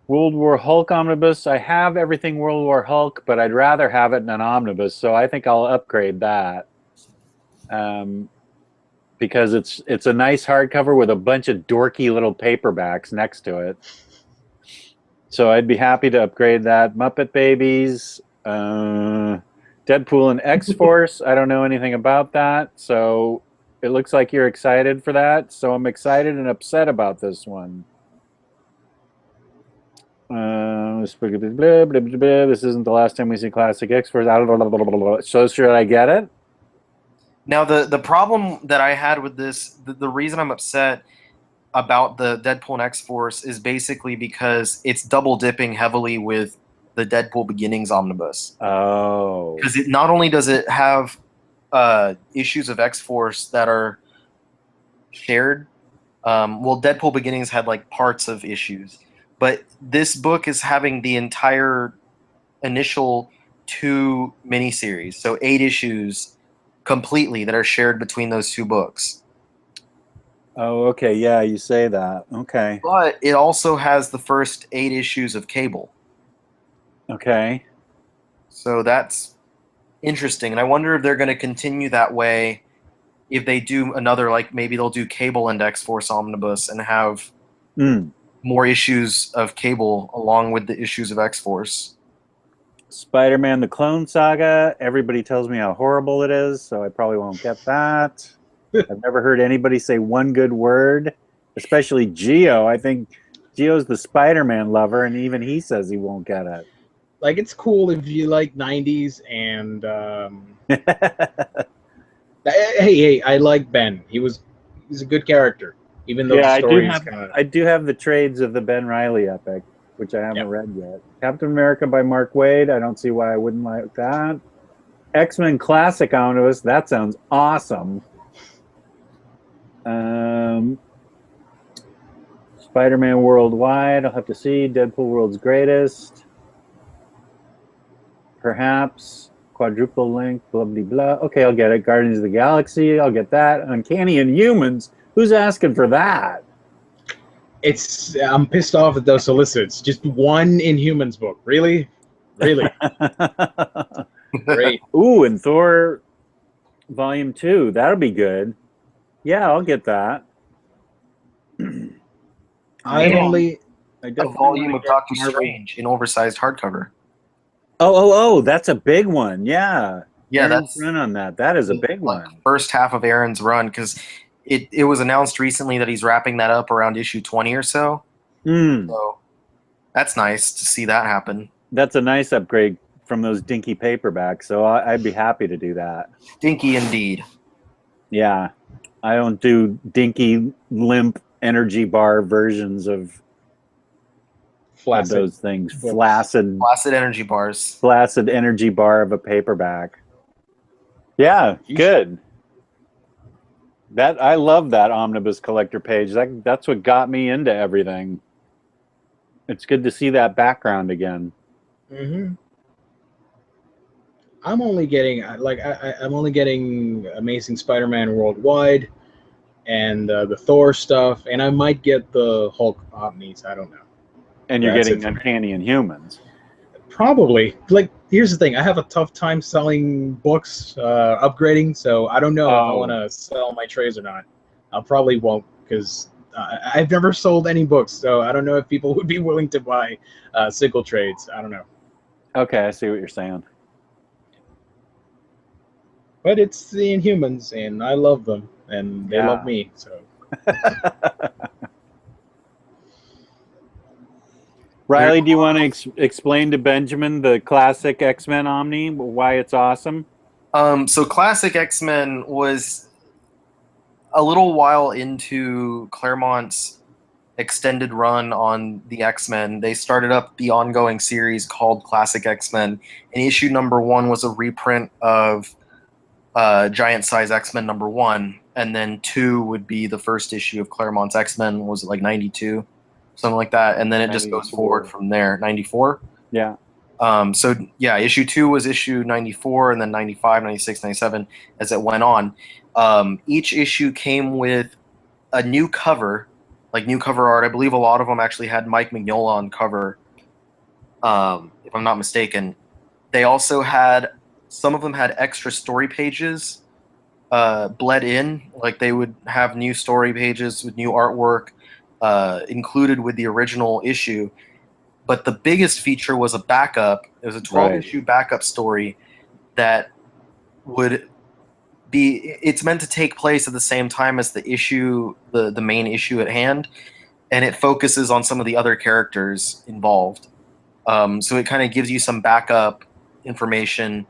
World War Hulk Omnibus, I have everything World War Hulk, but I'd rather have it in an Omnibus, so I think I'll upgrade that. Because it's a nice hardcover with a bunch of dorky little paperbacks next to it. So I'd be happy to upgrade that. Muppet Babies, Deadpool and X-Force, I don't know anything about that, so it looks like you're excited for that, so I'm excited and upset about this one. This isn't the last time we see Classic X-Force. So should I get it? Now, the problem that I had with this, the reason I'm upset about the Deadpool and X-Force is basically because it's double dipping heavily with the Deadpool Beginnings Omnibus. Oh. Because it not only does it have issues of X-Force that are shared, well, Deadpool Beginnings had like parts of issues, but this book is having the entire initial 2 miniseries, so 8 issues completely that are shared between those 2 books. Oh, okay. Yeah, you say that. Okay. But it also has the first 8 issues of Cable. Okay. So that's interesting. And I wonder if they're going to continue that way. If they do another, like maybe they'll do Cable and X-Force Omnibus and have more issues of Cable along with the issues of X-Force. Spider-Man: The Clone Saga. Everybody tells me how horrible it is, so I probably won't get that. I've never heard anybody say one good word, especially Gio. I think Gio's the Spider-Man lover, and even he says he won't get it. Like, it's cool if you like 90s and hey, I like Ben. He's a good character, even though Yeah, the story is kind of. I do have the trades of the Ben Reilly epic, which I haven't read yet. Captain America by Mark Waid. I don't see why I wouldn't like that. X-Men Classic Omnibus. That sounds awesome. Spider-Man Worldwide. I'll have to see. Deadpool World's Greatest. Perhaps. Quadruple Link. Blah, blah, blah. Okay, I'll get it. Guardians of the Galaxy. I'll get that. Uncanny Inhumans. Who's asking for that? I'm pissed off at those solicits. Just one Inhumans book. Really? Really? Great. Ooh, and Thor Volume 2. That'll be good. Yeah, I'll get that. A volume of Doctor Strange in oversized hardcover. Oh, that's a big one. Yeah. Yeah, Aaron's run on that. That is a big one. First half of Aaron's run, because it was announced recently that he's wrapping that up around issue 20 or so. So that's nice to see that happen. That's a nice upgrade from those dinky paperbacks, so I'd be happy to do that. Dinky indeed. Yeah. I don't do dinky, limp energy bar versions of those things. Flaccid energy bars. Flaccid energy bar of a paperback. Yeah, good. I love that Omnibus collector page. That's what got me into everything. It's good to see that background again. I'm only getting I'm only getting Amazing Spider-Man Worldwide and the Thor stuff, and I might get the Hulk Omnis. I don't know. And you're getting Uncanny Inhumans. Probably. Like, here's the thing. I have a tough time selling books, upgrading, so I don't know if I want to sell my trays or not. I probably won't, because I've never sold any books, so I don't know if people would be willing to buy single trades. I don't know. Okay, I see what you're saying. But it's the Inhumans, and I love them, and they love me, so... Riley, do you want to explain to Benjamin the classic X-Men Omni, why it's awesome? So classic X-Men was a little while into Claremont's extended run on the X-Men. They started up the ongoing series called Classic X-Men, and issue number 1 was a reprint of Giant Size X-Men number 1, and then 2 would be the first issue of Claremont's X-Men. Was it like 92? Something like that, and then it just goes forward from there. 94? Yeah. So, yeah, issue 2 was issue 94, and then 95, 96, 97, as it went on. Each issue came with a new cover, like new cover art. I believe a lot of them actually had Mike Mignola on cover, if I'm not mistaken. They also had, some of them had extra story pages bled in, like they would have new story pages with new artwork, included with the original issue. But the biggest feature was a backup. It was a 12-issue backup story that would be, it's meant to take place at the same time as the issue, the main issue at hand, and it focuses on some of the other characters involved. So it kind of gives you some backup information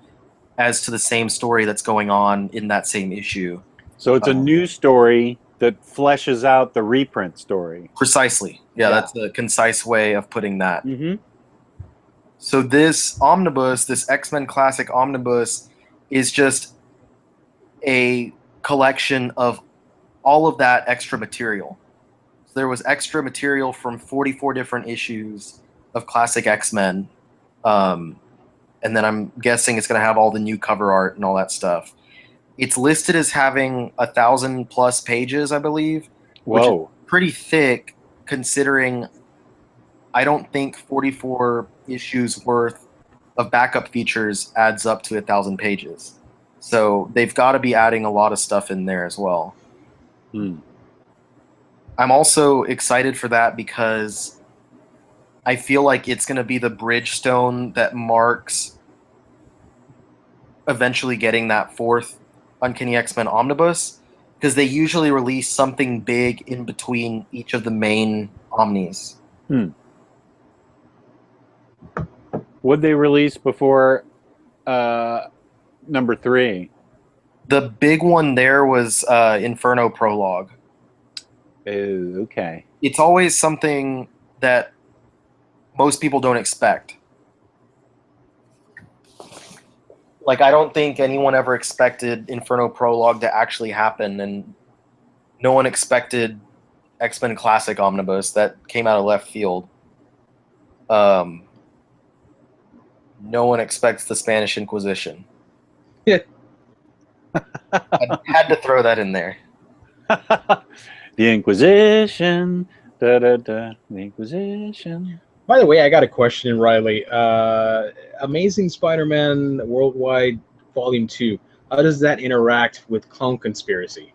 as to the same story that's going on in that same issue. So it's a new story that fleshes out the reprint story. Precisely. Yeah, that's a concise way of putting that. So this omnibus, this X-Men Classic Omnibus, is just a collection of all of that extra material. So there was extra material from 44 different issues of Classic X-Men. And then I'm guessing it's going to have all the new cover art and all that stuff. It's listed as having 1,000+ pages, I believe. which is Whoa. pretty thick considering I don't think 44 issues worth of backup features adds up to 1,000 pages. So they've got to be adding a lot of stuff in there as well. Hmm. I'm also excited for that because I feel like it's going to be the bridgestone that marks eventually getting that fourth Uncanny X-Men Omnibus, because they usually release something big in between each of the main Omnis. Hmm. Would they release before number 3? The big one there was Inferno Prologue. Oh, okay. It's always something that most people don't expect. Like, I don't think anyone ever expected Inferno Prologue to actually happen, and no one expected X-Men Classic Omnibus. That came out of left field. No one expects the Spanish Inquisition. Yeah. I had to throw that in there. The Inquisition. Da, da, da. The Inquisition. By the way, I got a question, Riley. Amazing Spider-Man Worldwide Volume 2. How does that interact with Clone Conspiracy?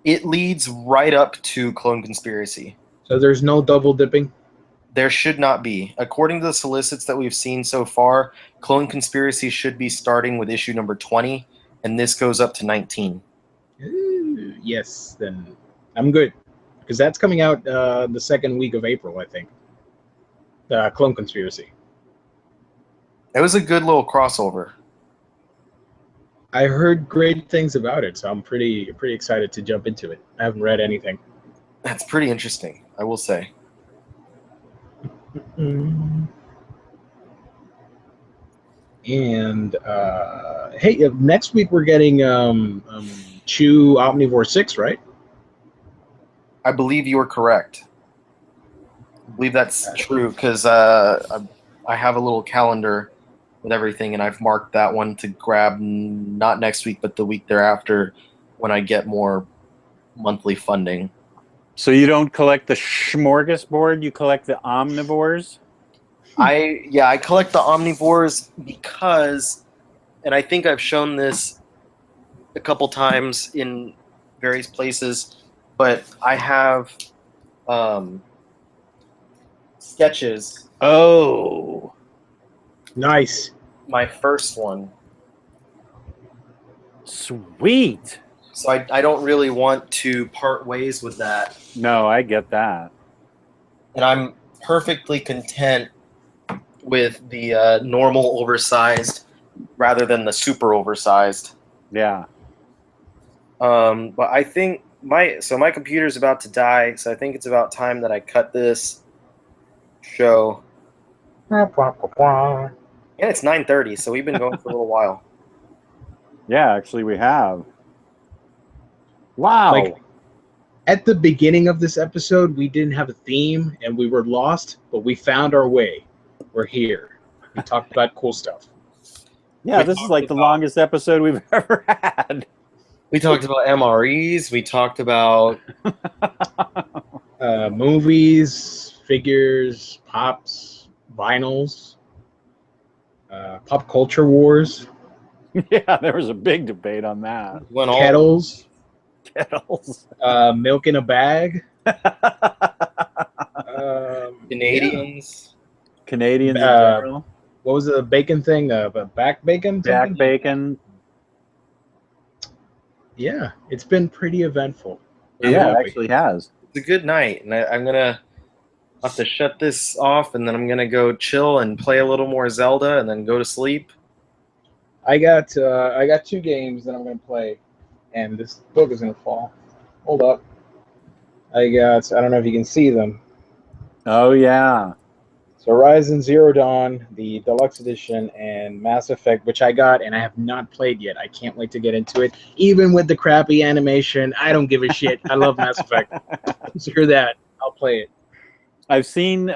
It leads right up to Clone Conspiracy. So there's no double dipping? There should not be. According to the solicits that we've seen so far, Clone Conspiracy should be starting with issue number 20, and this goes up to 19. Ooh, yes, then I'm good. Because that's coming out the second week of April, I think. Clone Conspiracy. It was a good little crossover. I heard great things about it, so I'm pretty excited to jump into it. I haven't read anything. That's pretty interesting, I will say. And hey, next week we're getting Chew Omnivore 6, right? I believe you are correct. I believe that's true because I have a little calendar with everything, and I've marked that one to grab not next week, but the week thereafter when I get more monthly funding. So you don't collect the smorgasbord, you collect the omnivores? I collect the omnivores because, and I think I've shown this a couple times in various places, but I have sketches. Oh. Nice. My first one. Sweet. So I don't really want to part ways with that. No, I get that. And I'm perfectly content with the normal oversized rather than the super oversized. Yeah. But I think my computer's about to die, so I think it's about time that I cut this show. And it's 9:30, so we've been going for a little while. Yeah, actually we have. Wow. Like, at the beginning of this episode, we didn't have a theme and we were lost, but we found our way. We're here. We talked about cool stuff. Yeah, this is like the longest episode we've ever had. We talked about MREs. We talked about Movies, figures, pops, vinyls, pop culture wars, Yeah, there was a big debate on that. kettles, Kettles. milk in a bag, Canadians. Canadians in general. What was the bacon thing? Back bacon? Back bacon. Yeah, it's been pretty eventful. Yeah, it actually has. It's a good night, and I'm gonna have to shut this off, and then I'm gonna go chill and play a little more Zelda, and then go to sleep. I got 2 games that I'm gonna play, and this book is gonna fall. Hold up. I don't know if you can see them. Oh, yeah. So Horizon Zero Dawn, the deluxe edition, and Mass Effect, which I got and I have not played yet. I can't wait to get into it. Even with the crappy animation, I don't give a shit. I love Mass Effect. Screw that. I'll play it. I've seen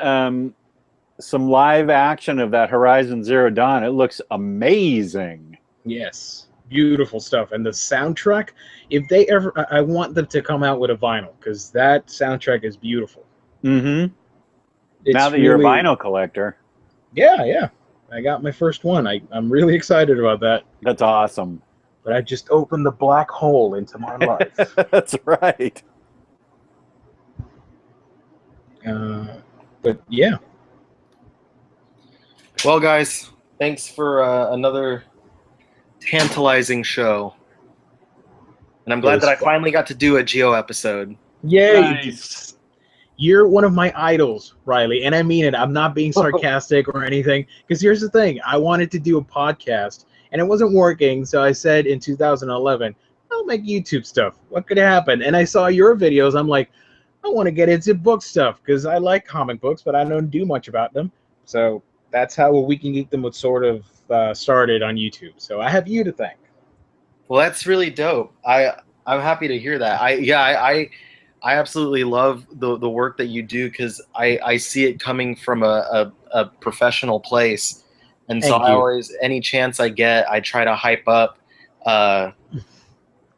some live action of that Horizon Zero Dawn. It looks amazing. Yes. beautiful stuff. And the soundtrack, if they ever, I want them to come out with a vinyl because that soundtrack is beautiful. Mm-hmm. It's Now that you're a vinyl collector. Yeah. I got my first one. I'm really excited about that. That's awesome. But I just opened the black hole into my life. That's right. But yeah. Well, guys, thanks for another tantalizing show. And I'm glad that I finally got to do a Gio episode. Yay! Nice. You're one of my idols, Riley, and I mean it. I'm not being sarcastic or anything. Because here's the thing. I wanted to do a podcast, and it wasn't working, so I said in 2011, I'll make YouTube stuff. What could happen? And I saw your videos. I'm like, I want to get into book stuff because I like comic books, but I don't do much about them. So that's how a Week in Geekdom was sort of started on YouTube. So I have you to thank. Well, that's really dope. I'm happy to hear that. I absolutely love the work that you do because I see it coming from a professional place, and so I always, any chance I get, I try to hype up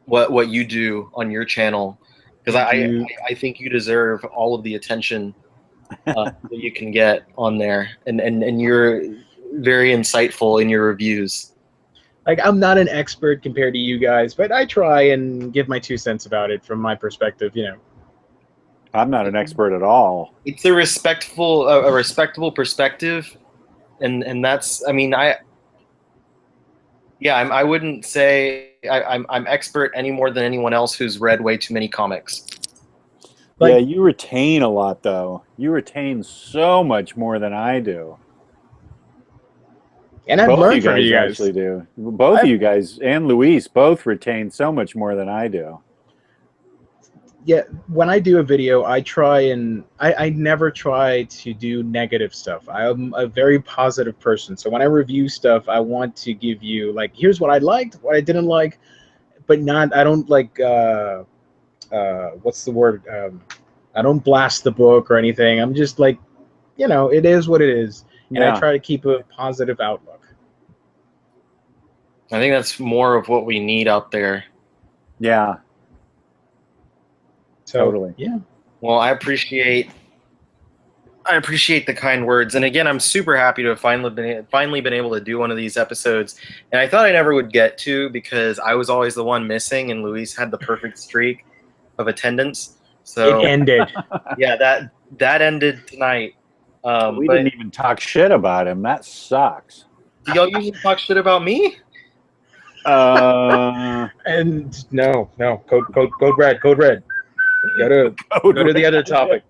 what you do on your channel because I think you deserve all of the attention that you can get on there, and you're very insightful in your reviews. Like, I'm not an expert compared to you guys, but I try and give my 2 cents about it from my perspective, you know. I'm not an expert at all. It's a respectable perspective, and that's, I mean, I wouldn't say I'm expert any more than anyone else who's read way too many comics. Like, yeah, you retain a lot, though. You retain so much more than I do. And I've learned from you guys. Actually do. Both of you guys and Luis both retain so much more than I do. Yeah, when I do a video, I try and I never try to do negative stuff. I'm a very positive person. So when I review stuff, I want to give you, like, here's what I liked, what I didn't like, but not, I don't like, what's the word? I don't blast the book or anything. I'm just like, you know, it is what it is. And I try to keep a positive outlook. I think that's more of what we need out there. Yeah. So, totally. Yeah. Well, I appreciate the kind words, and again, I'm super happy to have finally been able to do one of these episodes. And I thought I never would get to because I was always the one missing, and Luis had the perfect streak of attendance. So it ended. Yeah, that ended tonight. We didn't even talk shit about him. That sucks. Do y'all usually talk shit about me? And no, code red. Go to the other topic.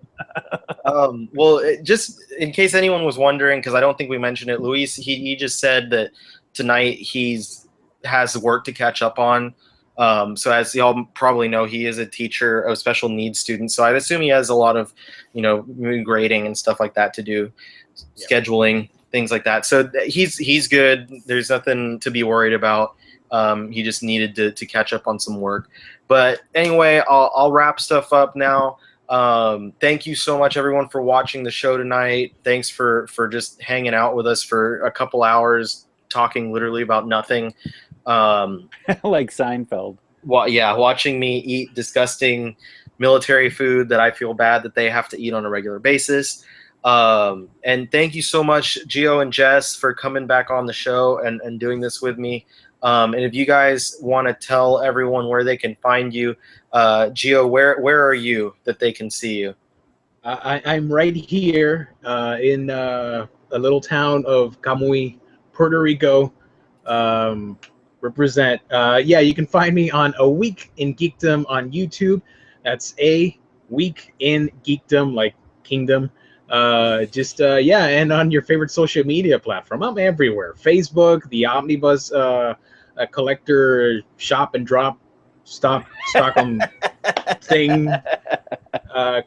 Well, just in case anyone was wondering, because I don't think we mentioned it, Luis, he just said that tonight has work to catch up on. So as y'all probably know, he is a teacher of special needs students. So I'd assume he has a lot of, grading and stuff like that to do, scheduling, things like that. So he's good. There's nothing to be worried about. He just needed to catch up on some work. But anyway, I'll wrap stuff up now. Thank you so much, everyone, for watching the show tonight. Thanks for just hanging out with us for a couple hours, talking literally about nothing. Like Seinfeld. Well, yeah, watching me eat disgusting military food that I feel bad that they have to eat on a regular basis. And thank you so much, Gio and Jess, for coming back on the show and doing this with me. And if you guys want to tell everyone where they can find you, Gio, where are you that they can see you? I'm right here in a little town of Camuy, Puerto Rico. Represent. You can find me on A Week in Geekdom on YouTube. That's A Week in Geekdom, like Kingdom. And on your favorite social media platform. I'm everywhere. Facebook, the Omnibus collector shop and drop Stockholm thing.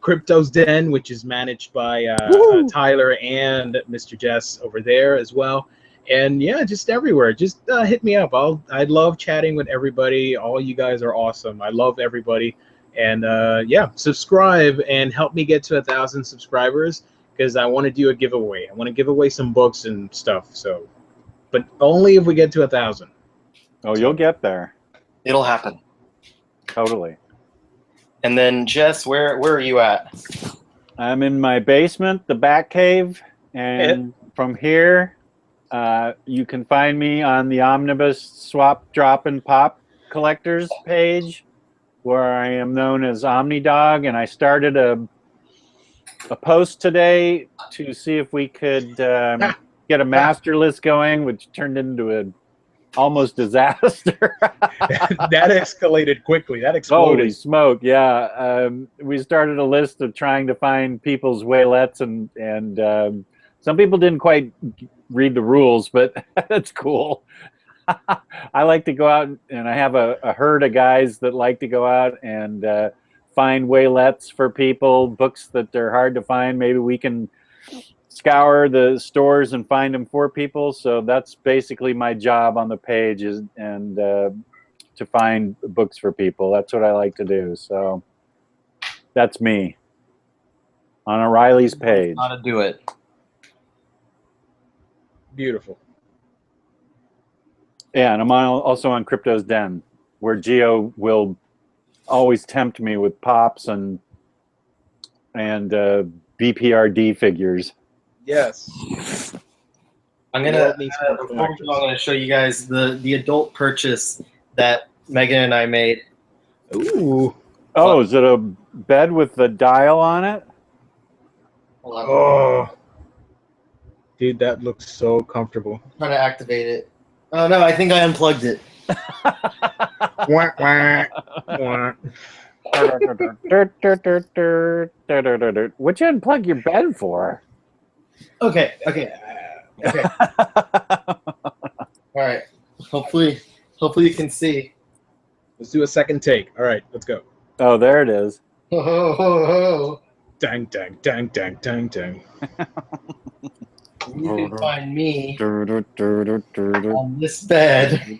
Crypto's Den, which is managed by Tyler and Mr. Jess over there as well. And yeah, just everywhere. Just hit me up. I love chatting with everybody. All you guys are awesome. I love everybody. And subscribe and help me get to 1,000 subscribers because I want to do a giveaway. I want to give away some books and stuff. So, but only if we get to 1,000. Oh, you'll get there. It'll happen. Totally. And then Jess, where are you at? I'm in my basement, the Bat Cave, and from here, you can find me on the Omnibus Swap, Drop, and Pop Collectors page, where I am known as OmniDog, and I started a post today to see if we could get a master list going, which turned into a almost disaster. That escalated quickly. That exploded. Holy smoke! Yeah, we started a list of trying to find people's waylettes, and some people didn't quite read the rules, but that's cool. I like to go out, and I have a herd of guys that like to go out and find waylettes for people, books that are hard to find. Maybe we can scour the stores and find them for people. So that's basically my job on the page, to find books for people. That's what I like to do. So that's me on O'Reilly's page. How to do it. Beautiful. Yeah, and I'm also on Crypto's Den, where Gio will always tempt me with pops and BPRD figures. Yes. I'm gonna show you guys the adult purchase that Megan and I made. Ooh. Oh, is it a bed with the dial on it? Oh. Dude, that looks so comfortable. I'm trying to activate it. Oh no, I think I unplugged it. Wah, wah, wah. What'd you unplug your bed for? Okay. All right. Hopefully you can see. Let's do a second take. All right, let's go. Oh, there it is. Dang, dang, dang, dang, dang, dang. You can find me on this bed.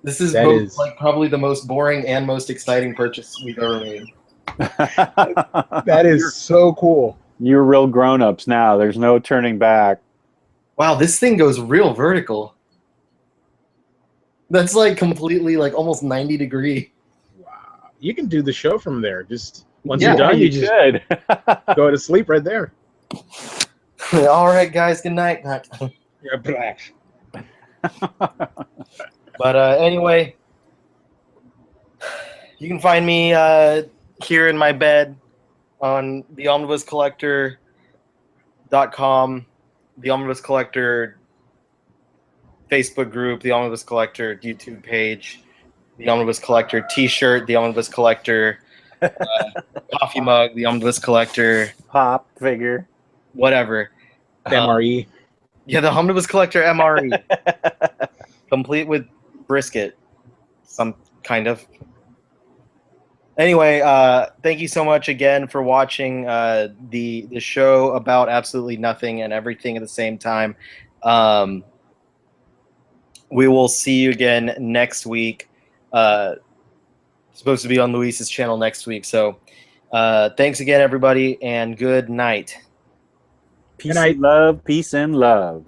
This is both like probably the most boring and most exciting purchase we've ever made. That is so cool. You're real grown-ups now. There's no turning back. Wow, this thing goes real vertical. That's like completely like almost 90 degree. Wow. You can do the show from there. Just once Yeah, you're done, you you just should. go to sleep right there. All right, guys. Good night. You're black. But anyway, you can find me here in my bed on the omnibuscollector.com, the Omnibus Collector Facebook group, the Omnibus Collector YouTube page, the Omnibus Collector T-shirt, the Omnibus Collector coffee mug, the Omnibus Collector Pop figure. whatever. MRE. Yeah, the Omnibus Collector MRE. Complete with brisket. Some kind of. Anyway, thank you so much again for watching the show about absolutely nothing and everything at the same time. We will see you again next week. Supposed to be on Luis's channel next week. So thanks again, everybody, and good night. Peace and love. Peace and love.